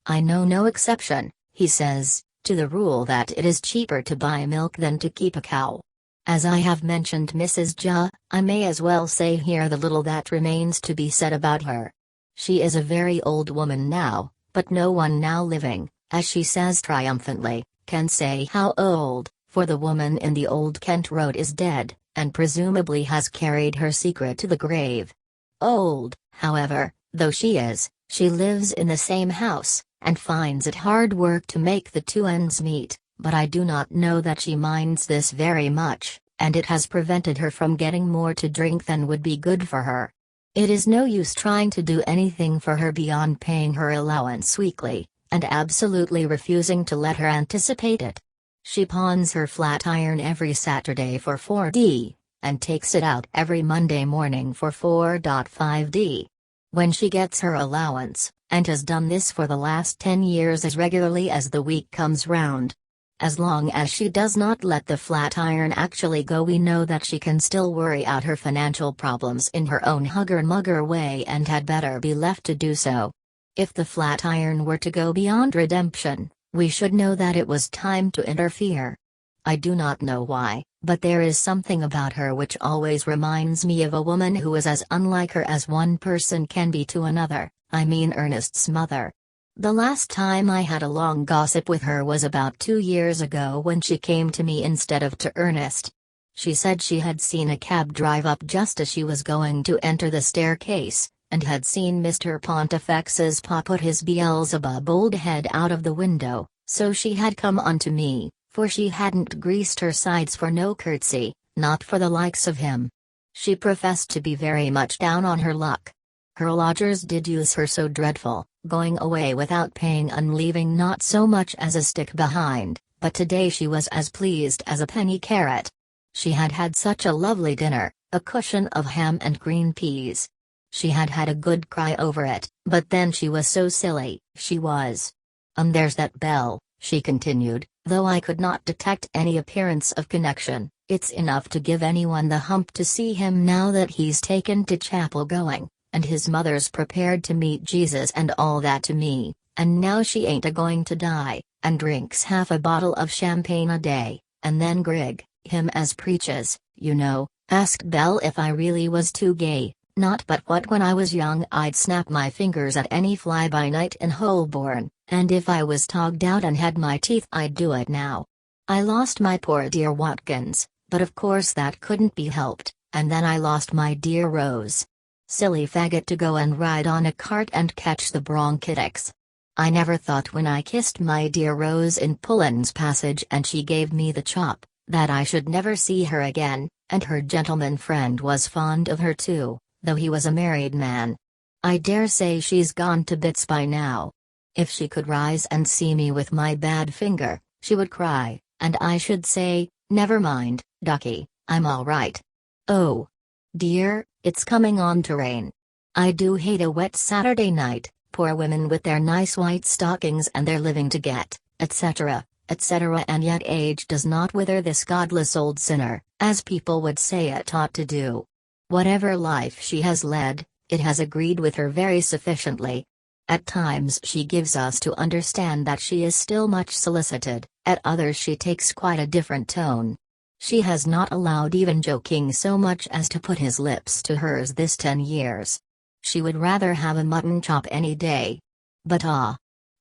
I know no exception, he says, to the rule that it is cheaper to buy milk than to keep a cow. As I have mentioned Mrs. J, I may as well say here the little that remains to be said about her. She is a very old woman now, but no one now living, as she says triumphantly, can say how old, for the woman in the Old Kent Road is dead, and presumably has carried her secret to the grave. Old, however, though she is, she lives in the same house, and finds it hard work to make the two ends meet, but I do not know that she minds this very much, and it has prevented her from getting more to drink than would be good for her. It is no use trying to do anything for her beyond paying her allowance weekly, and absolutely refusing to let her anticipate it. She pawns her flat iron every Saturday for 4d, and takes it out every Monday morning for 4.5d. When she gets her allowance, and has done this for the last 10 years as regularly as the week comes round. As long as she does not let the flat iron actually go, we know that she can still worry out her financial problems in her own hugger-mugger way and had better be left to do so. If the flat iron were to go beyond redemption, we should know that it was time to interfere. I do not know why, but there is something about her which always reminds me of a woman who is as unlike her as one person can be to another, I mean Ernest's mother. The last time I had a long gossip with her was about 2 years ago when she came to me instead of to Ernest. She said she had seen a cab drive up just as she was going to enter the staircase, and had seen Mr. Pontifex's pa put his Beelzebub old head out of the window, so she had come unto me, for she hadn't greased her sides for no curtsy, not for the likes of him. She professed to be very much down on her luck. Her lodgers did use her so dreadful, going away without paying and leaving not so much as a stick behind, but today she was as pleased as a penny carrot. She had had such a lovely dinner, a cushion of ham and green peas. She had had a good cry over it, but then she was so silly, she was. There's that bell," she continued, though I could not detect any appearance of connection. "It's enough to give anyone the hump to see him now that he's taken to chapel going, and his mother's prepared to meet Jesus and all that to me, and now she ain't a-going to die, and drinks half a bottle of champagne a day, and then Grig, him as preaches, you know, asked Bell if I really was too gay. Not but what when I was young I'd snap my fingers at any fly-by-night in Holborn, and if I was togged out and had my teeth I'd do it now. I lost my poor dear Watkins, but of course that couldn't be helped, and then I lost my dear Rose. Silly faggot to go and ride on a cart and catch the bronchitis. I never thought when I kissed my dear Rose in Pullen's Passage and she gave me the chop, that I should never see her again, and her gentleman friend was fond of her too, though he was a married man. I dare say she's gone to bits by now. If she could rise and see me with my bad finger, she would cry, and I should say, never mind, ducky, I'm all right. Oh, dear, it's coming on to rain. I do hate a wet Saturday night, poor women with their nice white stockings and their living to get, etc., etc. And yet age does not wither this godless old sinner, as people would say it ought to do. Whatever life she has led, it has agreed with her very sufficiently. At times she gives us to understand that she is still much solicited, at others she takes quite a different tone. She has not allowed even joking so much as to put his lips to hers this 10 years. She would rather have a mutton chop any day. But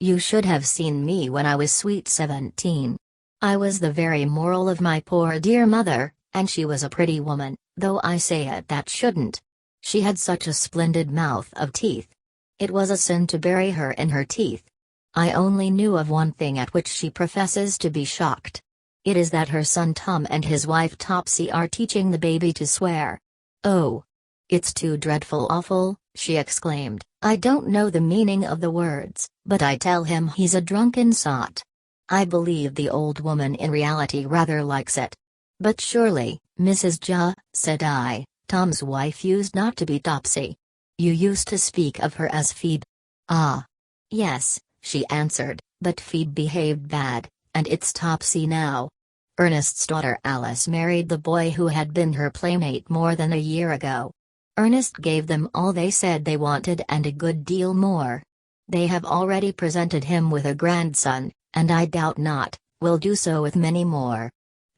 you should have seen me when I was sweet 17. I was the very moral of my poor dear mother, and she was a pretty woman, though I say it that shouldn't. She had such a splendid mouth of teeth. It was a sin to bury her in her teeth. I only knew of one thing at which she professes to be shocked. It is that her son Tom and his wife Topsy are teaching the baby to swear. "Oh, it's too dreadful awful," she exclaimed. "I don't know the meaning of the words, but I tell him he's a drunken sot. I believe the old woman in reality rather likes it." "But surely, Mrs. Ja," said I, "Tom's wife used not to be Topsy. You used to speak of her as Phoebe." "Ah. Yes," she answered, "but Phoebe behaved bad, and it's Topsy now." Ernest's daughter Alice married the boy who had been her playmate more than a year ago. Ernest gave them all they said they wanted and a good deal more. They have already presented him with a grandson, and I doubt not, will do so with many more.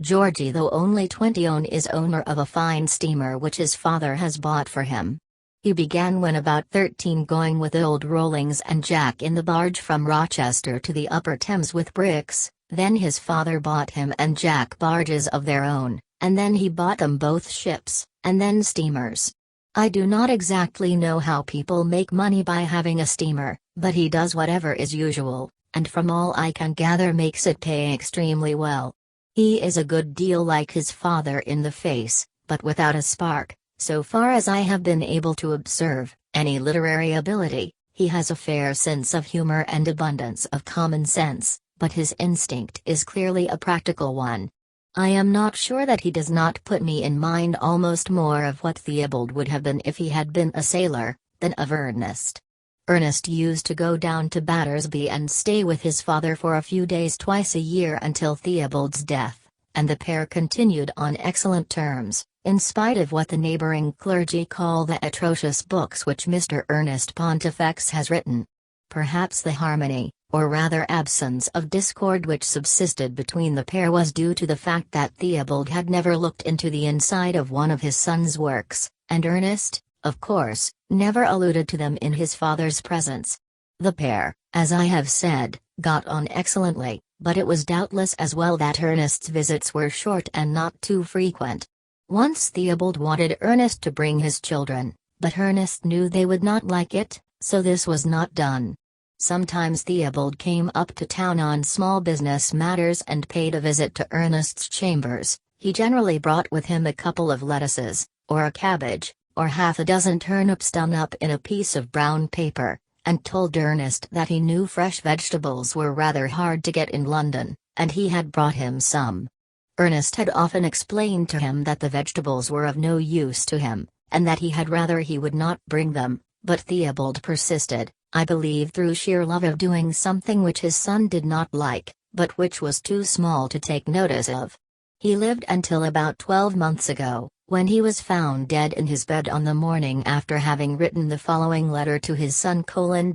Georgie, though only 20, is owner of a fine steamer which his father has bought for him. He began when about 13 going with old Rollings and Jack in the barge from Rochester to the Upper Thames with bricks, then his father bought him and Jack barges of their own, and then he bought them both ships, and then steamers. I do not exactly know how people make money by having a steamer, but he does whatever is usual, and from all I can gather makes it pay extremely well. He is a good deal like his father in the face, but without a spark, so far as I have been able to observe, any literary ability. He has a fair sense of humor and abundance of common sense, but his instinct is clearly a practical one. I am not sure that he does not put me in mind almost more of what Theobald would have been if he had been a sailor, than of Ernest. Ernest used to go down to Battersby and stay with his father for a few days twice a year until Theobald's death, and the pair continued on excellent terms, in spite of what the neighboring clergy call the atrocious books which Mr. Ernest Pontifex has written. Perhaps the harmony, or rather absence of discord which subsisted between the pair was due to the fact that Theobald had never looked into the inside of one of his son's works, and Ernest, of course, never alluded to them in his father's presence. The pair, as I have said, got on excellently, but it was doubtless as well that Ernest's visits were short and not too frequent. Once Theobald wanted Ernest to bring his children, but Ernest knew they would not like it, so this was not done. Sometimes Theobald came up to town on small business matters and paid a visit to Ernest's chambers. He generally brought with him a couple of lettuces, or a cabbage, or half a dozen turnips done up in a piece of brown paper, and told Ernest that he knew fresh vegetables were rather hard to get in London, and he had brought him some. Ernest had often explained to him that the vegetables were of no use to him, and that he had rather he would not bring them, but Theobald persisted, I believe through sheer love of doing something which his son did not like, but which was too small to take notice of. He lived until about 12 months ago, when he was found dead in his bed on the morning after having written the following letter to his son: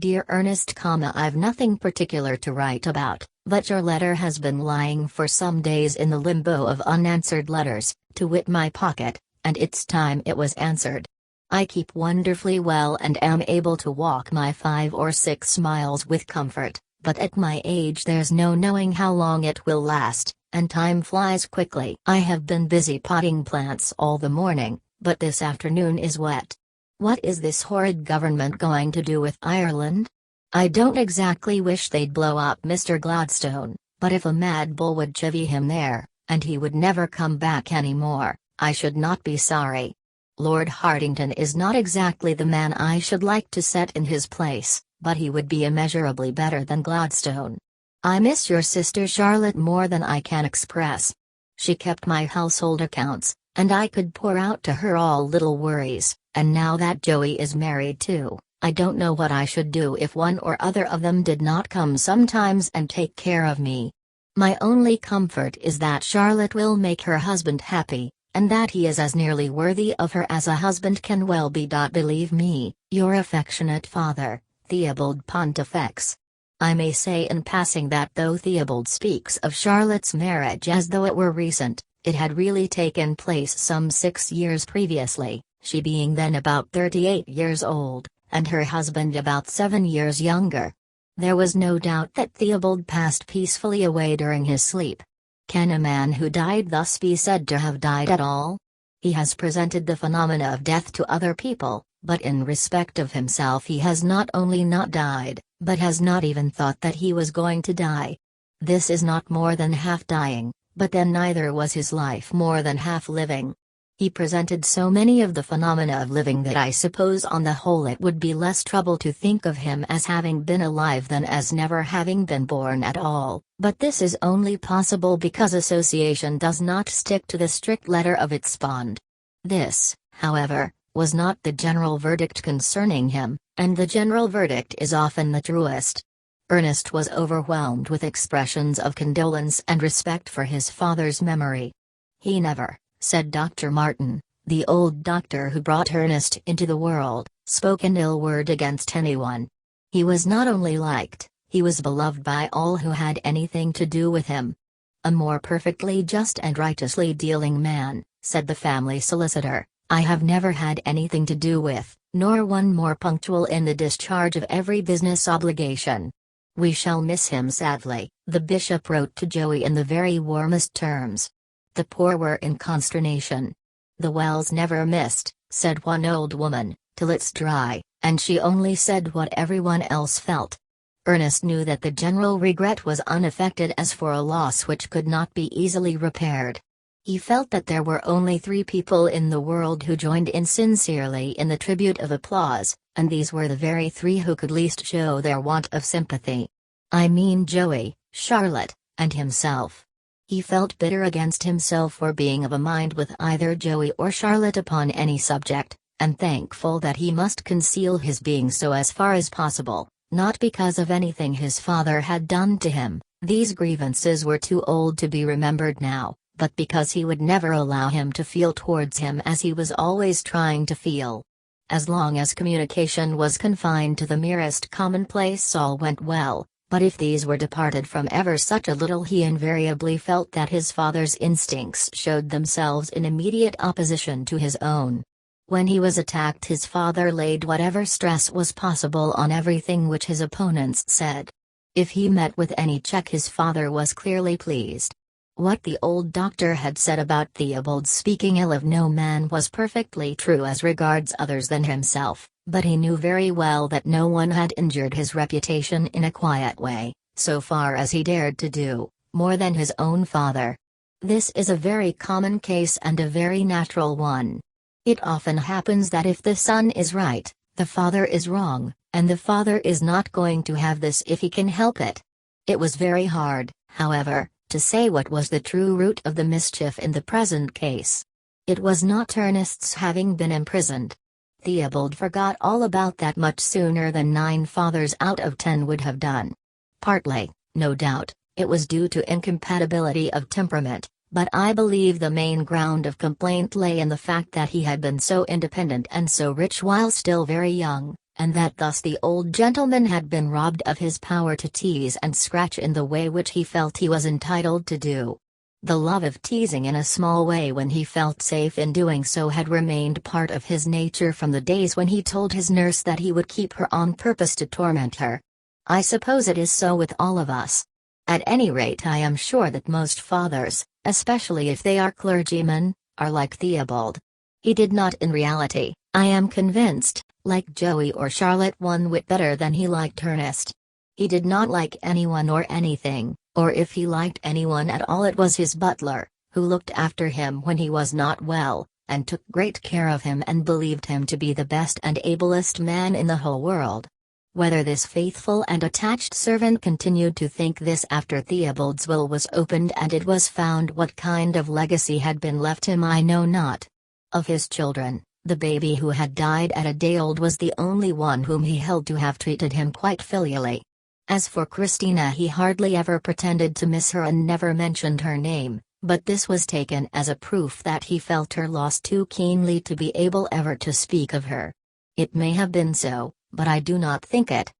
Dear Ernest, I've nothing particular to write about, but your letter has been lying for some days in the limbo of unanswered letters, to wit my pocket, and it's time it was answered. I keep wonderfully well and am able to walk my 5 or 6 miles with comfort, but at my age there's no knowing how long it will last, and time flies quickly. I have been busy potting plants all the morning, but this afternoon is wet. What is this horrid government going to do with Ireland? I don't exactly wish they'd blow up Mr. Gladstone, but if a mad bull would chivvy him there, and he would never come back any more, I should not be sorry. Lord Hartington is not exactly the man I should like to set in his place, but he would be immeasurably better than Gladstone. I miss your sister Charlotte more than I can express. She kept my household accounts, and I could pour out to her all little worries, and now that Joey is married too, I don't know what I should do if one or other of them did not come sometimes and take care of me. My only comfort is that Charlotte will make her husband happy, and that he is as nearly worthy of her as a husband can well be. Believe me, your affectionate father, Theobald Pontifex. I may say in passing that though Theobald speaks of Charlotte's marriage as though it were recent, it had really taken place some 6 years previously, she being then about 38 years old, and her husband about 7 years younger. There was no doubt that Theobald passed peacefully away during his sleep. Can a man who died thus be said to have died at all? He has presented the phenomena of death to other people, but in respect of himself he has not only not died, but has not even thought that he was going to die. This is not more than half dying, but then neither was his life more than half living. He presented so many of the phenomena of living that I suppose on the whole it would be less trouble to think of him as having been alive than as never having been born at all, but this is only possible because association does not stick to the strict letter of its bond. This, however, was not the general verdict concerning him, and the general verdict is often the truest. Ernest was overwhelmed with expressions of condolence and respect for his father's memory. He never, said Dr. Martin, the old doctor who brought Ernest into the world, spoke an ill word against anyone. He was not only liked, he was beloved by all who had anything to do with him. A more perfectly just and righteously dealing man, said the family solicitor, I have never had anything to do with, nor one more punctual in the discharge of every business obligation. We shall miss him sadly, the bishop wrote to Joey in the very warmest terms. The poor were in consternation. The well's never missed, said one old woman, till it's dry, and she only said what everyone else felt. Ernest knew that the general regret was unaffected as for a loss which could not be easily repaired. He felt that there were only 3 people in the world who joined in sincerely in the tribute of applause, and these were the very 3 who could least show their want of sympathy. I mean Joey, Charlotte, and himself. He felt bitter against himself for being of a mind with either Joey or Charlotte upon any subject, and thankful that he must conceal his being so as far as possible, not because of anything his father had done to him, these grievances were too old to be remembered now, but because he would never allow him to feel towards him as he was always trying to feel. As long as communication was confined to the merest commonplace all went well. But if these were departed from ever such a little, he invariably felt that his father's instincts showed themselves in immediate opposition to his own. When he was attacked, his father laid whatever stress was possible on everything which his opponents said. If he met with any check, his father was clearly pleased. What the old doctor had said about Theobald's speaking ill of no man was perfectly true as regards others than himself, but he knew very well that no one had injured his reputation in a quiet way, so far as he dared to do, more than his own father. This is a very common case and a very natural one. It often happens that if the son is right, the father is wrong, and the father is not going to have this if he can help it. It was very hard, however, to say what was the true root of the mischief in the present case. It was not Ernest's having been imprisoned. Theobald forgot all about that much sooner than 9 fathers out of 10 would have done. Partly, no doubt, it was due to incompatibility of temperament, but I believe the main ground of complaint lay in the fact that he had been so independent and so rich while still very young, and that thus the old gentleman had been robbed of his power to tease and scratch in the way which he felt he was entitled to do. The love of teasing in a small way when he felt safe in doing so had remained part of his nature from the days when he told his nurse that he would keep her on purpose to torment her. I suppose it is so with all of us. At any rate, I am sure that most fathers, especially if they are clergymen, are like Theobald. He did not in reality, I am convinced, like Joey or Charlotte one whit better than he liked Ernest. He did not like anyone or anything, or if he liked anyone at all it was his butler, who looked after him when he was not well, and took great care of him and believed him to be the best and ablest man in the whole world. Whether this faithful and attached servant continued to think this after Theobald's will was opened and it was found what kind of legacy had been left him I know not. Of his children, the baby who had died at a day old was the only one whom he held to have treated him quite filially. As for Christina, he hardly ever pretended to miss her and never mentioned her name, but this was taken as a proof that he felt her loss too keenly to be able ever to speak of her. It may have been so, but I do not think it.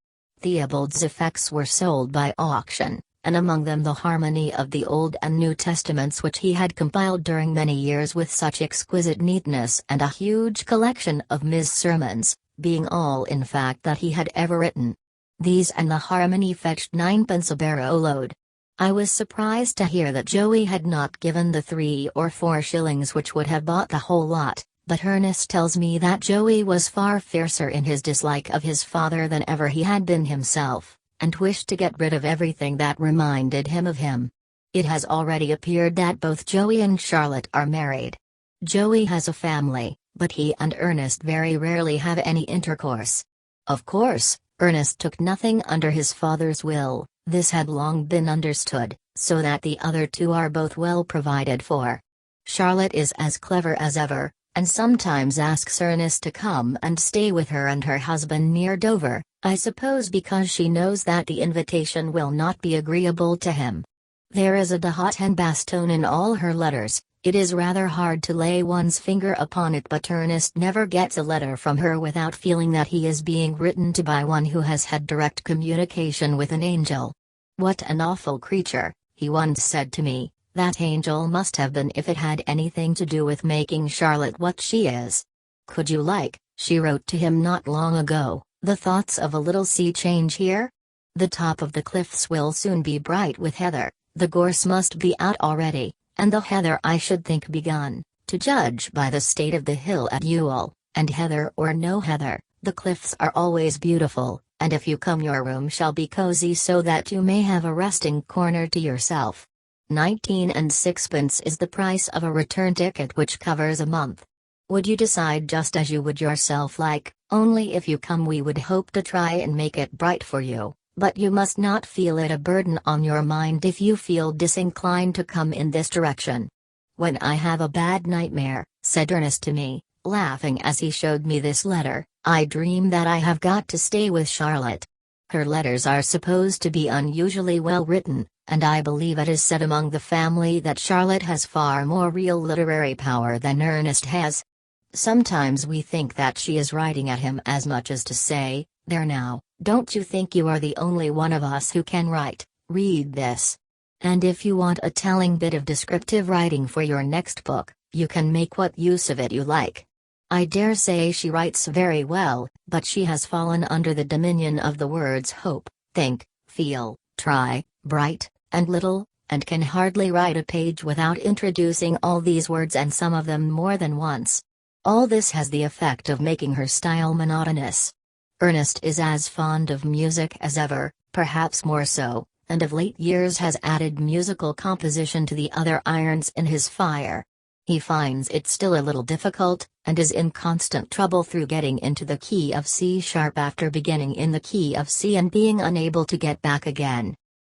Theobald's effects were sold by auction, and among them the harmony of the Old and New Testaments which he had compiled during many years with such exquisite neatness, and a huge collection of Ms. sermons, being all in fact that he had ever written. These and the harmony fetched 9d. a barrow load. I was surprised to hear that Joey had not given the 3 or 4 shillings which would have bought the whole lot, but Ernest tells me that Joey was far fiercer in his dislike of his father than ever he had been himself, and wished to get rid of everything that reminded him of him. It has already appeared that both Joey and Charlotte are married. Joey has a family, but he and Ernest very rarely have any intercourse. Of course, Ernest took nothing under his father's will, this had long been understood, so that the other 2 are both well provided for. Charlotte is as clever as ever, and sometimes asks Ernest to come and stay with her and her husband near Dover, I suppose because she knows that the invitation will not be agreeable to him. There is a dot and bastone in all her letters. It is rather hard to lay one's finger upon it, but Ernest never gets a letter from her without feeling that he is being written to by one who has had direct communication with an angel. What an awful creature, he once said to me. That angel must have been if it had anything to do with making Charlotte what she is. Could you she wrote to him not long ago, the thoughts of a little sea change here? The top of the cliffs will soon be bright with heather, the gorse must be out already, and the heather I should think begun, to judge by the state of the hill at Ewell, and heather or no heather, the cliffs are always beautiful, and if you come your room shall be cozy so that you may have a resting corner to yourself. 19 and 6d. is the price of a return ticket which covers a month. Would you decide just as you would yourself only if you come we would hope to try and make it bright for you, but you must not feel it a burden on your mind if you feel disinclined to come in this direction. When I have a bad nightmare, said Ernest to me, laughing as he showed me this letter, I dream that I have got to stay with Charlotte. Her letters are supposed to be unusually well written, and I believe it is said among the family that Charlotte has far more real literary power than Ernest has. Sometimes we think that she is writing at him as much as to say, there now, don't you think you are the only one of us who can write, read this. And if you want a telling bit of descriptive writing for your next book, you can make what use of it you like. I dare say she writes very well, but she has fallen under the dominion of the words hope, think, feel, try, bright, and little, and can hardly write a page without introducing all these words and some of them more than once. All this has the effect of making her style monotonous. Ernest is as fond of music as ever, perhaps more so, and of late years has added musical composition to the other irons in his fire. He finds it still a little difficult, and is in constant trouble through getting into the key of C sharp after beginning in the key of C and being unable to get back again.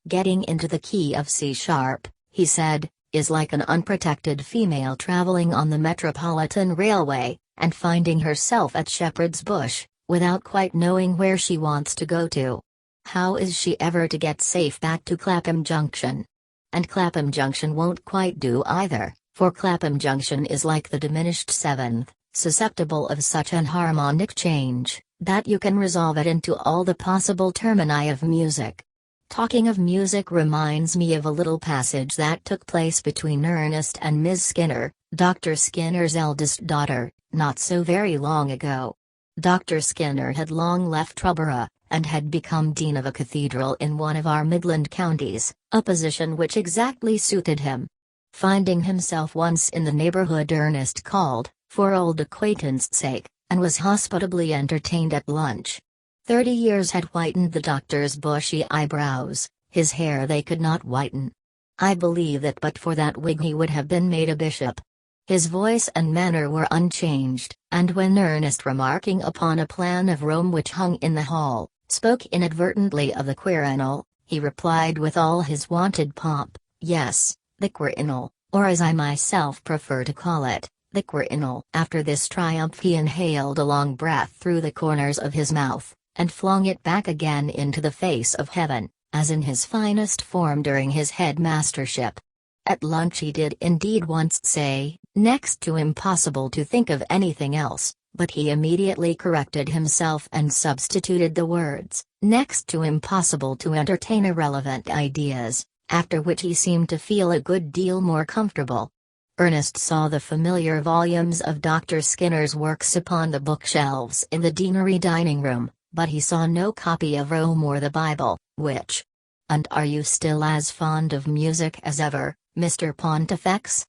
Getting into the key of C sharp, he said, is like an unprotected female traveling on the Metropolitan Railway, and finding herself at Shepherd's Bush, without quite knowing where she wants to go to. How is she ever to get safe back to Clapham Junction? And Clapham Junction won't quite do either, for Clapham Junction is like the diminished seventh, susceptible of such an harmonic change, that you can resolve it into all the possible termini of music. Talking of music reminds me of a little passage that took place between Ernest and Miss Skinner, Dr. Skinner's eldest daughter, not so very long ago. Dr. Skinner had long left Truborough, and had become dean of a cathedral in one of our Midland counties, a position which exactly suited him. Finding himself once in the neighborhood, Ernest called, for old acquaintance' sake, and was hospitably entertained at lunch. 30 years had whitened the doctor's bushy eyebrows, his hair they could not whiten. I believe that but for that wig he would have been made a bishop. His voice and manner were unchanged, and when Ernest, remarking upon a plan of Rome which hung in the hall, spoke inadvertently of the Quirinal, he replied with all his wonted pomp, "Yes, the Quirinal, or as I myself prefer to call it, the Quirinal." After this triumph he inhaled a long breath through the corners of his mouth, and flung it back again into the face of heaven, as in his finest form during his headmastership. At lunch he did indeed once say, "Next to impossible to think of anything else," but he immediately corrected himself and substituted the words, "next to impossible to entertain irrelevant ideas," after which he seemed to feel a good deal more comfortable. Ernest saw the familiar volumes of Dr. Skinner's works upon the bookshelves in the deanery dining room, but he saw no copy of Rome or the Bible, which— "And are you still as fond of music as ever, Mr. Pontifex?"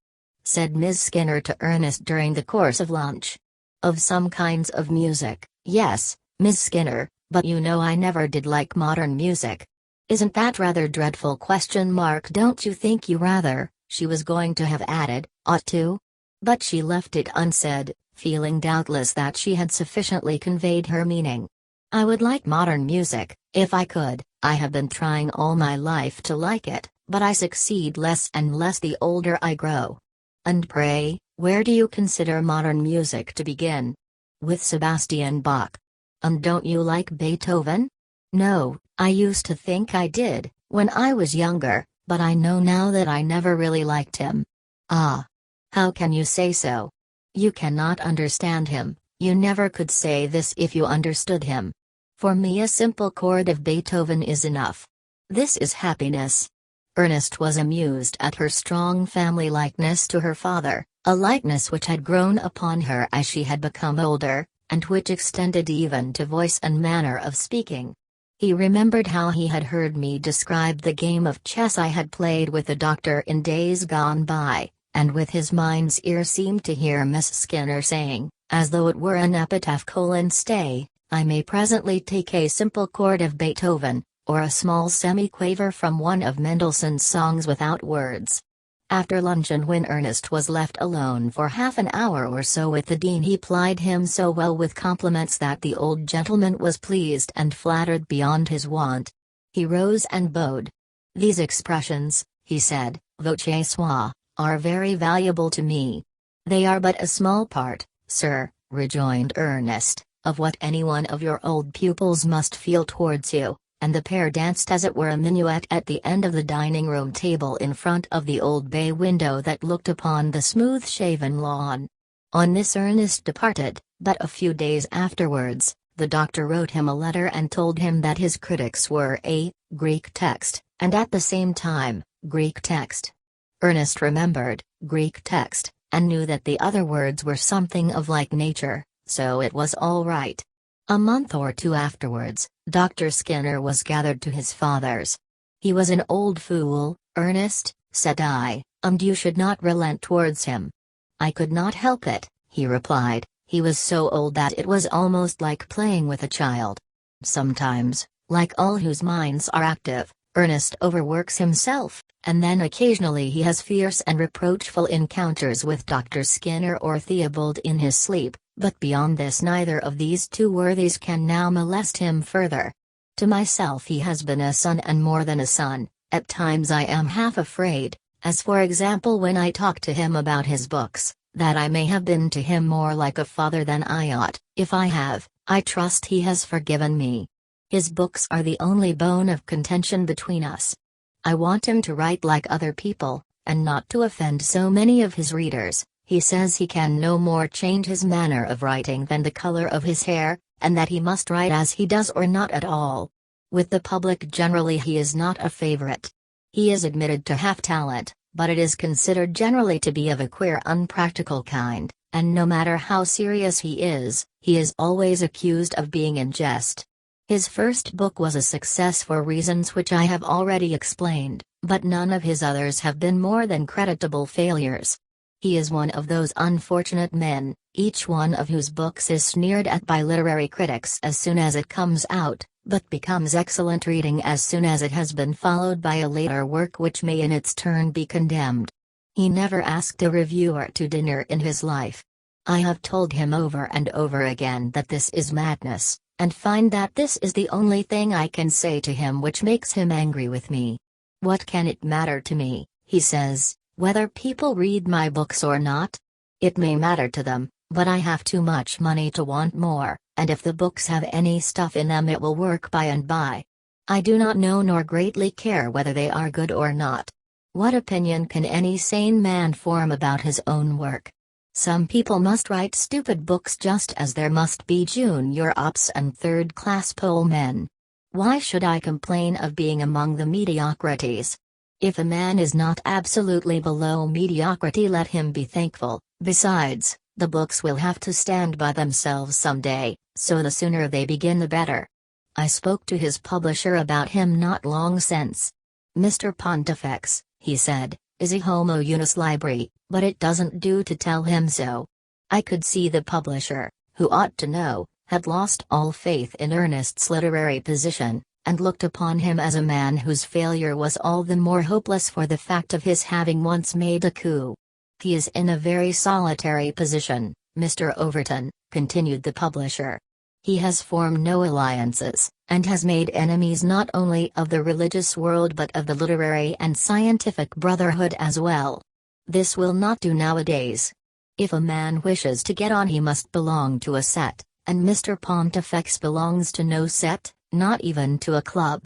said Miss Skinner to Ernest during the course of lunch. "Of some kinds of music, yes, Miss Skinner, but you know I never did like modern music." "Isn't that rather dreadful? Don't you think you rather," she was going to have added, "ought to?" But she left it unsaid, feeling doubtless that she had sufficiently conveyed her meaning. "I would like modern music, if I could. I have been trying all my life to like it, but I succeed less and less the older I grow." "And pray, where do you consider modern music to begin?" "With Sebastian Bach." "And don't you like Beethoven?" "No, I used to think I did, when I was younger, but I know now that I never really liked him." "Ah. How can you say so? You cannot understand him. You never could say this if you understood him. For me a simple chord of Beethoven is enough. This is happiness." Ernest was amused at her strong family likeness to her father, a likeness which had grown upon her as she had become older, and which extended even to voice and manner of speaking. He remembered how he had heard me describe the game of chess I had played with the doctor in days gone by, and with his mind's ear seemed to hear Miss Skinner saying, as though it were an epitaph: "Stay, I may presently take a simple chord of Beethoven, or a small semi-quaver from one of Mendelssohn's songs without words." After luncheon, when Ernest was left alone for half an hour or so with the dean, he plied him so well with compliments that the old gentleman was pleased and flattered beyond his wont. He rose and bowed. "These expressions," he said, "voce sua, are very valuable to me." "They are but a small part, sir," rejoined Ernest, "of what any one of your old pupils must feel towards you." And the pair danced as it were a minuet at the end of the dining-room table in front of the old bay window that looked upon the smooth-shaven lawn. On this Ernest departed, but a few days afterwards, the doctor wrote him a letter and told him that his critics were a Greek text, and at the same time, Greek text. Ernest remembered Greek text, and knew that the other words were something of like nature, so it was all right. A month or two afterwards, Dr. Skinner was gathered to his fathers. He was an old fool, "Ernest," said I, "you should not relent towards him." "I could not help it," he replied. "He was so old that it was almost like playing with a child." Sometimes, like all whose minds are active, Ernest overworks himself, and then occasionally he has fierce and reproachful encounters with Dr. Skinner or Theobald in his sleep, but beyond this neither of these two worthies can now molest him further. To myself he has been a son and more than a son. At times I am half afraid, as for example when I talk to him about his books, that I may have been to him more like a father than I ought. If I have, I trust he has forgiven me. His books are the only bone of contention between us. I want him to write like other people, and not to offend so many of his readers. He says he can no more change his manner of writing than the color of his hair, and that he must write as he does or not at all. With the public generally he is not a favorite. He is admitted to have talent, but it is considered generally to be of a queer unpractical kind, and no matter how serious he is always accused of being in jest. His first book was a success for reasons which I have already explained, but none of his others have been more than creditable failures. He is one of those unfortunate men, each one of whose books is sneered at by literary critics as soon as it comes out, but becomes excellent reading as soon as it has been followed by a later work which may in its turn be condemned. He never asked a reviewer to dinner in his life. I have told him over and over again that this is madness, and find that this is the only thing I can say to him which makes him angry with me. "What can it matter to me," he says, "whether people read my books or not? It may matter to them, but I have too much money to want more, and if the books have any stuff in them it will work by and by. I do not know nor greatly care whether they are good or not. What opinion can any sane man form about his own work? Some people must write stupid books just as there must be junior ops and third-class poll men. Why should I complain of being among the mediocrities? If a man is not absolutely below mediocrity, let him be thankful. Besides, the books will have to stand by themselves someday, so the sooner they begin the better." I spoke to his publisher about him not long since. "Mr. Pontifex," he said, "is a homo unus libri, but it doesn't do to tell him so." I could see the publisher, who ought to know, had lost all faith in Ernest's literary position, and looked upon him as a man whose failure was all the more hopeless for the fact of his having once made a coup. "He is in a very solitary position, Mr. Overton," continued the publisher. "He has formed no alliances, and has made enemies not only of the religious world but of the literary and scientific brotherhood as well. This will not do nowadays. If a man wishes to get on he must belong to a set, and Mr. Pontifex belongs to no set, not even to a club."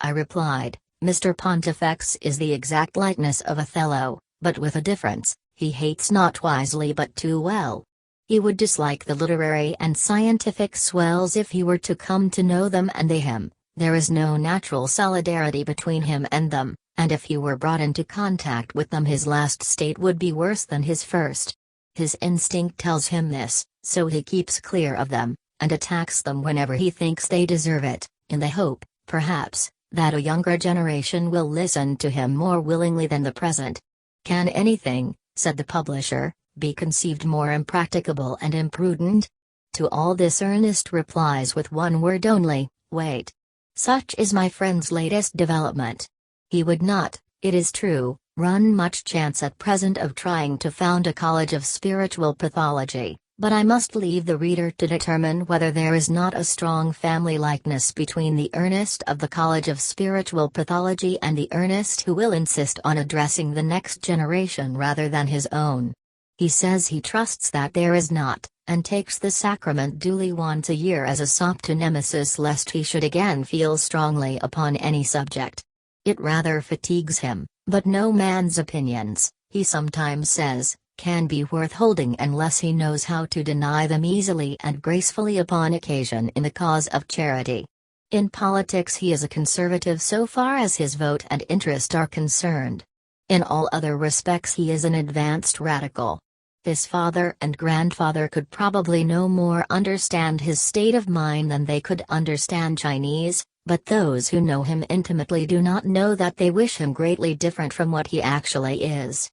I replied, "Mr. Pontifex is the exact likeness of Othello, but with a difference, he hates not wisely but too well. He would dislike the literary and scientific swells if he were to come to know them and they him. There is no natural solidarity between him and them, and if he were brought into contact with them his last state would be worse than his first. His instinct tells him this, so he keeps clear of them, and attacks them whenever he thinks they deserve it, in the hope, perhaps, that a younger generation will listen to him more willingly than the present." "Can anything," said the publisher, "be conceived more impracticable and imprudent?" To all this Ernest replies with one word only: "Wait." Such is my friend's latest development. He would not, it is true, run much chance at present of trying to found a college of spiritual pathology, but I must leave the reader to determine whether there is not a strong family likeness between the Ernest of the College of Spiritual Pathology and the Ernest who will insist on addressing the next generation rather than his own. He says he trusts that there is not, and takes the sacrament duly once a year as a sop to Nemesis lest he should again feel strongly upon any subject. It rather fatigues him, but no man's opinions, he sometimes says, can be worth holding unless he knows how to deny them easily and gracefully upon occasion in the cause of charity. In politics he is a conservative so far as his vote and interest are concerned. In all other respects he is an advanced radical. His father and grandfather could probably no more understand his state of mind than they could understand Chinese, But those who know him intimately do not know that they wish him greatly different from what he actually is.